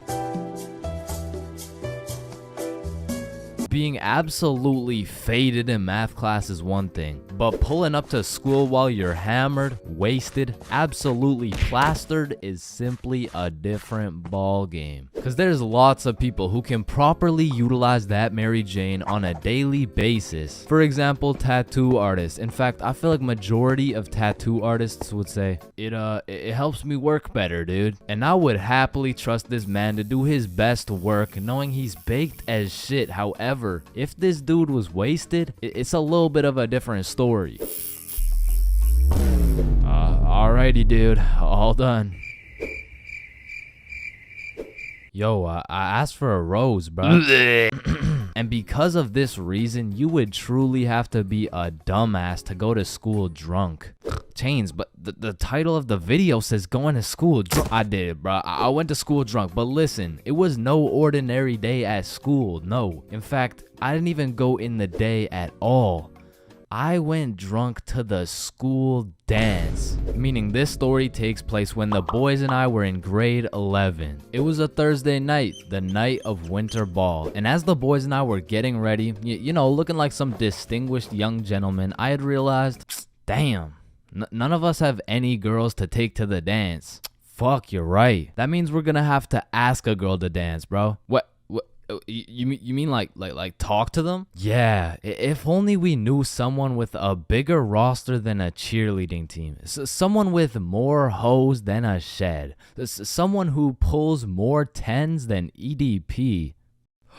Being absolutely faded in math class is one thing, but pulling up to school while you're hammered, wasted, absolutely plastered is simply a different ball game. Cause there's lots of people who can properly utilize that Mary Jane on a daily basis. For example, tattoo artists. In fact, I feel like majority of tattoo artists would say, it helps me work better, dude. And I would happily trust this man to do his best work knowing he's baked as shit. However, if this dude was wasted, it's a little bit of a different story. Alrighty, dude. All done. Yo, I asked for a rose, bro. And because of this reason, you would truly have to be a dumbass to go to school drunk. Chains, but the title of the video says going to school drunk. I did, bro. I went to school drunk, but listen, it was no ordinary day at school. No, in fact, I didn't even go in the day at all. I went drunk to the school dance, meaning this story takes place when the boys and I were in grade 11. It was a Thursday night, the night of winter ball, and as the boys and I were getting ready, you know, looking like some distinguished young gentlemen, I had realized, damn, none of us have any girls to take to the dance. Fuck, you're right. That means we're gonna have to ask a girl to dance, bro. What? You mean like talk to them? Yeah, if only we knew someone with a bigger roster than a cheerleading team. Someone with more hoes than a shed. Someone who pulls more 10s than EDP.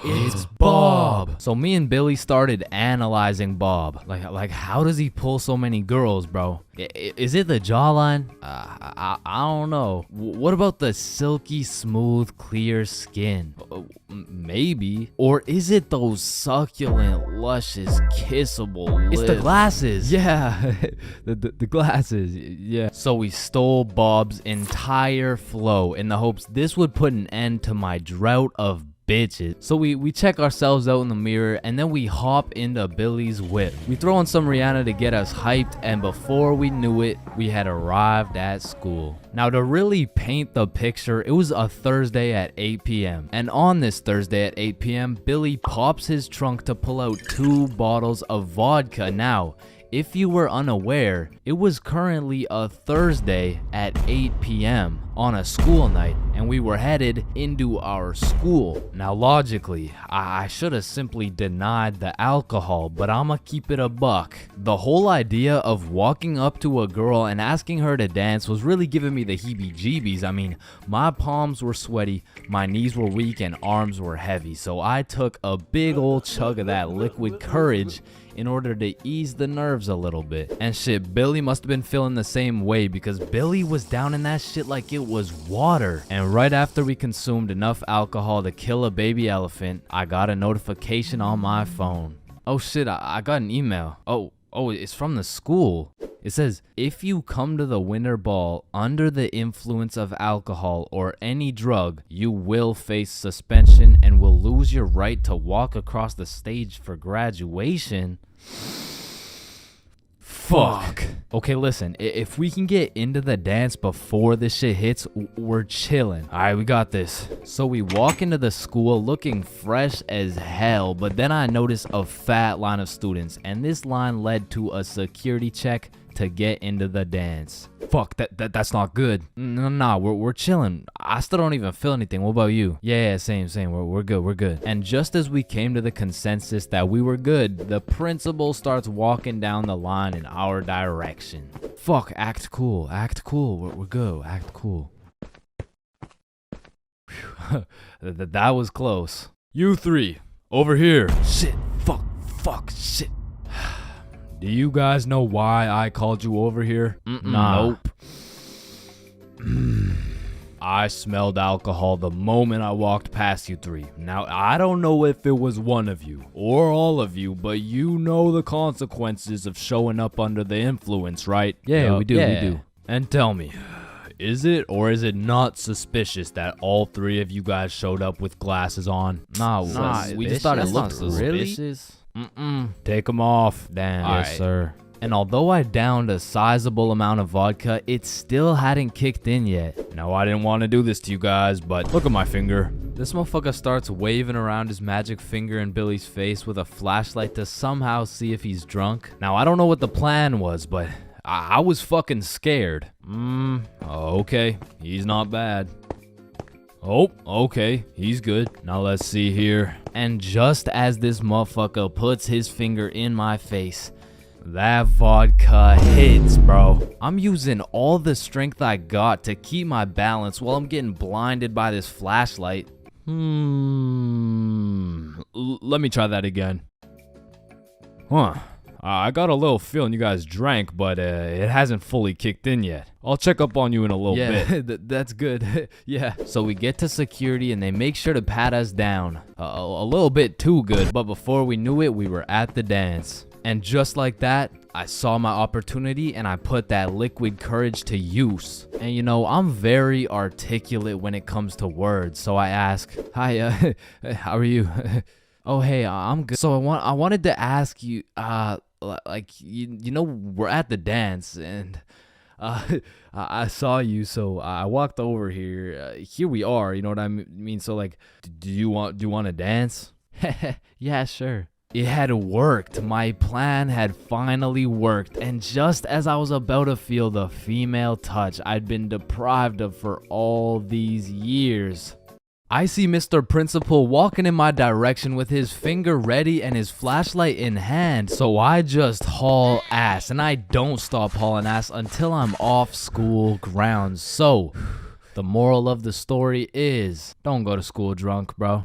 It's Bob. So me and Billy started analyzing Bob. Like how does he pull so many girls, bro? Is it the jawline? I don't know. What about the silky smooth clear skin? Maybe. Or is it those succulent luscious kissable lips? It's the glasses. Yeah. the glasses. Yeah. So we stole Bob's entire flow in the hopes this would put an end to my drought of bitches. So we check ourselves out in the mirror and then we hop into Billy's whip. We throw on some Rihanna to get us hyped, and before we knew it, we had arrived at school. Now to really paint the picture, it was a Thursday at 8 p.m. and on this Thursday at 8 p.m. Billy pops his trunk to pull out 2 bottles of vodka. Now if you were unaware, it was currently a Thursday at 8 p.m. on a school night, and we were headed into our school. Now logically, I should have simply denied the alcohol, but I'ma keep it a buck. The whole idea of walking up to a girl and asking her to dance was really giving me the heebie-jeebies. I mean, my palms were sweaty, my knees were weak, and arms were heavy, so I took a big old chug of that liquid courage in order to ease the nerves a little bit. And shit, Billy must have been feeling the same way, because Billy was down in that shit like it it was water. And right after we consumed enough alcohol to kill a baby elephant, I got a notification on my phone. Oh shit, I got an email. Oh, it's from the school. It says, if you come to the winter ball under the influence of alcohol or any drug, you will face suspension and will lose your right to walk across the stage for graduation. Fuck. Okay, listen, if we can get into the dance before this shit hits, we're chilling. All right, we got this. So we walk into the school looking fresh as hell, but then I noticed a fat line of students, and this line led to a security check to get into the dance. Fuck, that's not good. Nah, we're chilling. I still don't even feel anything. What about you? Yeah, same. We're good. And just as we came to the consensus that we were good, the principal starts walking down the line in our direction. Fuck, act cool. We're good. Act cool. Whew. That was close. You three, over here. Shit, fuck, shit. Do you guys know why I called you over here? Nah. Nope. I smelled alcohol the moment I walked past you three. Now, I don't know if it was one of you or all of you, but you know the consequences of showing up under the influence, right? Yeah, we do. And tell me, is it or is it not suspicious that all three of you guys showed up with glasses on? Nah, we just thought it looked suspicious. Take them off. Damn. Yes, right. sir. And although I downed a sizable amount of vodka, it still hadn't kicked in yet. No, I didn't want to do this to you guys, but look at my finger. This motherfucker starts waving around his magic finger in Billy's face with a flashlight to somehow see if he's drunk. Now, I don't know what the plan was, but I was fucking scared. Okay, he's not bad. Oh, okay, he's good. Now let's see here. And just as this motherfucker puts his finger in my face, that vodka hits, bro. I'm using all the strength I got to keep my balance while I'm getting blinded by this flashlight. Let me try that again. I got a little feeling you guys drank, but it hasn't fully kicked in yet. I'll check up on you in a little bit. Yeah, that's good. Yeah. So we get to security and they make sure to pat us down. A little bit too good, but before we knew it, we were at the dance. And just like that, I saw my opportunity and I put that liquid courage to use. And you know, I'm very articulate when it comes to words, so I ask, hi, how are you? Oh, hey, I'm good. So I wanted to ask you, like, you know, we're at the dance and I saw you, so I walked over here. Here we are, you know what I mean? So like, do you want to dance? Yeah, sure. It had worked. My plan had finally worked. And just as I was about to feel the female touch I'd been deprived of for all these years, I see Mr. Principal walking in my direction with his finger ready and his flashlight in hand. So I just haul ass, and I don't stop hauling ass until I'm off school grounds. So the moral of the story is, don't go to school drunk, bro.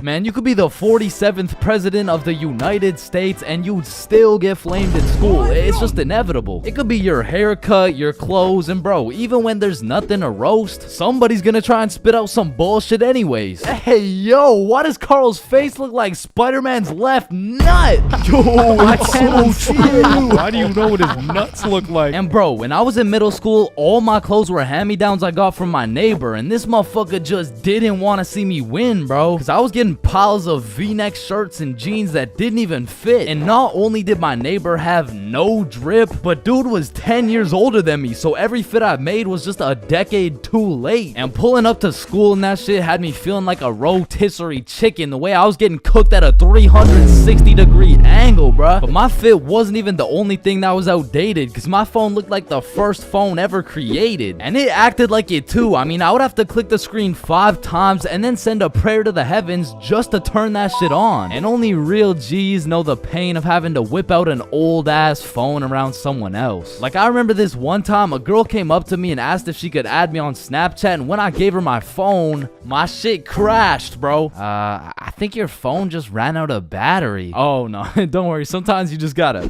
Man, you could be the 47th president of the United States and you'd still get flamed in school. It's just inevitable. It could be your haircut, your clothes, and bro, even when there's nothing to roast, somebody's gonna try and spit out some bullshit anyways. Hey, yo, why does Carl's face look like Spider-Man's left nut? Yo, I can't see it. Why do you know what his nuts look like? And bro, when I was in middle school, all my clothes were hand-me-downs I got from my neighbor, and this motherfucker just didn't want to see me win, bro, because I was getting piles of V-neck shirts and jeans that didn't even fit. And not only did my neighbor have no drip, but dude was 10 years older than me, so every fit I made was just a decade too late. And pulling up to school and that shit had me feeling like a rotisserie chicken, the way I was getting cooked at a 360-degree angle, bruh. But my fit wasn't even the only thing that was outdated, because my phone looked like the first phone ever created. And it acted like it too. I mean, I would have to click the screen 5 times and then send a prayer to the heavens just to turn that shit on. And only real G's know the pain of having to whip out an old ass phone around someone else. Like, I remember this one time a girl came up to me and asked if she could add me on Snapchat, and when I gave her my phone, my shit crashed, bro. I think your phone just ran out of battery. Oh no, don't worry, sometimes you just gotta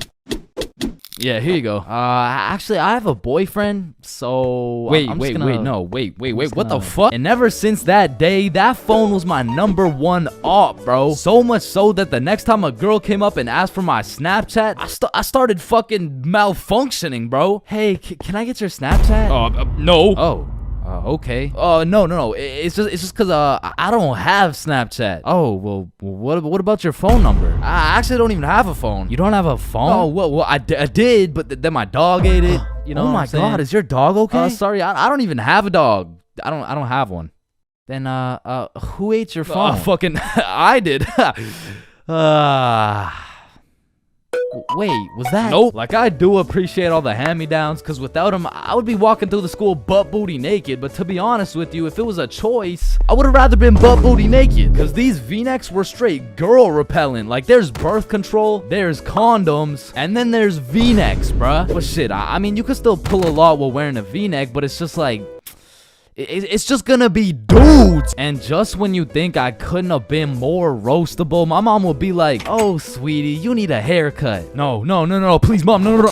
Yeah, here you go. Actually, I have a boyfriend, so wait, what the fuck? And ever since that day, that phone was my #1 op, bro. So much so that the next time a girl came up and asked for my Snapchat, I started fucking malfunctioning, bro. Hey, can I get your Snapchat? No. Oh. Okay. No. It's just cause I don't have Snapchat. Oh, well, what about your phone number? I actually don't even have a phone. You don't have a phone? Oh, well, I did, but then my dog ate it. You know? Oh my God, is your dog okay? Sorry, I don't even have a dog. I don't have one. Then who ate your phone? Fucking I did. Wait, was that? Nope. Like, I do appreciate all the hand-me-downs, because without them, I would be walking through the school butt-booty naked. But to be honest with you, if it was a choice, I would have rather been butt-booty naked. Because these V-necks were straight girl-repellent. Like, there's birth control, there's condoms, and then there's V-necks, bruh. But shit, I mean, you could still pull a lot while wearing a V-neck, but it's just like... It's just gonna be dudes. And just when you think I couldn't have been more roastable, my mom will be like, oh, sweetie, you need a haircut. No, please, mom, no.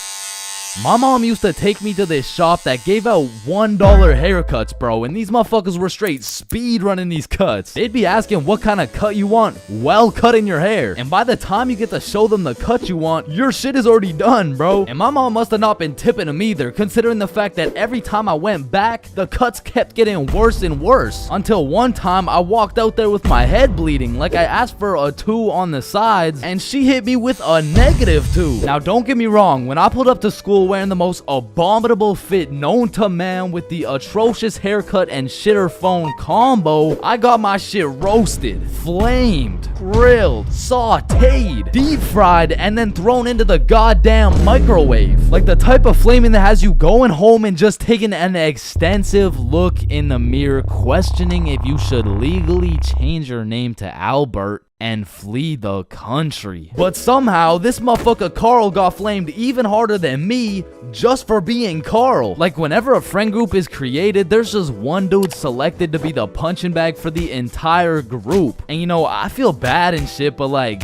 My mom used to take me to this shop that gave out $1 haircuts, bro, and these motherfuckers were straight speed running these cuts. They'd be asking what kind of cut you want while cutting your hair, and by the time you get to show them the cut you want, your shit is already done, bro. And my mom must have not been tipping them either, considering the fact that every time I went back, the cuts kept getting worse and worse, until one time I walked out there with my head bleeding, like I asked for a 2 on the sides, and she hit me with a -2. Now don't get me wrong, when I pulled up to school wearing the most abominable fit known to man with the atrocious haircut and shitter phone combo, I got my shit roasted, flamed, grilled, sauteed, deep fried, and then thrown into the goddamn microwave. Like the type of flaming that has you going home and just taking an extensive look in the mirror, questioning if you should legally change your name to Albert and flee the country. But somehow, this motherfucker Carl got flamed even harder than me just for being Carl. Like, whenever a friend group is created, there's just one dude selected to be the punching bag for the entire group. And you know, I feel bad and shit, but like...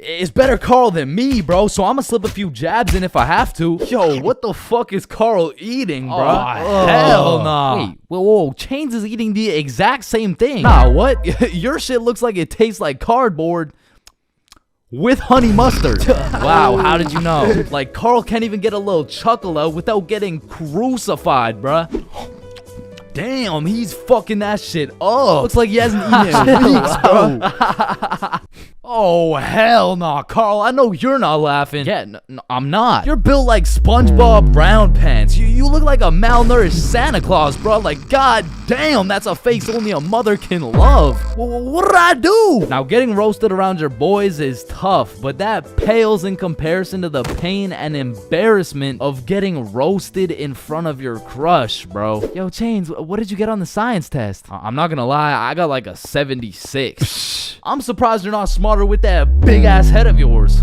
it's better Carl than me, bro, so I'ma slip a few jabs in if I have to. Yo, what the fuck is Carl eating, bro? Oh, hell nah. Wait, whoa, Chains is eating the exact same thing. Nah, what? Your shit looks like it tastes like cardboard with honey mustard. Wow, how did you know? Like, Carl can't even get a little chuckle out without getting crucified, bruh. Damn, he's fucking that shit up. Looks like he hasn't eaten in weeks, bro. Oh, hell nah, Carl. I know you're not laughing. Yeah, no, I'm not. You're built like SpongeBob Brown Pants. You look like a malnourished Santa Claus, bro. Like, god damn, that's a face only a mother can love. What did I do? Now, getting roasted around your boys is tough, but that pales in comparison to the pain and embarrassment of getting roasted in front of your crush, bro. Yo, Chains, what did you get on the science test? I'm not gonna lie, I got like a 76. I'm surprised you're not smarter with that big ass head of yours.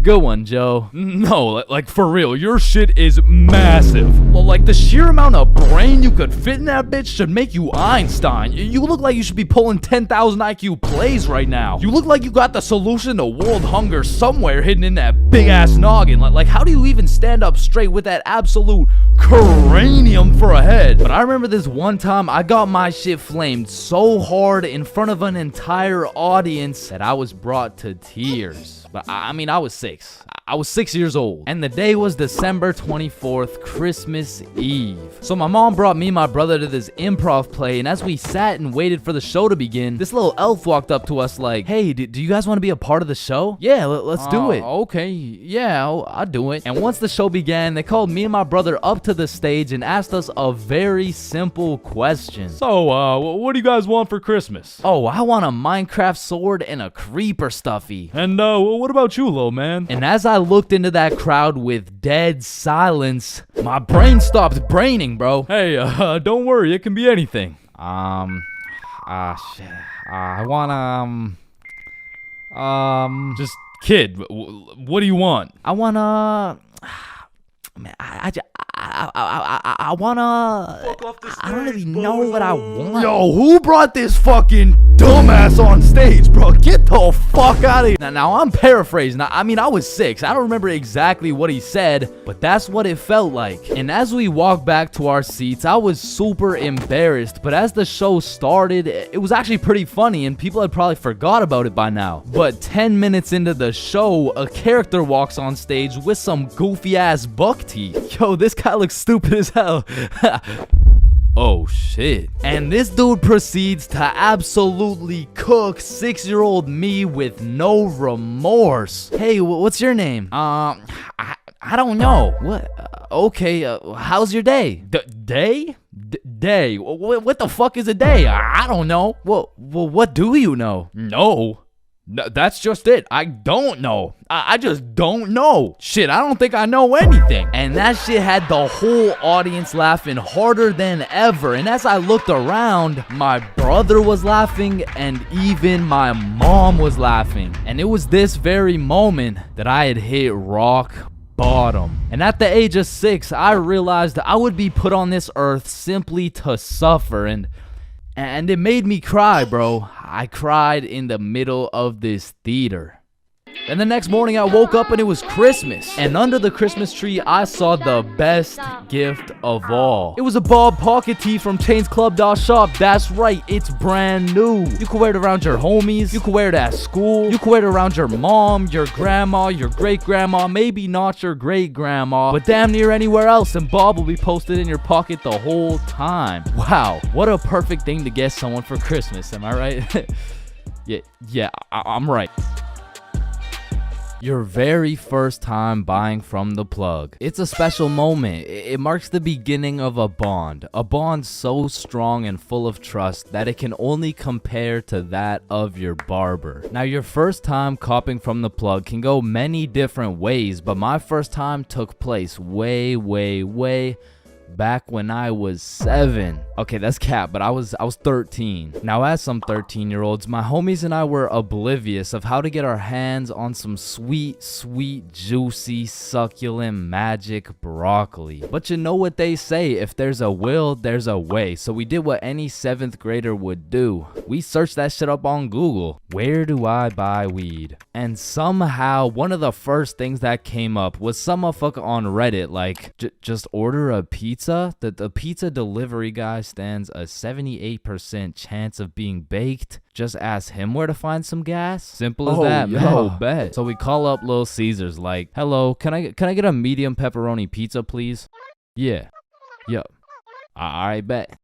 Good one, Joe. No, like for real, your shit is massive. Well, like the sheer amount of brain you could fit in that bitch should make you Einstein. You look like you should be pulling 10,000 IQ plays right now. You look like you got the solution to world hunger somewhere hidden in that big ass noggin. Like how do you even stand up straight with that absolute cranium for a head? But I remember this one time I got my shit flamed so hard in front of an entire audience that I was brought to tears. But I mean, I was 6. I was 6 years old. And the day was December 24th, Christmas Eve. So my mom brought me and my brother to this improv play, and as we sat and waited for the show to begin, this little elf walked up to us like, hey, do you guys want to be a part of the show? Yeah, let's do it. Okay, yeah, I'll do it. And once the show began, they called me and my brother up to the stage and asked us a very simple question. So, what do you guys want for Christmas? Oh, I want a Minecraft sword and a creeper stuffy. And, what about you, little man? And as I looked into that crowd with dead silence, my brain stopped braining, bro. Hey, don't worry, it can be anything. Shit. I want, just kid, what do you want? I wanna, man, I wanna, I don't really know what I want. Yo, who brought this fucking dumbass on stage, bro. Get the fuck out of here. Now I'm paraphrasing. I mean, I was 6. I don't remember exactly what he said, but that's what it felt like. And as we walked back to our seats, I was super embarrassed. But as the show started, it was actually pretty funny, and people had probably forgot about it by now. But 10 minutes into the show, a character walks on stage with some goofy ass buck teeth. Yo, this guy looks stupid as hell. Oh shit. And this dude proceeds to absolutely cook 6-year-old me with no remorse. Hey, what's your name? I don't know. What? Okay, how's your day? Day? Day? What the fuck is a day? I don't know. Well, what do you know? No. That's just it. I don't know. I just don't know. Shit, I don't think I know anything. And that shit had the whole audience laughing harder than ever. And as I looked around, my brother was laughing and even my mom was laughing. And it was this very moment that I had hit rock bottom. And at the age of 6, I realized I would be put on this earth simply to suffer. And it made me cry, bro. I cried in the middle of this theater. And the next morning I woke up and it was Christmas. And under the Christmas tree, I saw the best gift of all. It was a Bob pocket tee from ChainsClub.shop. That's right, it's brand new. You can wear it around your homies. You can wear it at school. You can wear it around your mom, your grandma, your great-grandma, maybe not your great-grandma, but damn near anywhere else. And Bob will be posted in your pocket the whole time. Wow, what a perfect thing to get someone for Christmas, am I right? yeah, I'm right. Your very first time buying from the plug. It's a special moment. It marks the beginning of a bond so strong and full of trust that it can only compare to that of your barber. Now, your first time copping from the plug can go many different ways, but my first time took place way back when I was 7. Okay, that's cap, but I was 13. Now, as some 13-year-olds, my homies and I were oblivious of how to get our hands on some sweet, juicy, succulent magic broccoli. But you know what they say, if there's a will, there's a way. So we did what any 7th grader would do. We searched that shit up on Google. Where do I buy weed? And somehow, one of the first things that came up was some motherfucker on Reddit like, just order a pizza. The pizza delivery guy stands a 78% chance of being baked. Just ask him where to find some gas. Simple as that, man. Oh, bet. So we call up Little Caesars like, hello, can I get a medium pepperoni pizza, please? Yeah. Yup. Alright, bet.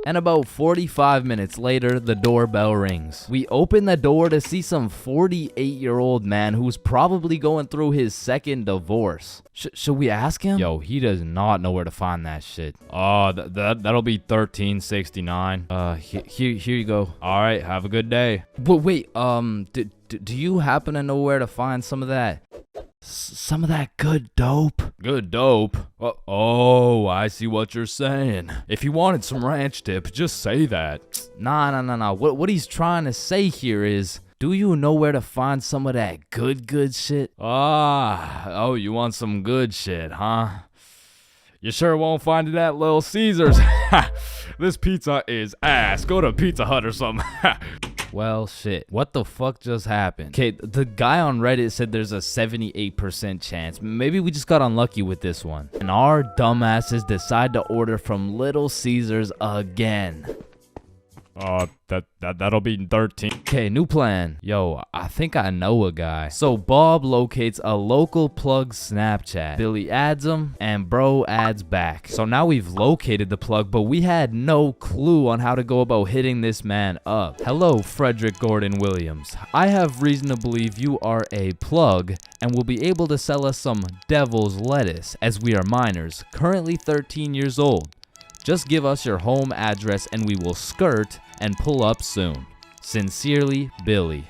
And about 45 minutes later, the doorbell rings. We open the door to see some 48-year-old man who's probably going through his 2nd divorce. Should we ask him? Yo, he does not know where to find that shit. Oh, that'll be $13.69. Here you go. All right, have a good day. But wait, do you happen to know where to find some of that? Some of that good dope? Good dope? Oh, I see what you're saying. If you wanted some ranch dip, just say that. Nah. What he's trying to say here is, do you know where to find some of that good shit? Oh, you want some good shit, huh? You sure won't find it at Little Caesars. This pizza is ass. Go to Pizza Hut or something. Well, shit. What the fuck just happened? Okay, the guy on Reddit said there's a 78% chance. Maybe we just got unlucky with this one. And our dumbasses decide to order from Little Caesars again. That'll be 13. Okay, new plan. Yo, I think I know a guy. So Bob locates a local plug Snapchat. Billy adds him, and bro adds back. So now we've located the plug, but we had no clue on how to go about hitting this man up. Hello, Frederick Gordon Williams. I have reason to believe you are a plug and will be able to sell us some devil's lettuce, as we are minors, currently 13 years old. Just give us your home address and we will skirt and pull up soon. Sincerely, Billy.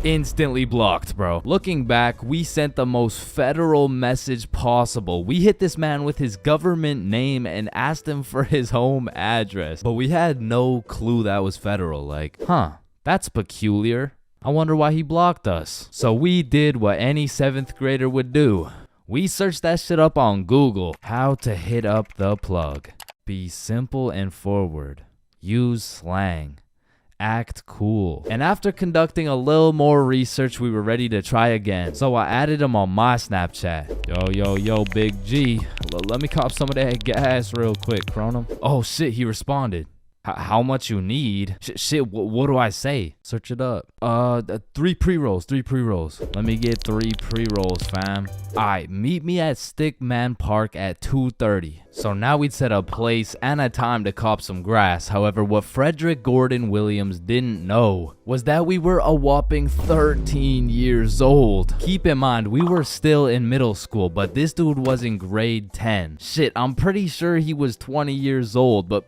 Instantly blocked, bro. Looking back, we sent the most federal message possible. We hit this man with his government name and asked him for his home address. But we had no clue that was federal. Like, that's peculiar. I wonder why he blocked us. So we did what any 7th grader would do. We searched that shit up on Google. How to hit up the plug. Be simple and forward. Use slang. act cool. And after conducting a little more research, we were ready to try again. So I added him on my Snapchat. Yo, Big G. Let me cop some of that gas real quick, Chronum. Oh shit, he responded. How much you need? Shit, what do I say? Search it up. 3 pre-rolls. Let me get 3 pre-rolls, fam. Alright, meet me at Stickman Park at 2:30. So now we'd set a place and a time to cop some grass. However, what Frederick Gordon Williams didn't know was that we were a whopping 13 years old. Keep in mind, we were still in middle school, but this dude was in grade 10. Shit, I'm pretty sure he was 20 years old, but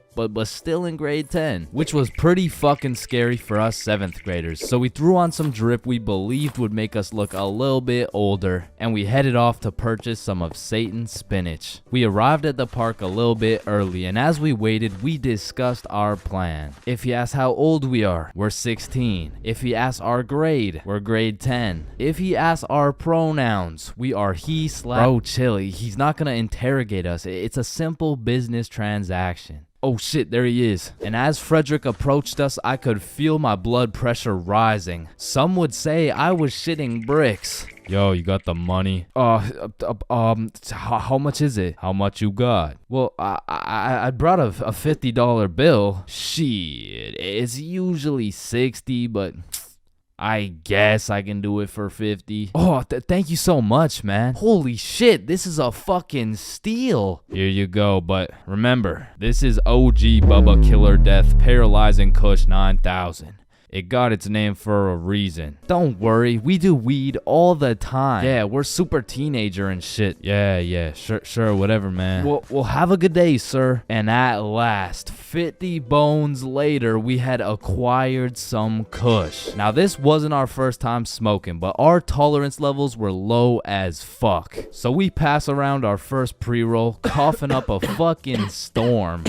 still in grade 10, which was pretty fucking scary for us 7th graders. So we threw on some drip we believed would make us look a little bit older, and we headed off to purchase some of Satan's spinach. We arrived at the park a little bit early, and as we waited, we discussed our plan. If he asks how old we are, we're 16. If he asks our grade, we're grade 10. If he asks our pronouns, we are he/. Bro, chill, he's not gonna interrogate us. It's a simple business transaction. Oh shit, there he is. And as Frederick approached us, I could feel my blood pressure rising. Some would say I was shitting bricks. Yo, you got the money? How much is it? How much you got? Well, I brought a $50 bill. Shit, it's usually 60, but I guess I can do it for 50. Oh, thank you so much, man. Holy shit, this is a fucking steal. Here you go, but remember, this is OG Bubba Killer Death Paralyzing Kush 9000. It got its name for a reason. Don't worry, we do weed all the time. Yeah, we're super teenager and shit. Yeah, sure, whatever, man. Well, have a good day, sir. And at last, 50 bones later, we had acquired some kush. Now, this wasn't our first time smoking, but our tolerance levels were low as fuck. So we pass around our first pre-roll, coughing up a fucking storm.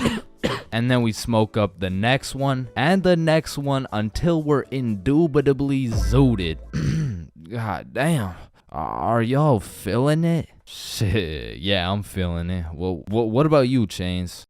And then we smoke up the next one and the next one until we're indubitably zooted. God damn. Are y'all feeling it? Shit, yeah, I'm feeling it. Well, what about you, Chains?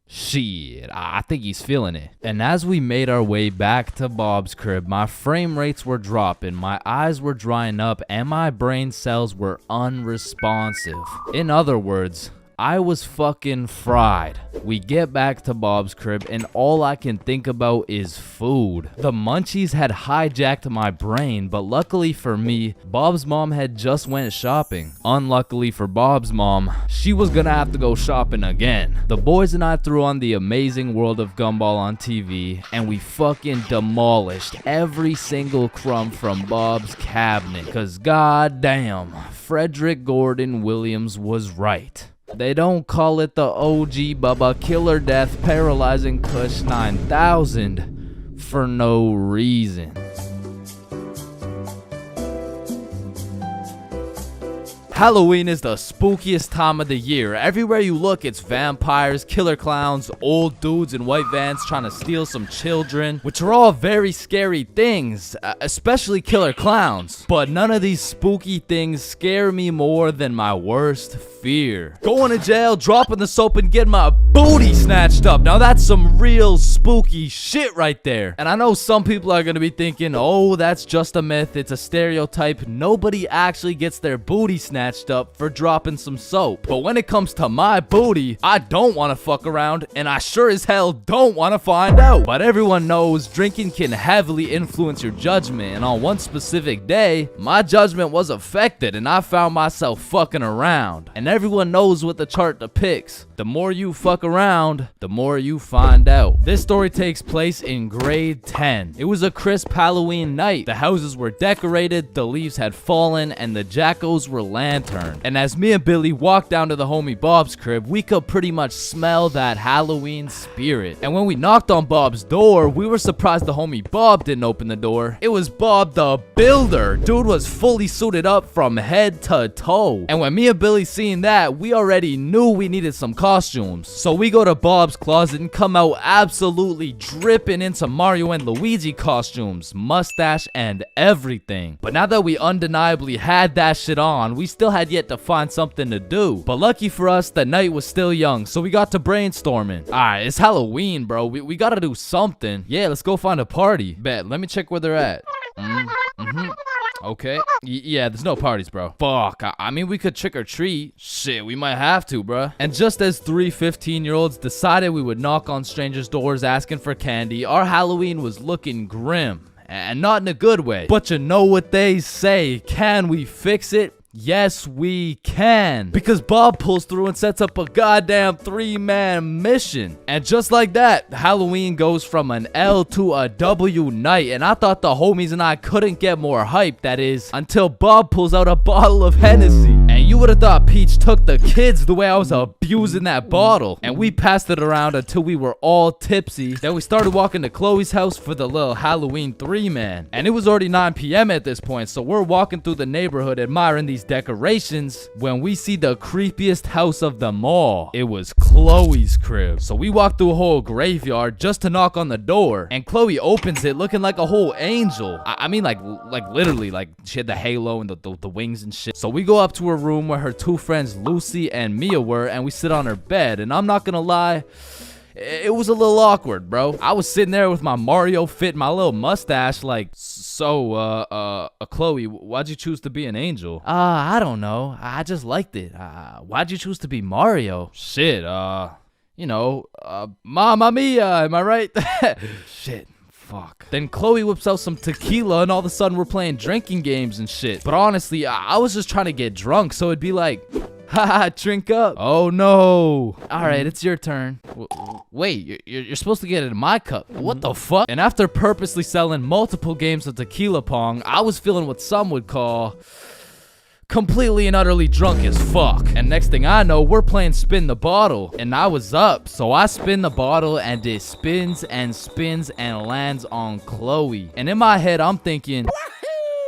Shit, I think he's feeling it. And as we made our way back to Bob's crib, my frame rates were dropping, my eyes were drying up, and my brain cells were unresponsive. In other words, I was fucking fried. We get back to Bob's crib and all I can think about is food. The munchies had hijacked my brain, but luckily for me, Bob's mom had just went shopping. Unluckily for Bob's mom, she was gonna have to go shopping again. The boys and I threw on The Amazing World of Gumball on TV and we fucking demolished every single crumb from Bob's cabinet. Cause goddamn, Frederick Gordon Williams was right. They don't call it the OG Bubba Killer Death Paralyzing Kush 9000 for no reason. Halloween is the spookiest time of the year. Everywhere you look, it's vampires, killer clowns, old dudes in white vans trying to steal some children, which are all very scary things, especially killer clowns. But none of these spooky things scare me more than my worst fear. Going to jail, dropping the soap, and getting my booty snatched up. Now that's some real spooky shit right there. And I know some people are gonna be thinking, oh, that's just a myth, it's a stereotype. Nobody actually gets their booty snatched up for dropping some soap. But when it comes to my booty, I don't want to fuck around, and I sure as hell don't want to find out. But everyone knows drinking can heavily influence your judgment, and on one specific day, my judgment was affected and I found myself fucking around. And everyone knows what the chart depicts. The more you fuck around, the more you find out. This story takes place in grade 10. It was a crisp Halloween night. The houses were decorated, the leaves had fallen, and the jackos were lanterned. And as me and Billy walked down to the homie Bob's crib, we could pretty much smell that Halloween spirit. And when we knocked on Bob's door, we were surprised the homie Bob didn't open the door. It was Bob the Builder. Dude was fully suited up from head to toe. And when me and Billy seen that, we already knew we needed some costumes. So we go to Bob's closet and come out absolutely dripping in some Mario and Luigi costumes, mustache and everything. But now that we undeniably had that shit on, we still still had yet to find something to do. But lucky for us, the night was still young, so we got to brainstorming. Alright, it's Halloween, bro. We gotta do something. Yeah, let's go find a party. Bet, let me check where they're at. Okay. Yeah, there's no parties, bro. Fuck. I mean, we could trick or treat. Shit, we might have to, bro. And just as 3 15-year-olds decided we would knock on strangers' doors asking for candy, our Halloween was looking grim. And not in a good way. But you know what they say. Can we fix it? Yes, we can. Because Bob pulls through and sets up a goddamn 3-man mission. And just like that, Halloween goes from an L to a W night. And I thought the homies and I couldn't get more hype, that is, until Bob pulls out a bottle of Hennessy. And you would have thought Peach took the kids the way I was abusing that bottle. And we passed it around until we were all tipsy. Then we started walking to Chloe's house for the little Halloween 3-man. And it was already 9 p.m. at this point, so we're walking through the neighborhood admiring these decorations when we see the creepiest house of them all. It was Chloe's crib. So we walked through a whole graveyard just to knock on the door, and Chloe opens it looking like a whole angel. I mean, like literally, like she had the halo and the wings and shit. So we go up to her room where her 2 friends Lucy and Mia were, and we sit on her bed. And I'm not gonna lie, it was a little awkward, bro. I was sitting there with my Mario fit, my little mustache, like, so, Chloe, why'd you choose to be an angel? I don't know. I just liked it. Why'd you choose to be Mario? Shit, you know, Mamma Mia, am I right? Shit. Fuck. Then Chloe whips out some tequila and all of a sudden we're playing drinking games and shit. But honestly, I was just trying to get drunk, so it'd be like, haha, drink up. Oh no. Alright, it's your turn. Wait, you're supposed to get it in my cup. What the fuck? And after purposely selling multiple games of tequila pong, I was feeling what some would call completely and utterly drunk as fuck. And next thing I know, we're playing spin the bottle. And I was up, so I spin the bottle and it spins and spins and lands on Chloe. And in my head, I'm thinking,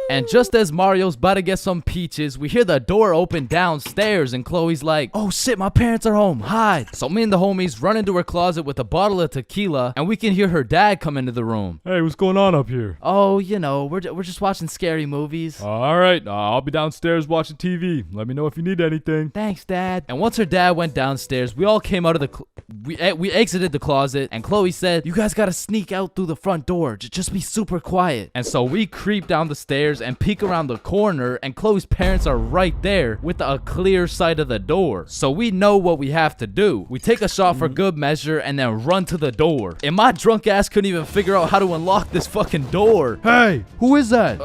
and just as Mario's about to get some peaches, we hear the door open downstairs and Chloe's like, oh shit, my parents are home, hide. So me and the homies run into her closet with a bottle of tequila and we can hear her dad come into the room. Hey, what's going on up here? Oh, you know, we're just watching scary movies. All right, I'll be downstairs watching TV. Let me know if you need anything. Thanks, Dad. And once her dad went downstairs, we all came out of the we exited the closet and Chloe said, you guys gotta sneak out through the front door. Just be super quiet. And so we creep down the stairs and peek around the corner, and Chloe's parents are right there with a clear sight of the door. So we know what we have to do. We take a shot for good measure and then run to the door. And my drunk ass couldn't even figure out how to unlock this fucking door. Hey, who is that?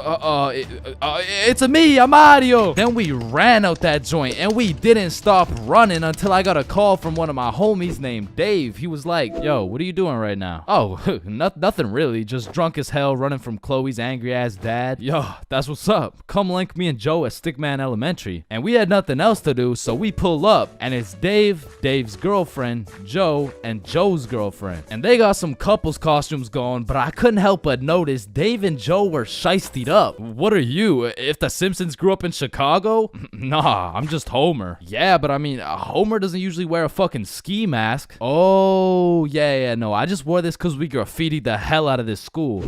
It's a me, I'm Mario. Then we ran out that joint and we didn't stop running until I got a call from one of my homies named Dave. He was like, yo, what are you doing right now? Oh, nothing really, just drunk as hell running from Chloe's angry ass dad. Yo, that's what's up. Come link me and Joe at Stickman Elementary. And we had nothing else to do, so we pull up and it's Dave, Dave's girlfriend, Joe, and Joe's girlfriend. And they got some couples costumes going, but I couldn't help but notice Dave and Joe were shiestied up. What are you? If the Simpsons grew up in Chicago? Nah, I'm just Homer. Yeah, but I mean, Homer doesn't usually wear a fucking ski mask. Oh, yeah, no, I just wore this because we graffitied the hell out of this school.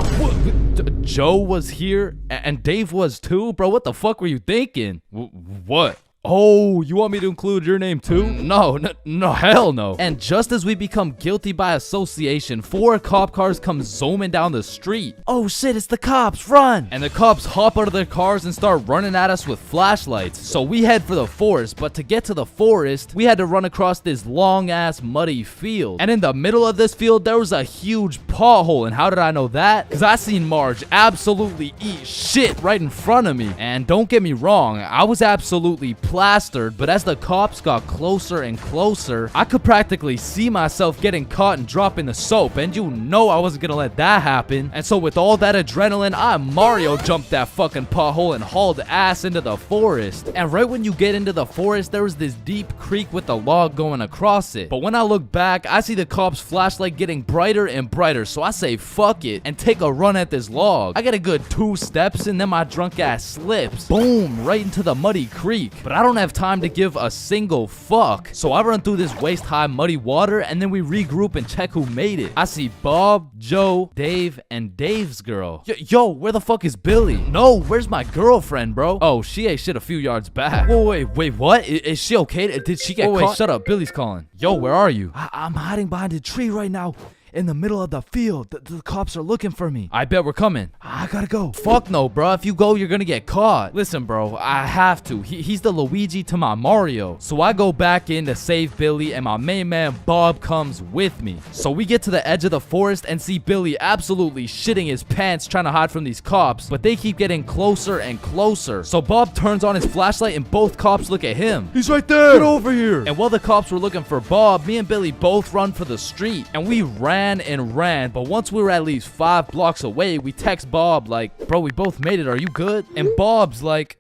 Joe was here and Dave was too? Bro, what the fuck were you thinking? What? Oh, you want me to include your name too? No, hell no. And just as we become guilty by association, 4 cop cars come zooming down the street. Oh shit, it's the cops, run! And the cops hop out of their cars and start running at us with flashlights. So we head for the forest, but to get to the forest, we had to run across this long ass muddy field. And in the middle of this field, there was a huge pothole. And how did I know that? Because I seen Marge absolutely eat shit right in front of me. And don't get me wrong, I was absolutely plastered, but as the cops got closer and closer, I could practically see myself getting caught and dropping the soap, and you know I wasn't gonna let that happen. And so with all that adrenaline, I Mario jumped that fucking pothole and hauled ass into the forest. And right when you get into the forest, there was this deep creek with a log going across it. But when I look back, I see the cops' flashlight getting brighter and brighter, so I say fuck it and take a run at this log. I get a good 2 steps and then my drunk ass slips, boom, right into the muddy creek. But I don't have time to give a single fuck. So I run through this waist-high muddy water, and then we regroup and check who made it. I see Bob, Joe, Dave, and Dave's girl. Yo, where the fuck is Billy? No, where's my girlfriend, bro? Oh, she ate shit a few yards back. Wait, what? Is she okay? Did she get caught? Wait, shut up. Billy's calling. Yo, where are you? I'm hiding behind a tree right now. In the middle of the field. The cops are looking for me. I bet we're coming. I gotta go. Fuck no, bro. If you go, you're gonna get caught. Listen, bro, I have to. He's the Luigi to my Mario. So I go back in to save Billy, and my main man Bob comes with me. So we get to the edge of the forest and see Billy absolutely shitting his pants trying to hide from these cops, but they keep getting closer and closer. So Bob turns on his flashlight and both cops look at him. He's right there. Get over here. And while the cops were looking for Bob, me and Billy both run for the street, and we ran, but once we were at least 5 blocks away, we text Bob like, bro, we both made it, are you good? And Bob's like,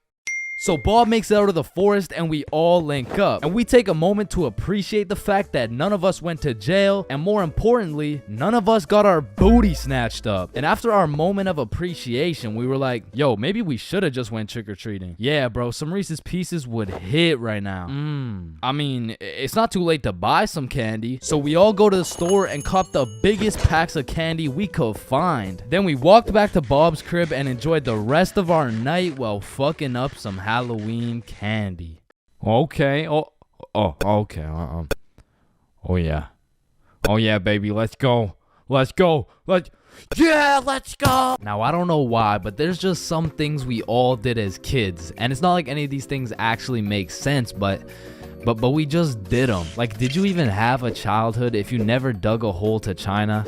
so Bob makes it out of the forest and we all link up. And we take a moment to appreciate the fact that none of us went to jail, and more importantly, none of us got our booty snatched up. And after our moment of appreciation, we were like, yo, maybe we should have just went trick-or-treating. Yeah, bro, some Reese's Pieces would hit right now. I mean, it's not too late to buy some candy. So we all go to the store and cop the biggest packs of candy we could find. Then we walked back to Bob's crib and enjoyed the rest of our night while fucking up some Halloween candy. Okay. Okay. Oh yeah, baby. Let's go. Yeah, let's go. Now, I don't know why, but there's just some things we all did as kids. And it's not like any of these things actually make sense, but we just did them. Like, did you even have a childhood if you never dug a hole to China?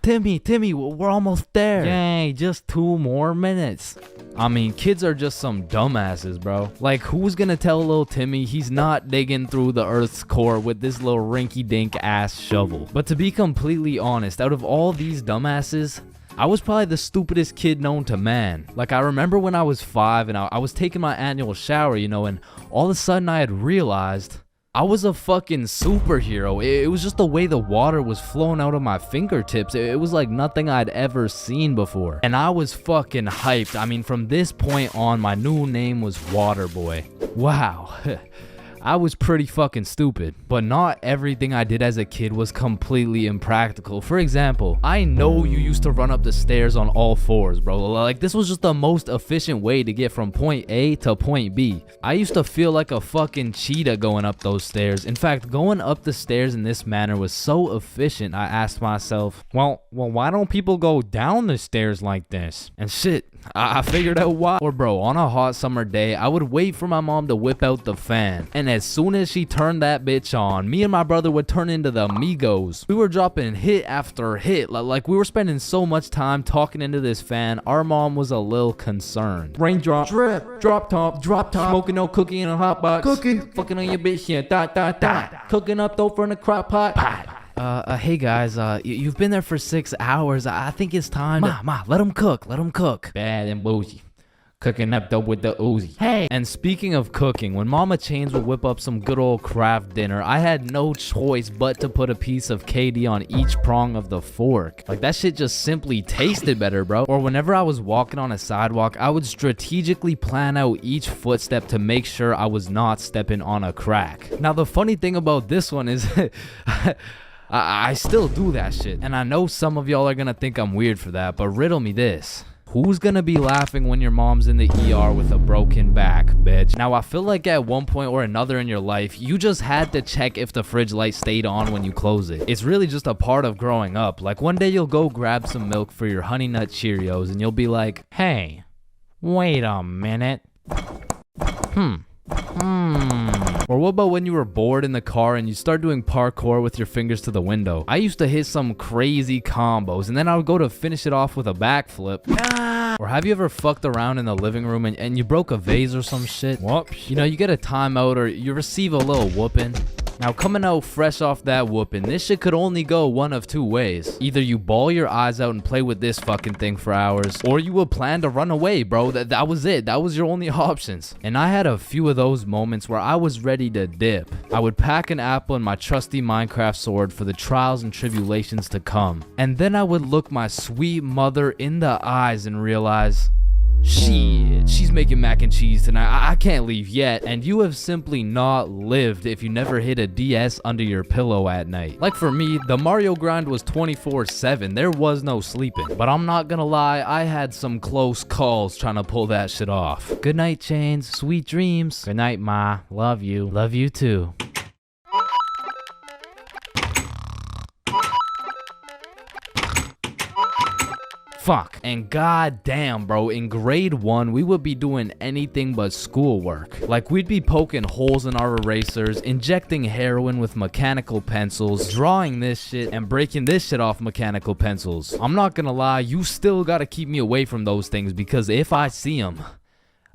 Timmy, we're almost there. Yay, just 2 more minutes. I mean, kids are just some dumbasses, bro. Like, who's gonna tell little Timmy he's not digging through the Earth's core with this little rinky-dink ass shovel? But to be completely honest, out of all these dumbasses, I was probably the stupidest kid known to man. Like, I remember when I was 5 and I was taking my annual shower, you know, and all of a sudden I had realized I was a fucking superhero. It was just the way the water was flowing out of my fingertips. It was like nothing I'd ever seen before. And I was fucking hyped. I mean, from this point on, my new name was Waterboy. Wow. I was pretty fucking stupid, but not everything I did as a kid was completely impractical. For example, I know you used to run up the stairs on all 4s, bro. Like, this was just the most efficient way to get from point A to point B. I used to feel like a fucking cheetah going up those stairs. In fact, going up the stairs in this manner was so efficient, I asked myself, well, why don't people go down the stairs like this? And shit, I figured out why. Or bro, on a hot summer day, I would wait for my mom to whip out the fan, and as soon as she turned that bitch on, me and my brother would turn into the Migos. We were dropping hit after hit, like we were spending so much time talking into this fan, our mom was a little concerned. Raindrop, drip, drop top, smoking no cookie in a hot box, fucking on your bitch, yeah, cooking up dope from the crock pot. Hey guys, you've been there for 6 hours. I think it's time to... Ma, let them cook. Bad and bougie. Cooking up dope with the Uzi. Hey! And speaking of cooking, when Mama Chains would whip up some good old craft dinner, I had no choice but to put a piece of KD on each prong of the fork. Like, that shit just simply tasted better, bro. Or whenever I was walking on a sidewalk, I would strategically plan out each footstep to make sure I was not stepping on a crack. Now, the funny thing about this one is... I still do that shit. And I know some of y'all are gonna think I'm weird for that, but riddle me this. Who's gonna be laughing when your mom's in the ER with a broken back, bitch? Now, I feel like at one point or another in your life, you just had to check if the fridge light stayed on when you close it. It's really just a part of growing up. Like, one day you'll go grab some milk for your Honey Nut Cheerios and you'll be like, hey, wait a minute. Or what about when you were bored in the car and you start doing parkour with your fingers to the window? I used to hit some crazy combos and then I would go to finish it off with a backflip. Or have you ever fucked around in the living room and you broke a vase or some shit? Whoops. You know, you get a timeout or you receive a little whooping. Now, coming out fresh off that whooping, this shit could only go one of 2 ways. Either you bawl your eyes out and play with this fucking thing for hours, or you would plan to run away, bro. That was it. That was your only options. And I had a few of those moments where I was ready to dip. I would pack an apple and my trusty Minecraft sword for the trials and tribulations to come. And then I would look my sweet mother in the eyes and realize, Shit, she's making mac and cheese tonight. I can't leave yet. And you have simply not lived if you never hid a DS under your pillow at night. Like for me, the Mario grind was 24/7. There was no sleeping. But I'm not gonna lie, I had some close calls trying to pull that shit off. Good night, Chains. Sweet dreams. Good night, Ma. Love you. Love you too. Fuck. And goddamn, bro, in grade 1, we would be doing anything but schoolwork. Like, we'd be poking holes in our erasers, injecting heroin with mechanical pencils, drawing this shit, and breaking this shit off mechanical pencils. I'm not gonna lie, you still gotta keep me away from those things, because if I see them,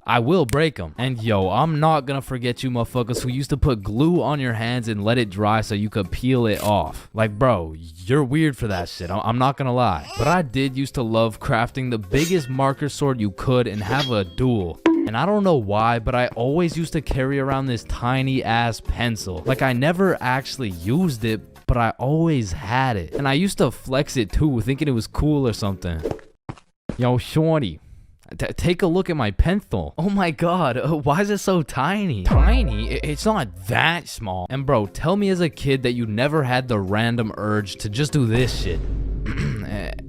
I will break them. And yo, I'm not gonna forget you motherfuckers who used to put glue on your hands and let it dry so you could peel it off. Like, bro, you're weird for that shit. I'm not gonna lie. But I did used to love crafting the biggest marker sword you could and have a duel. And I don't know why, but I always used to carry around this tiny ass pencil. Like, I never actually used it, but I always had it. And I used to flex it too, thinking it was cool or something. Yo, shorty. Take a look at my pencil. Oh my god, why is it so tiny? Tiny? It's not that small. And bro, tell me as a kid that you never had the random urge to just do this shit.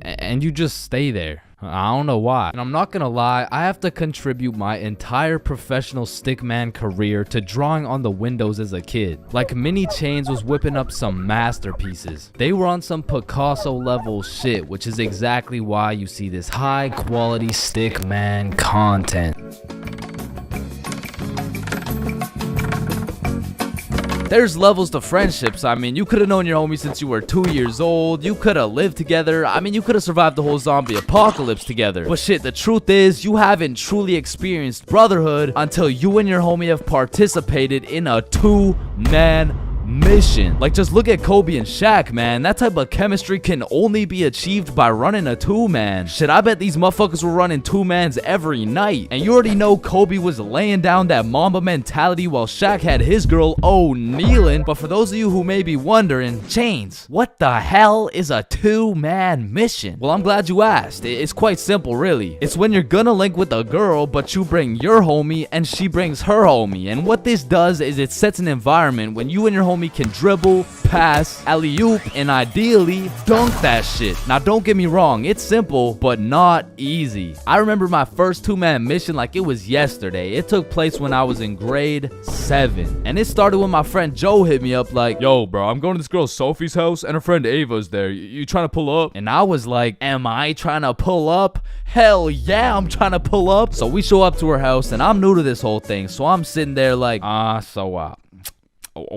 And you just stay there. I don't know why. And I'm not gonna lie, I have to contribute my entire professional stickman career to drawing on the windows as a kid. Like, Mini Chains was whipping up some masterpieces. They were on some Picasso level shit, which is exactly why you see this high quality stickman content. There's levels to friendships. I mean, you could have known your homie since you were 2 years old. You could have lived together. I mean, you could have survived the whole zombie apocalypse together. But shit, the truth is, you haven't truly experienced brotherhood until you and your homie have participated in a 2-man mission. Like, just look at Kobe and Shaq, man. That type of chemistry can only be achieved by running a 2-man. Shit, I bet these motherfuckers were running 2-mans every night. And you already know Kobe was laying down that Mamba mentality while Shaq had his girl kneeling. But for those of you who may be wondering, Chains, what the hell is a 2-man mission? Well, I'm glad you asked. It's quite simple, really. It's when you're gonna link with a girl, but you bring your homie and she brings her homie. And what this does is it sets an environment when you and your homie can dribble, pass, alley-oop, and ideally dunk that shit. Now, don't get me wrong, it's simple, but not easy. I remember my first 2-man mission like it was yesterday. It took place when I was in grade 7. And it started when my friend Joe hit me up like, Yo, bro, I'm going to this girl Sophie's house and her friend Ava's there. You trying to pull up? And I was like, am I trying to pull up? Hell yeah, I'm trying to pull up. So we show up to her house, and I'm new to this whole thing, so I'm sitting there like,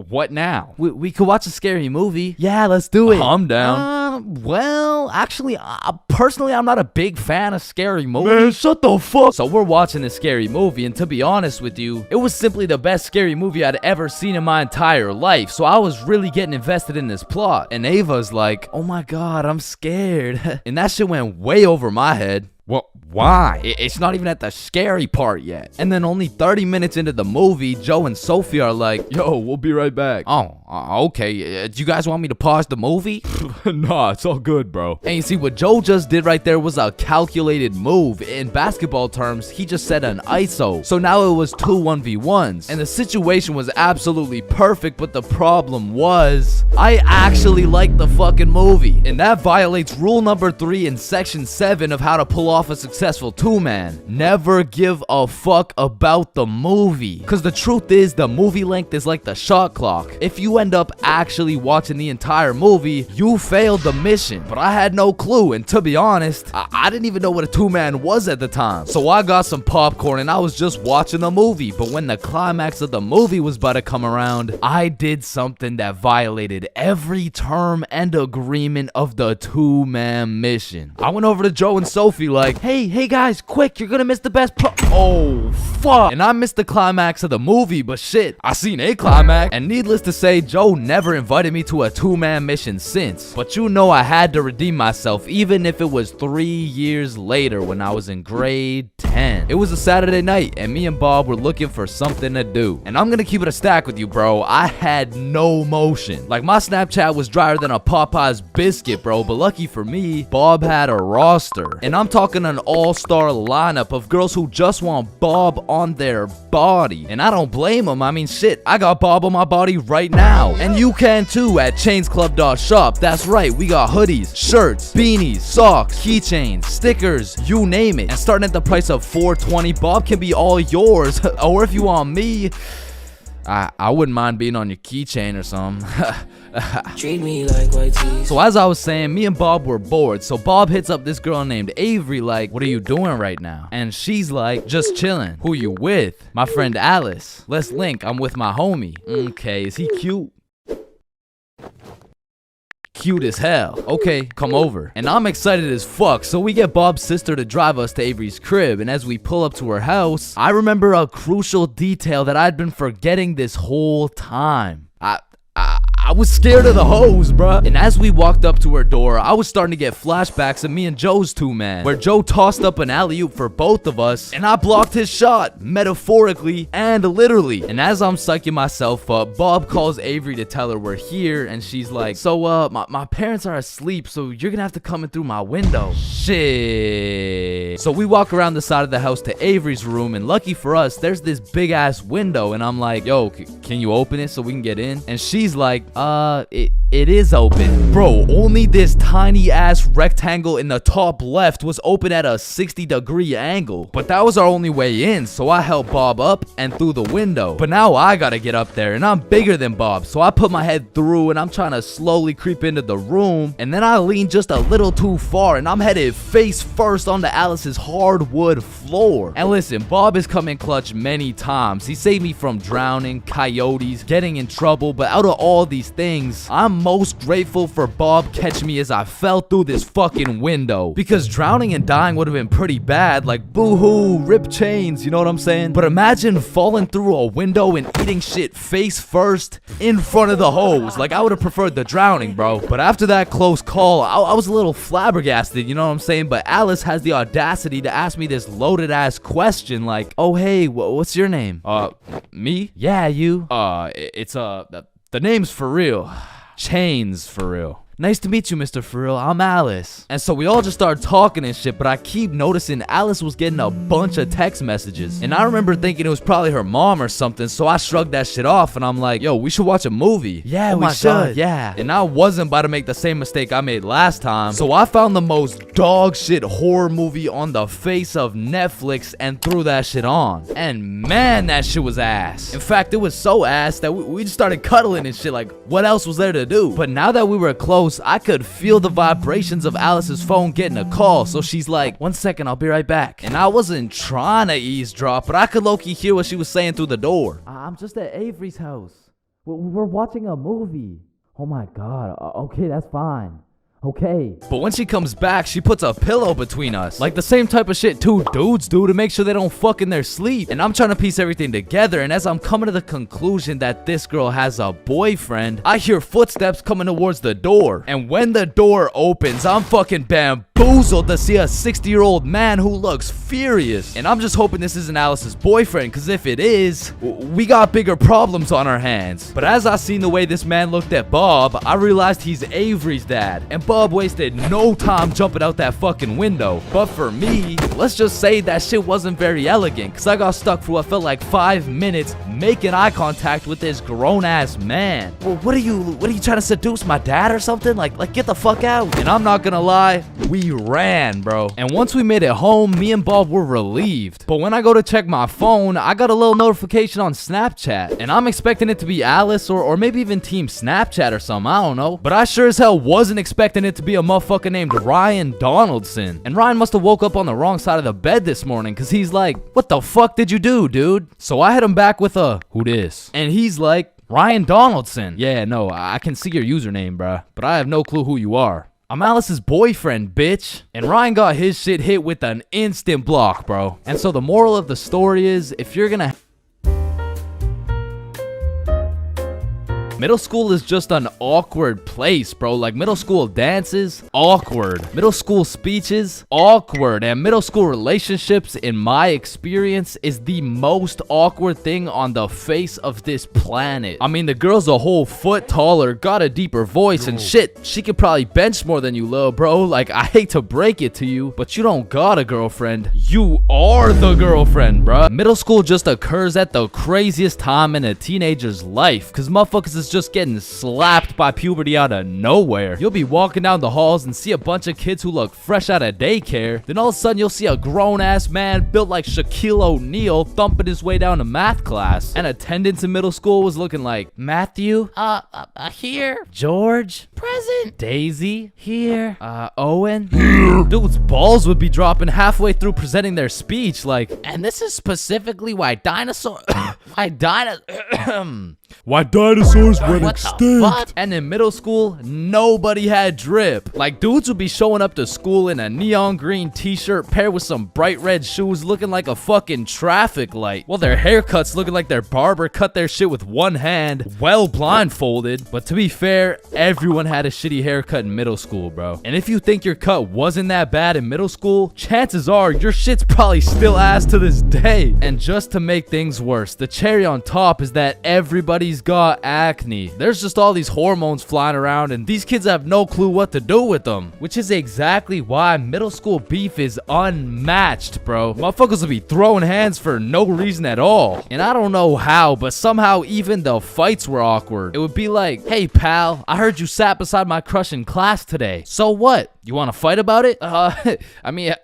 what now? We could watch a scary movie. Yeah, let's do it. I'm down. Well, actually, personally, I'm not a big fan of scary movies. Man, shut the fuck. So we're watching this scary movie, and to be honest with you, it was simply the best scary movie I'd ever seen in my entire life. So I was really getting invested in this plot. And Ava's like, oh my god, I'm scared. And that shit went way over my head. What? Why? It's not even at the scary part yet. And then only 30 minutes into the movie, Joe and Sophie are like, Yo, we'll be right back. Oh, okay. Do you guys want me to pause the movie? Nah, it's all good, bro. And you see, what Joe just did right there was a calculated move. In basketball terms, he just said an ISO. So now it was 2 1v1s. And the situation was absolutely perfect, but the problem was, I actually liked the fucking movie. And that violates rule number 3 in section 7 of how to pull off a successful 2-man. Never give a fuck about the movie. Cause the truth is, the movie length is like the shot clock. If you end up actually watching the entire movie, you failed the mission. But I had no clue, and to be honest, I didn't even know what a 2-man was at the time. So I got some popcorn and I was just watching the movie. But when the climax of the movie was about to come around, I did something that violated every term and agreement of the 2-man mission. I went over to Joe and Sophie like, hey guys, quick, you're gonna miss the best part. Oh, fuck. And I missed the climax of the movie, but shit, I seen a climax. And needless to say, Joe never invited me to a 2-man mission since. But you know I had to redeem myself, even if it was 3 years later when I was in grade 10. It was a Saturday night, and me and Bob were looking for something to do. And I'm gonna keep it a stack with you, bro. I had no motion. Like, my Snapchat was drier than a Popeye's biscuit, bro. But lucky for me, Bob had a roster. And I'm talking an all-star lineup of girls who just want Bob on their body. And I don't blame them. I mean, shit, I got Bob on my body right now. And you can too at chainsclub.shop. That's right, we got hoodies, shirts, beanies, socks, keychains, stickers, you name it. And starting at the price of $4.20, Bob can be all yours. Or if you want me, I wouldn't mind being on your keychain or something. Treat me like white teeth. So as I was saying, me and Bob were bored. So Bob hits up this girl named Avery like, what are you doing right now? And she's like, just chilling. Who you with? My friend Alice. Let's link. I'm with my homie. Okay, is he cute? Cute as hell. Okay, come over. And I'm excited as fuck, so we get Bob's sister to drive us to Avery's crib, and as we pull up to her house, I remember a crucial detail that I'd been forgetting this whole time. I was scared of the hoes, bruh. And as we walked up to her door, I was starting to get flashbacks of me and Joe's two-man, where Joe tossed up an alley-oop for both of us, and I blocked his shot, metaphorically and literally. And as I'm psyching myself up, Bob calls Avery to tell her we're here, and she's like, so, my parents are asleep, so you're gonna have to come in through my window. Shit. So we walk around the side of the house to Avery's room, and lucky for us, there's this big-ass window, and I'm like, yo, can you open it so we can get in? And she's like, it is open. Bro, only this tiny ass rectangle in the top left was open at a 60-degree angle. But that was our only way in, so I helped Bob up and through the window. But now I gotta get up there, and I'm bigger than Bob, so I put my head through and I'm trying to slowly creep into the room, and then I lean just a little too far and I'm headed face first onto Alice's hardwood floor. And listen, Bob has come in clutch many times. He saved me from drowning, coyotes, getting in trouble, but out of all these things, I'm most grateful for Bob catching me as I fell through this fucking window, because drowning and dying would have been pretty bad, like boo-hoo, rip chains, you know what I'm saying? But imagine falling through a window and eating shit face first in front of the hose. Like, I would have preferred the drowning, bro. But after that close call, I was a little flabbergasted, you know what I'm saying? But Alice has the audacity to ask me this loaded ass question like, oh hey, what's your name? Me? Yeah, you. It's the name's for real. ChainsFR. Nice to meet you, Mr. For Real. I'm Alice. And so we all just started talking and shit, but I keep noticing Alice was getting a bunch of text messages. And I remember thinking it was probably her mom or something, so I shrugged that shit off and I'm like, yo, we should watch a movie. Yeah, we should. God, yeah. And I wasn't about to make the same mistake I made last time, so I found the most dog shit horror movie on the face of Netflix and threw that shit on. And man, that shit was ass. In fact, it was so ass that we just started cuddling and shit, like, what else was there to do? But now that we were close, I could feel the vibrations of Alice's phone getting a call, so she's like, 1 second, I'll be right back. And I wasn't trying to eavesdrop, but I could low-key hear what she was saying through the door. I'm just at Avery's house. We're watching a movie. Oh my god, okay, that's fine. Okay. But when she comes back, she puts a pillow between us. Like the same type of shit two dudes do to make sure they don't fuck in their sleep. And I'm trying to piece everything together, and as I'm coming to the conclusion that this girl has a boyfriend, I hear footsteps coming towards the door. And when the door opens, I'm fucking bamboozled to see a 60-year-old man who looks furious. And I'm just hoping this isn't Alice's boyfriend, because if it is, we got bigger problems on our hands. But as I seen the way this man looked at Bob, I realized he's Avery's dad. And Bob wasted no time jumping out that fucking window. But for me, let's just say that shit wasn't very elegant, because I got stuck for what felt like 5 minutes making eye contact with this grown-ass man. Well, what are you trying to seduce my dad or something? Like get the fuck out. And I'm not gonna lie, we ran, bro. And once we made it home, me and Bob were relieved. But when I go to check my phone, I got a little notification on Snapchat, and I'm expecting it to be Alice or maybe even Team Snapchat or something, I don't know. But I sure as hell wasn't expecting it to be a motherfucker named Ryan Donaldson. And Ryan must have woke up on the wrong side of the bed this morning, because he's like, what the fuck did you do, dude? So I hit him back with a, who dis? And he's like, Ryan Donaldson. Yeah, no, I can see your username, bruh, but I have no clue who you are. I'm Alice's boyfriend, bitch. And Ryan got his shit hit with an instant block, bro. And so the moral of the story is, if you're gonna Middle school is just an awkward place, bro. Like, middle school dances, awkward. Middle school speeches, awkward. And middle school relationships, in my experience, is the most awkward thing on the face of this planet. I mean, the girl's a whole foot taller, got a deeper voice, and shit, she could probably bench more than you, lil' bro. Like, I hate to break it to you, but you don't got a girlfriend. You are the girlfriend, bruh. Middle school just occurs at the craziest time in a teenager's life, because motherfuckers is just getting slapped by puberty out of nowhere. You'll be walking down the halls and see a bunch of kids who look fresh out of daycare. Then all of a sudden, you'll see a grown-ass man built like Shaquille O'Neal thumping his way down to math class. And attendance in middle school was looking like, Matthew? Here. George? Present. Daisy? Here. Owen? Dude's balls would be dropping halfway through presenting their speech, like, And this is specifically why dinosaurs Why dinosaurs went What the extinct. fuck? And in middle school, nobody had drip. Like, dudes would be showing up to school in a neon green t-shirt paired with some bright red shoes looking like a fucking traffic light. Well, their haircuts looking like their barber cut their shit with one hand, well blindfolded. But to be fair, everyone had a shitty haircut in middle school, bro. And if you think your cut wasn't that bad in middle school, chances are your shit's probably still ass to this day. And just to make things worse, the cherry on top is that everybody's got acne. There's just all these hormones flying around and these kids have no clue what to do with them, which is exactly why middle school beef is unmatched, bro. Motherfuckers will be throwing hands for no reason at all. And I don't know how, but somehow even the fights were awkward. It would be like, hey pal, I heard you sat beside my crush in class today. So what? You want to fight about it? I mean,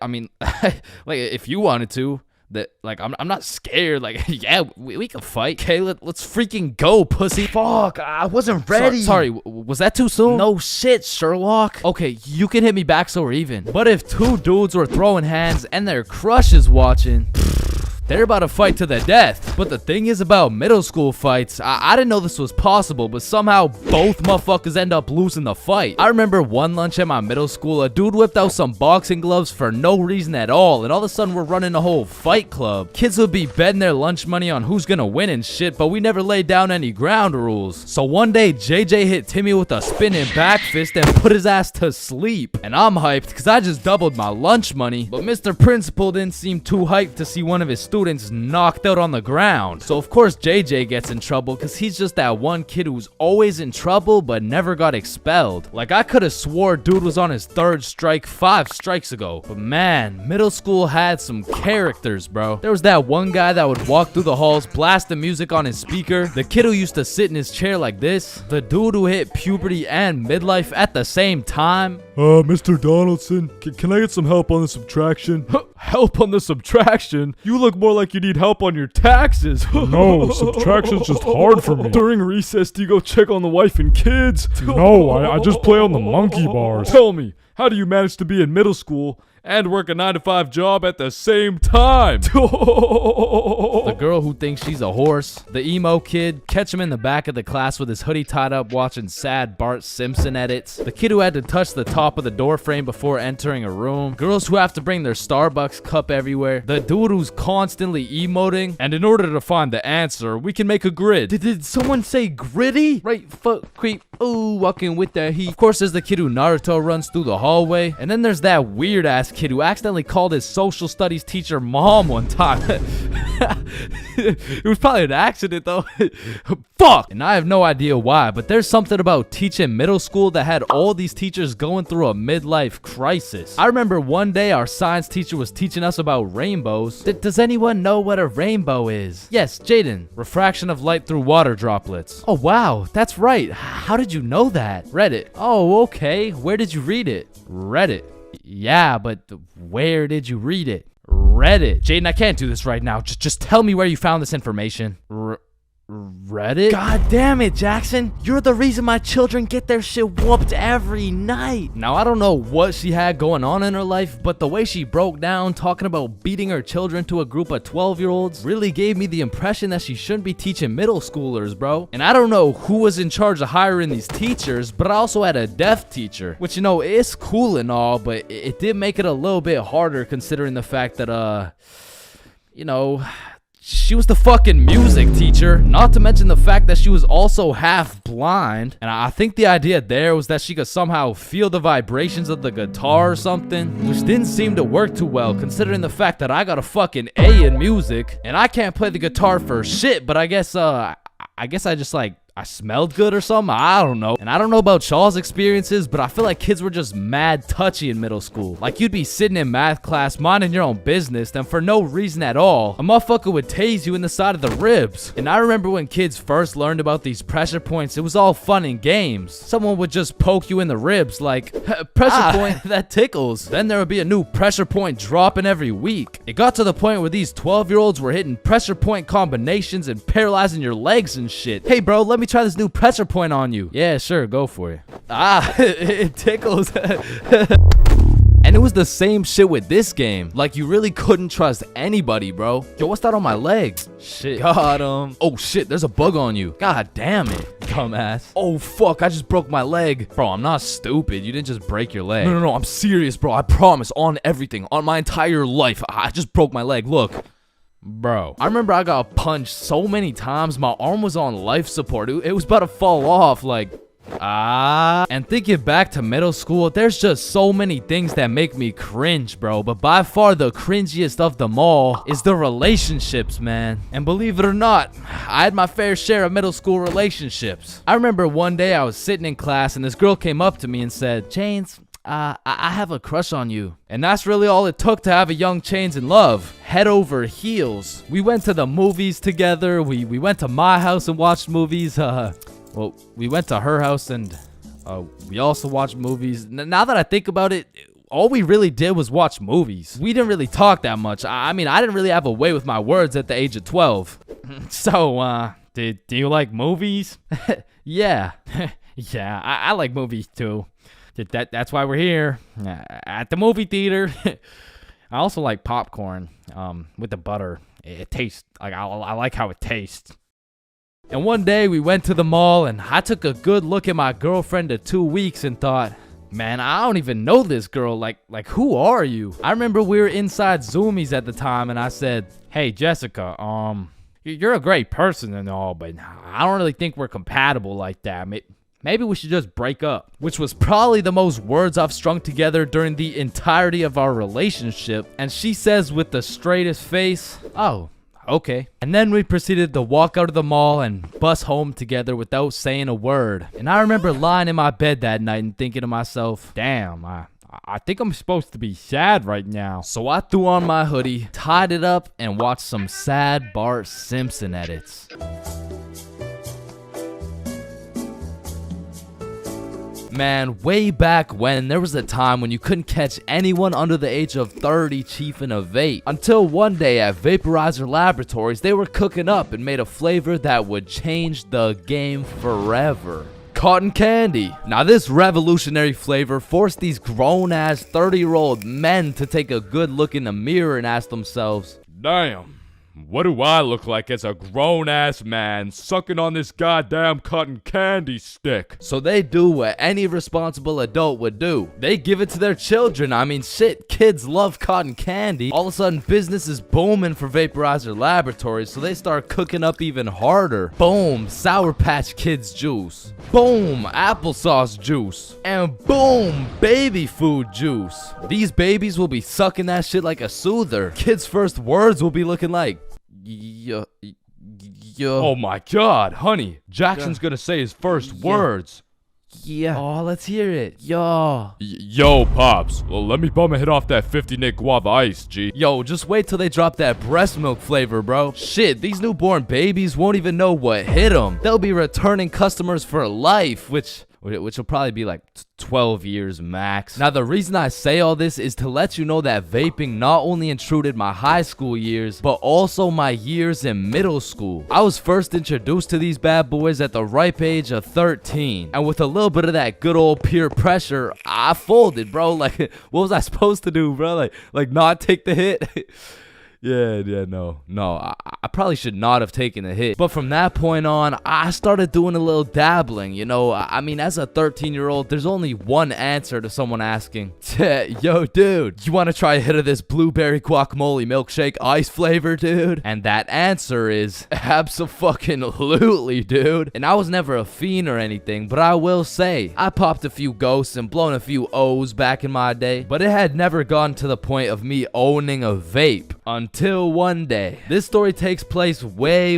like, if you wanted to. That, like, I'm not scared. Like, yeah, we can fight. Okay, let's freaking go, pussy. Fuck, I wasn't ready. Sorry, was that too soon? No shit, Sherlock. Okay, you can hit me back so we're even. But if two dudes were throwing hands and their crush is watching, they're about to fight to the death. But the thing is about middle school fights, I didn't know this was possible, but somehow both motherfuckers end up losing the fight. I remember one lunch at my middle school, a dude whipped out some boxing gloves for no reason at all, and all of a sudden we're running a whole fight club. Kids would be betting their lunch money on who's gonna win and shit, but we never laid down any ground rules. So one day, JJ hit Timmy with a spinning back fist and put his ass to sleep. And I'm hyped, cause I just doubled my lunch money, but Mr. Principal didn't seem too hyped to see one of his students knocked out on the ground. So of course JJ gets in trouble because he's just that one kid who's always in trouble but never got expelled. Like, I could have swore dude was on his third strike 5 strikes ago. But man, middle school had some characters, bro. There was that one guy that would walk through the halls, blast the music on his speaker. The kid who used to sit in his chair like this. The dude who hit puberty and midlife at the same time. Mr. Donaldson, can I get some help on the subtraction? Help on the subtraction? You look more like you need help on your taxes. No, subtraction's just hard for me. During recess, do you go check on the wife and kids? No, I just play on the monkey bars. Tell me, how do you manage to be in middle school and work a 9-to-5 job at the same time? The girl who thinks she's a horse. The emo kid. Catch him in the back of the class with his hoodie tied up watching sad Bart Simpson edits. The kid who had to touch the top of the door frame before entering a room. Girls who have to bring their Starbucks cup everywhere. The dude who's constantly emoting. And in order to find the answer, we can make a grid. Did someone say gritty? Right foot creep. Ooh, walking with that heat. Of course, there's the kid who Naruto runs through the hallway. And then there's that weird ass kid who accidentally called his social studies teacher mom one time. It was probably an accident though. Fuck! And I have no idea why, but there's something about teaching middle school that had all these teachers going through a midlife crisis. I remember one day our science teacher was teaching us about rainbows. Does anyone know what a rainbow is? Yes, Jaden. Refraction of light through water droplets. Oh wow, that's right. How did you know that? Reddit. Oh, okay. Where did you read it? Reddit. Yeah, but where did you read it? Reddit. Jaden, I can't do this right now. Just tell me where you found this information. Reddit? God damn it, Jackson. You're the reason my children get their shit whooped every night. Now, I don't know what she had going on in her life, but the way she broke down talking about beating her children to a group of 12-year-olds really gave me the impression that she shouldn't be teaching middle schoolers, bro. And I don't know who was in charge of hiring these teachers, but I also had a deaf teacher, which, you know, is cool and all, but it did make it a little bit harder considering the fact that, you know, She was the fucking music teacher. Not to mention the fact that she was also half blind. And I think the idea there was that she could somehow feel the vibrations of the guitar or something, which didn't seem to work too well considering the fact that I got a fucking A in music and I can't play the guitar for shit, but I guess I just like I smelled good or something. I don't know. And I don't know about y'all's experiences, but I feel like kids were just mad touchy in middle school. Like you'd be sitting in math class minding your own business, then for no reason at all, a motherfucker would tase you in the side of the ribs. And I remember when kids first learned about these pressure points, it was all fun and games. Someone would just poke you in the ribs like, pressure point, that tickles. Then there would be a new pressure point dropping every week. It got to the point where these 12-year-olds were hitting pressure point combinations and paralyzing your legs and shit. Hey bro, let me try this new pressure point on you. Yeah, sure, go for it. It tickles. And it was the same shit with this game. Like, you really couldn't trust anybody, bro. Yo, what's that on my legs? Shit. Got him. Oh, shit, there's a bug on you. God damn it, dumbass. Oh, fuck, I just broke my leg. Bro, I'm not stupid. You didn't just break your leg. No, I'm serious, bro. I promise, on everything, on my entire life. I just broke my leg, look. Bro, I remember I got punched so many times, my arm was on life support. It was about to fall off, like, And thinking back to middle school, there's just so many things that make me cringe, bro. But by far the cringiest of them all is the relationships, man. And believe it or not, I had my fair share of middle school relationships. I remember one day I was sitting in class and this girl came up to me and said, Chains, I have a crush on you. And that's really all it took to have a young Chains in love. Head over heels. We went to the movies together. We went to my house and watched movies. Well, we went to her house and we also watched movies. Now that I think about it, all we really did was watch movies. We didn't really talk that much. I mean, I didn't really have a way with my words at the age of 12. So, do you like movies? Yeah. Yeah, I like movies too. That's why we're here at the movie theater. I also like popcorn with the butter. It tastes like I like how it tastes. And one day we went to the mall and I took a good look at my girlfriend of 2 weeks and thought, man, I don't even know this girl. Like who are you? I remember we were inside Zoomies at the time and I said, hey Jessica, you're a great person and all, but I don't really think we're compatible like that. Maybe we should just break up. Which was probably the most words I've strung together during the entirety of our relationship. And she says with the straightest face, oh, okay. And then we proceeded to walk out of the mall and bus home together without saying a word. And I remember lying in my bed that night and thinking to myself, damn, I think I'm supposed to be sad right now. So I threw on my hoodie, tied it up, and watched some sad Bart Simpson edits. Man, way back when, there was a time when you couldn't catch anyone under the age of 30 chiefing a vape. Until one day at Vaporizer Laboratories, they were cooking up and made a flavor that would change the game forever. Cotton candy. Now this revolutionary flavor forced these grown-ass 30-year-old men to take a good look in the mirror and ask themselves, damn, what do I look like as a grown-ass man sucking on this goddamn cotton candy stick? So they do what any responsible adult would do. They give it to their children. I mean, shit, kids love cotton candy. All of a sudden, business is booming for Vaporizer Laboratories, so they start cooking up even harder. Boom, Sour Patch Kids juice. Boom, applesauce juice. And boom, baby food juice. These babies will be sucking that shit like a soother. Kids' first words will be looking like, yo. Oh my god, honey. Jackson's gonna say his first words. Yeah. Oh, let's hear it. Yo. Yo, Pops. Well, let me bum a hit off that 50 Nick Guava Ice, G. Yo, just wait till they drop that breast milk flavor, bro. Shit, these newborn babies won't even know what hit them. They'll be returning customers for life, which will probably be like 12 years max. Now, the reason I say all this is to let you know that vaping not only intruded my high school years, but also my years in middle school. I was first introduced to these bad boys at the ripe age of 13. And with a little bit of that good old peer pressure, I folded, bro. Like, what was I supposed to do, bro? Like not take the hit? No, I probably should not have taken the hit. But from that point on, I started doing a little dabbling, you know. I mean, as a 13-year-old, there's only one answer to someone asking, yo, dude, you want to try a hit of this blueberry guacamole milkshake ice flavor, dude? And that answer is abso-fucking-lutely, dude. And I was never a fiend or anything, but I will say, I popped a few ghosts and blown a few O's back in my day, but it had never gone to the point of me owning a vape. Until one day. This story takes place way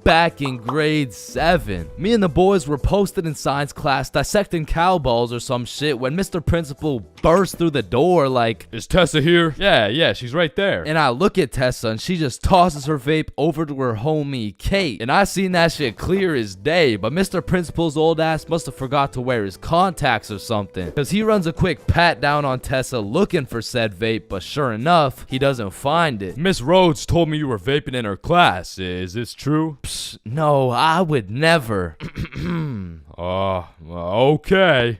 back in grade 7. Me and the boys were posted in science class dissecting cow balls or some shit when Mr. Principal burst through the door like, "Is Tessa here?" Yeah, she's right there. And I look at Tessa and she just tosses her vape over to her homie Kate. And I seen that shit clear as day, but Mr. Principal's old ass must have forgot to wear his contacts or something, because he runs a quick pat down on Tessa looking for said vape, but sure enough, he doesn't find it. Miss Rhodes told me you were vaping in her class. Is this true? No, I would never. Okay.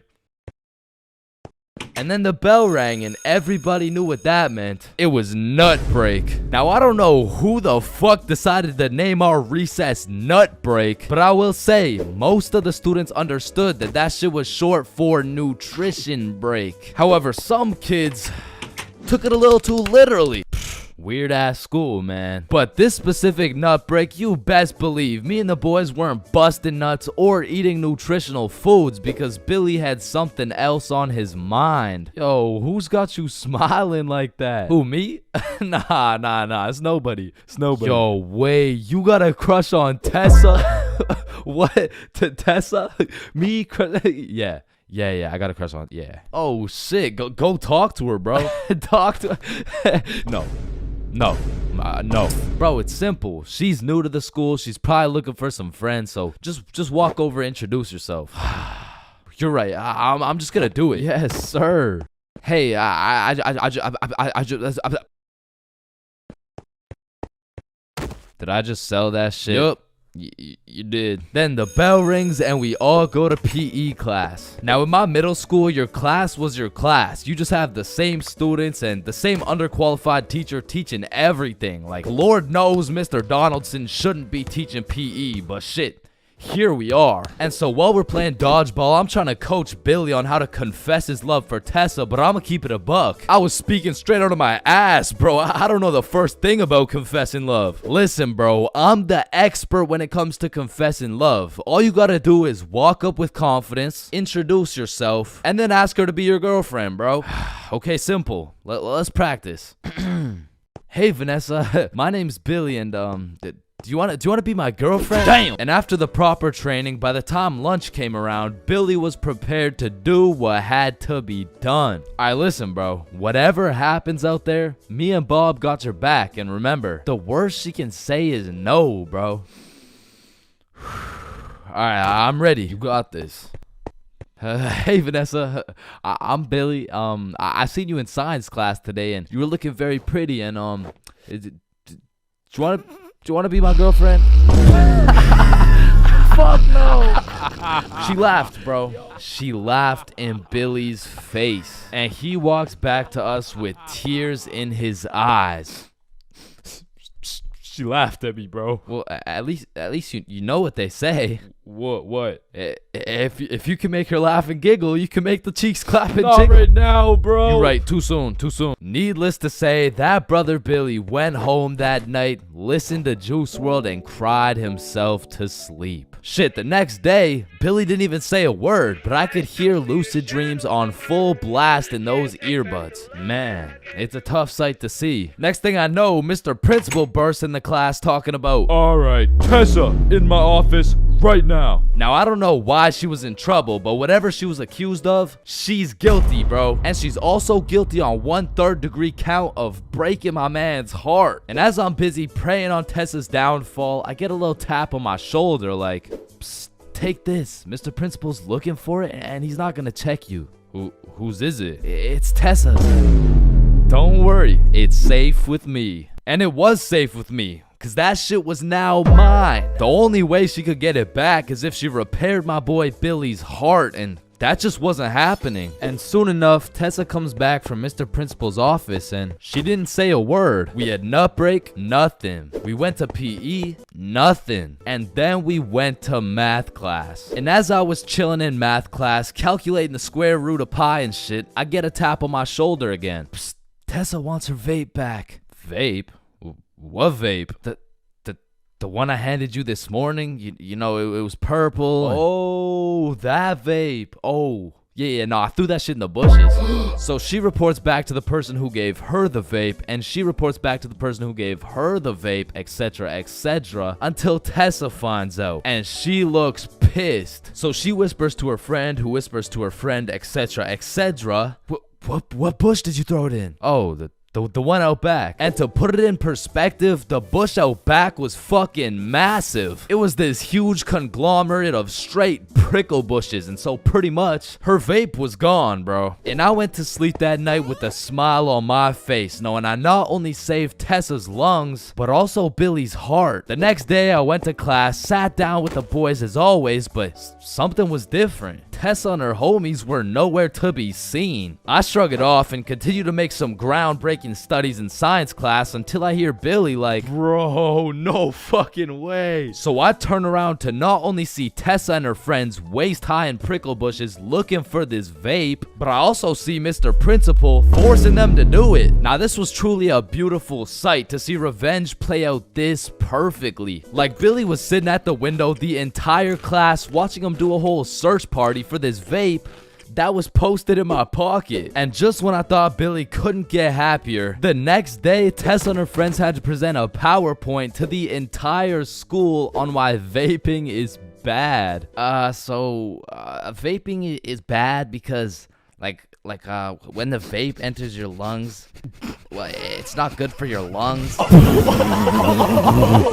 And then the bell rang and everybody knew what that meant. It was nut break. Now, I don't know who the fuck decided to name our recess nut break, but I will say most of the students understood that that shit was short for nutrition break. However, some kids took it a little too literally. Weird ass school, man. But this specific nut break, you best believe me and the boys weren't busting nuts or eating nutritional foods because Billy had something else on his mind. Yo, who's got you smiling like that? Who, me? Nah. It's nobody. Yo, wait, you got a crush on Tessa? What? Tessa? Me? Yeah. Yeah, I got a crush on. Yeah. Oh shit, go talk to her, bro. Talk to her. No. Bro, it's simple. She's new to the school. She's probably looking for some friends. So just walk over and introduce yourself. You're right. I'm just gonna do it. Yes, sir. Hey, did I just sell that shit? Yup. You did. Then the bell rings and we all go to PE class. Now in my middle school, your class was your class. You just have the same students and the same underqualified teacher teaching everything. Like, Lord knows Mr. Donaldson shouldn't be teaching PE, but shit, here we are. And so while we're playing dodgeball, I'm trying to coach Billy on how to confess his love for Tessa, but I'ma keep it a buck. I was speaking straight out of my ass, bro. I don't know the first thing about confessing love. Listen, bro, I'm the expert when it comes to confessing love. All you gotta do is walk up with confidence, introduce yourself, and then ask her to be your girlfriend, bro. Okay, simple. Let's practice. Hey, Vanessa. My name's Billy, and do you want to be my girlfriend? Damn! And after the proper training, by the time lunch came around, Billy was prepared to do what had to be done. Alright, listen, bro. Whatever happens out there, me and Bob got your back. And remember, the worst she can say is no, bro. Alright, I'm ready. You got this. Hey, Vanessa. I'm Billy. I seen you in science class today, and you were looking very pretty. And do you want to be my girlfriend? Fuck no. She laughed, bro. She laughed in Billy's face. And he walks back to us with tears in his eyes. She laughed at me, bro. Well, at least you know what they say. What? If you can make her laugh and giggle, you can make the cheeks clap and Not jiggle. right now, bro. You're right. Too soon. Needless to say, that brother Billy went home that night, listened to Juice WRLD, and cried himself to sleep. Shit, the next day, Billy didn't even say a word, but I could hear Lucid Dreams on full blast in those earbuds. Man, it's a tough sight to see. Next thing I know, Mr. Principal bursts in the class talking about, alright, Tessa, in my office right now. Now, I don't know why she was in trouble, but whatever she was accused of, she's guilty, bro. And she's also guilty on 1/3 degree count of breaking my man's heart. And as I'm busy praying on Tessa's downfall, I get a little tap on my shoulder like, psst, take this. Mr. Principal's looking for it and he's not gonna check you. Whose is it? It's Tessa's. Don't worry, it's safe with me. And it was safe with me, cause that shit was now mine. The only way she could get it back is if she repaired my boy Billy's heart, and that just wasn't happening. And soon enough, Tessa comes back from Mr. Principal's office and she didn't say a word. We had nut break, nothing. We went to PE, nothing. And then we went to math class. And as I was chilling in math class, calculating the square root of pi and shit, I get a tap on my shoulder again. Psst, Tessa wants her vape back. Vape? What vape? The one I handed you this morning? You know, it was purple. Oh, that vape. Oh. Yeah, no, I threw that shit in the bushes. So she reports back to the person who gave her the vape, and she reports back to the person who gave her the vape, etc., etc., until Tessa finds out, and she looks pissed. So she whispers to her friend, who whispers to her friend, etc., etc. What bush did you throw it in? Oh, the one out back. And to put it in perspective, the bush out back was fucking massive. It was this huge conglomerate of straight prickle bushes, and so pretty much her vape was gone, bro. And I went to sleep that night with a smile on my face, knowing I not only saved Tessa's lungs, but also Billy's heart. The next day I went to class, sat down with the boys as always, but something was different. Tessa and her homies were nowhere to be seen. I shrug it off and continue to make some groundbreaking studies in science class until I hear Billy like, bro, no fucking way. So I turn around to not only see Tessa and her friends waist high in prickle bushes looking for this vape, but I also see Mr. Principal forcing them to do it. Now this was truly a beautiful sight to see revenge play out this perfectly. Like Billy was sitting at the window the entire class watching him do a whole search party for this vape that was posted in my pocket. And just when I thought Billy couldn't get happier, the next day Tessa and her friends had to present a PowerPoint to the entire school on why vaping is bad. Vaping is bad because when the vape enters your lungs, well, it's not good for your lungs.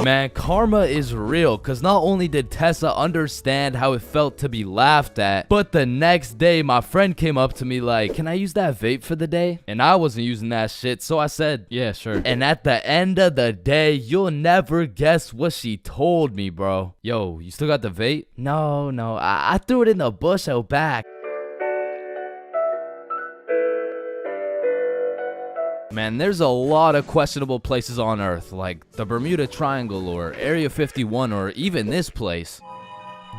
Man, karma is real, because not only did Tessa understand how it felt to be laughed at, but the next day my friend came up to me like, can I use that vape for the day? And I wasn't using that shit, so I said, yeah, sure. And at the end of the day, you'll never guess what she told me, bro. Yo, you still got the vape? No, I threw it in the bush out back. Man, there's a lot of questionable places on Earth, like the Bermuda Triangle or Area 51 or even this place.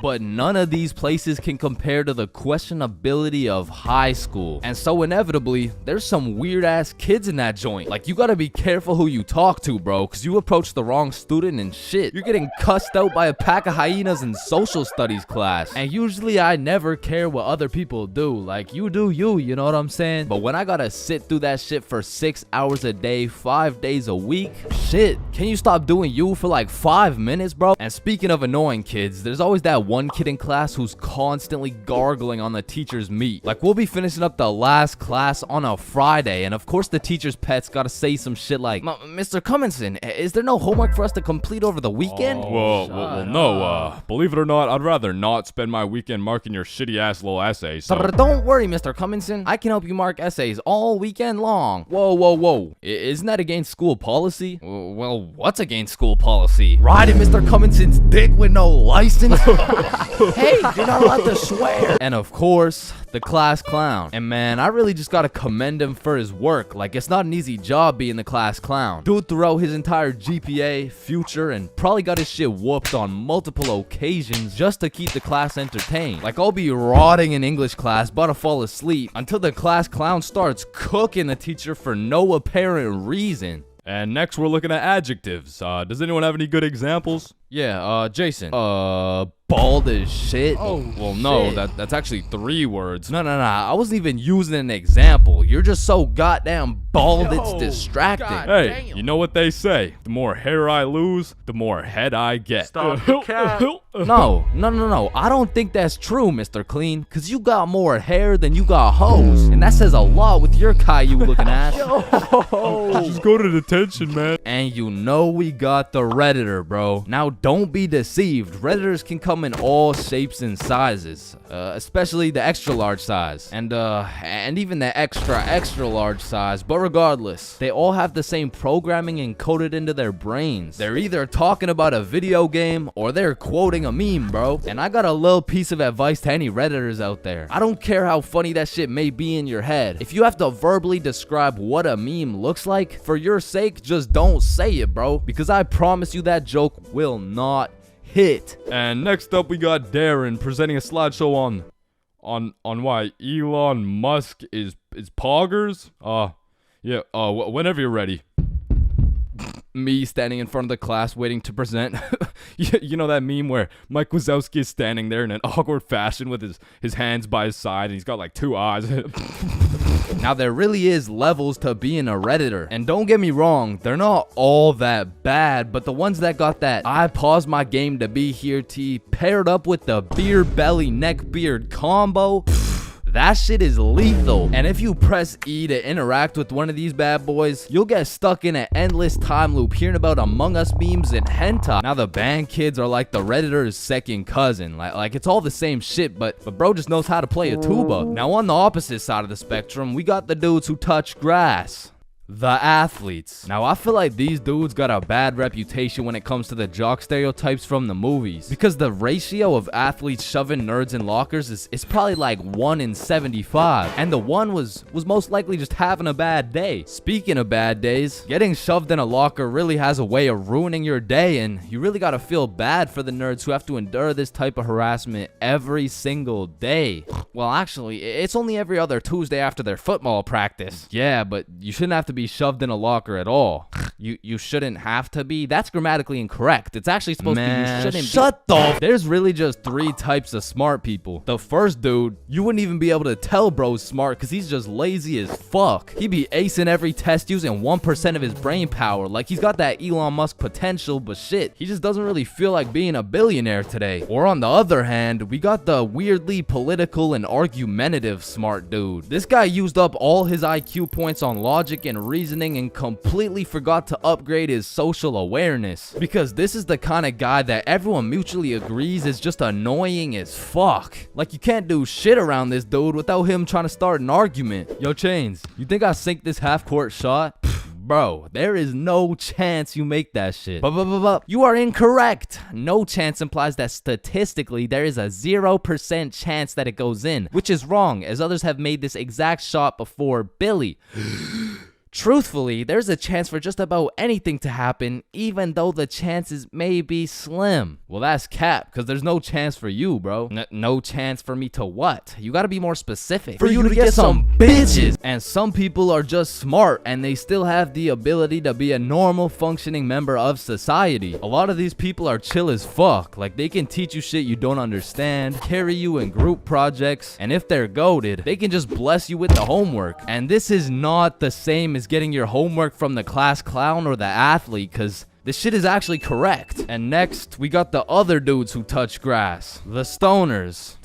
But none of these places can compare to the questionability of high school. And so inevitably, there's some weird ass kids in that joint. Like, you gotta be careful who you talk to, bro, because you approach the wrong student and shit, you're getting cussed out by a pack of hyenas in social studies class. And usually I never care what other people do. Like, you do you know what I'm saying? But when I gotta sit through that shit for 6 hours a day, 5 days a week, shit, can you stop doing you for like 5 minutes, bro? And speaking of annoying kids, there's always that one kid in class who's constantly gargling on the teacher's meat. Like, we'll be finishing up the last class on a Friday, and of course the teacher's pet's gotta say some shit like, Mr. Cummingson, is there no homework for us to complete over the weekend? Well, no, believe it or not, I'd rather not spend my weekend marking your shitty ass little essays. So. Don't worry, Mr. Cummingson, I can help you mark essays all weekend long. Whoa. Isn't that against school policy? Well, what's against school policy? Riding Mr. Cummingson's dick with no license? Hey, you're not allowed to swear. And of course, the class clown. And man, I really just gotta commend him for his work. Like, it's not an easy job being the class clown. Dude throughout his entire GPA, future, and probably got his shit whooped on multiple occasions just to keep the class entertained. Like, I'll be rotting in English class, about to fall asleep, until the class clown starts cooking the teacher for no apparent reason. And next we're looking at adjectives. Does anyone have any good examples? Yeah, Jason. Bald as shit. Oh, well, no, that's actually 3 words. No, I wasn't even using an example. You're just so goddamn bald, it's distracting. Hey, you know what they say? The more hair I lose, the more head I get. Stop the cap. No. I don't think that's true, Mr. Clean, because you got more hair than you got hoes. And that says a lot with your Caillou looking ass. Just go to detention, man. And you know we got the Redditor, bro. Now don't be deceived. Redditors can come in all shapes and sizes, especially the extra large size, and even the extra large size. But regardless, they all have the same programming encoded into their brains. They're either talking about a video game or they're quoting a meme, bro. And I got a little piece of advice to any Redditors out there. I don't care how funny that shit may be in your head. If you have to verbally describe what a meme looks like, for your sake, just don't say it, bro, because I promise you that joke will not hit. And next up, we got Darren presenting a slideshow on why Elon Musk is poggers. Whenever you're ready. Me standing in front of the class waiting to present. You know that meme where Mike Wazowski is standing there in an awkward fashion with his hands by his side and he's got like two eyes. Now, there really is levels to being a Redditor. And don't get me wrong, they're not all that bad, but the ones that got that I paused my game to be here tea paired up with the beer belly neck beard combo, that shit is lethal. And if you press E to interact with one of these bad boys, you'll get stuck in an endless time loop hearing about Among Us memes and hentai. Now, the band kids are like the Redditor's second cousin. Like it's all the same shit, but bro just knows how to play a tuba. Now, on the opposite side of the spectrum, we got the dudes who touch grass. The athletes. Now, I feel like these dudes got a bad reputation when it comes to the jock stereotypes from the movies, because the ratio of athletes shoving nerds in lockers is probably like 1 in 75, and the one was most likely just having a bad day. Speaking of bad days, getting shoved in a locker really has a way of ruining your day, and you really gotta feel bad for the nerds who have to endure this type of harassment every single day. Well, actually, it's only every other Tuesday after their football practice. Yeah, but you shouldn't have to be shoved in a locker at all. You shouldn't have to be. That's grammatically incorrect. It's actually supposed to be you shouldn't shut the There's really just 3 types of smart people. The first dude, you wouldn't even be able to tell bro's smart because he's just lazy as fuck. He'd be acing every test using 1% of his brain power. Like he's got that Elon Musk potential, but shit, he just doesn't really feel like being a billionaire today. Or on the other hand, we got the weirdly political and argumentative smart dude. This guy used up all his IQ points on logic and reasoning and completely forgot to upgrade his social awareness, because this is the kind of guy that everyone mutually agrees is just annoying as fuck. Like you can't do shit around this dude without him trying to start an argument. Yo, Chains, you think I sink this half-court shot? Bro, there is no chance you make that shit. But you are incorrect. No chance implies that statistically there is a 0% chance that it goes in, which is wrong, as others have made this exact shot before Billy. Truthfully, there's a chance for just about anything to happen, even though the chances may be slim. Well, that's cap, because there's no chance for you, bro. No chance for me to what? You gotta be more specific. For you to get some bitches! And some people are just smart, and they still have the ability to be a normal, functioning member of society. A lot of these people are chill as fuck. Like, they can teach you shit you don't understand, carry you in group projects, and if they're goated, they can just bless you with the homework. And this is not the same as getting your homework from the class clown or the athlete, because this shit is actually correct. And next, we got the other dudes who touch grass. The stoners.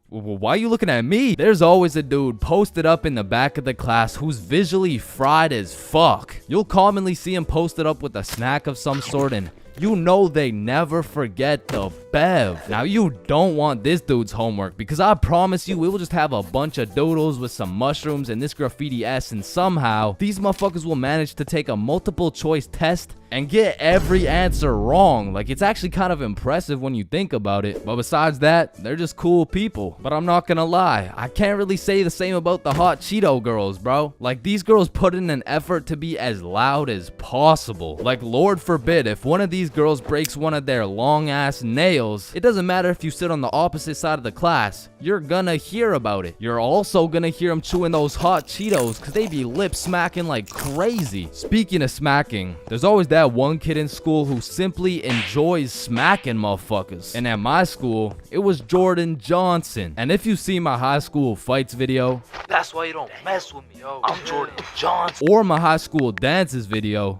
Why are you looking at me? There's always a dude posted up in the back of the class who's visually fried as fuck. You'll commonly see him posted up with a snack of some sort, and you know they never forget the bev. Now, you don't want this dude's homework, because I promise you, we will just have a bunch of doodles with some mushrooms and this graffiti S, and somehow these motherfuckers will manage to take a multiple choice test and get every answer wrong. Like, it's actually kind of impressive when you think about it. But besides that, they're just cool people. But I'm not gonna lie, I can't really say the same about the hot Cheeto girls, bro. Like, these girls put in an effort to be as loud as possible. Like, Lord forbid, if one of these girls breaks one of their long ass nails, it doesn't matter if you sit on the opposite side of the class, you're gonna hear about it. You're also gonna hear them chewing those hot Cheetos, because they be lip smacking like crazy. Speaking of smacking, there's always that one kid in school who simply enjoys smacking motherfuckers. And at my school, it was Jordan Johnson. And if you see my high school fights video, that's why you don't mess with me, yo. I'm Jordan Johnson. Or my high school dances video,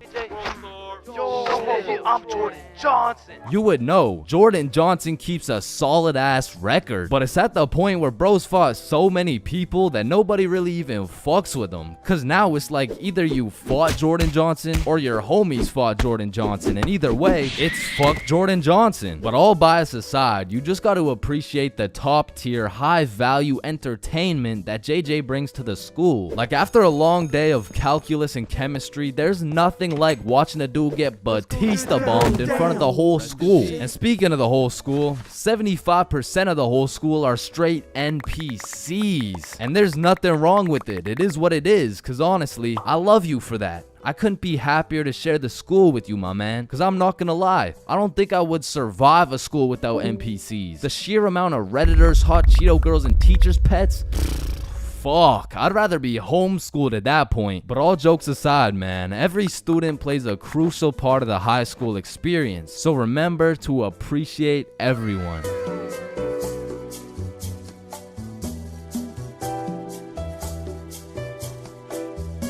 I'm Jordan Johnson. You would know, Jordan Johnson keeps a solid ass record, but it's at the point where bros fought so many people that nobody really even fucks with them. Cause now it's like either you fought Jordan Johnson or your homies fought Jordan Johnson, and either way, it's fuck Jordan Johnson. But all bias aside, you just gotta appreciate the top tier, high value entertainment that JJ brings to the school. Like after a long day of calculus and chemistry, there's nothing like watching a dude get Batista bombed in front of the whole school. And speaking of the whole school, 75% of the whole school are straight NPCs. And there's nothing wrong with it. It is what it is, cause honestly, I love you for that. I couldn't be happier to share the school with you, my man. Cause I'm not gonna lie, I don't think I would survive a school without NPCs. The sheer amount of Redditors, hot Cheeto girls, and teachers' pets, fuck, I'd rather be homeschooled at that point. But all jokes aside, man, every student plays a crucial part of the high school experience. So remember to appreciate everyone.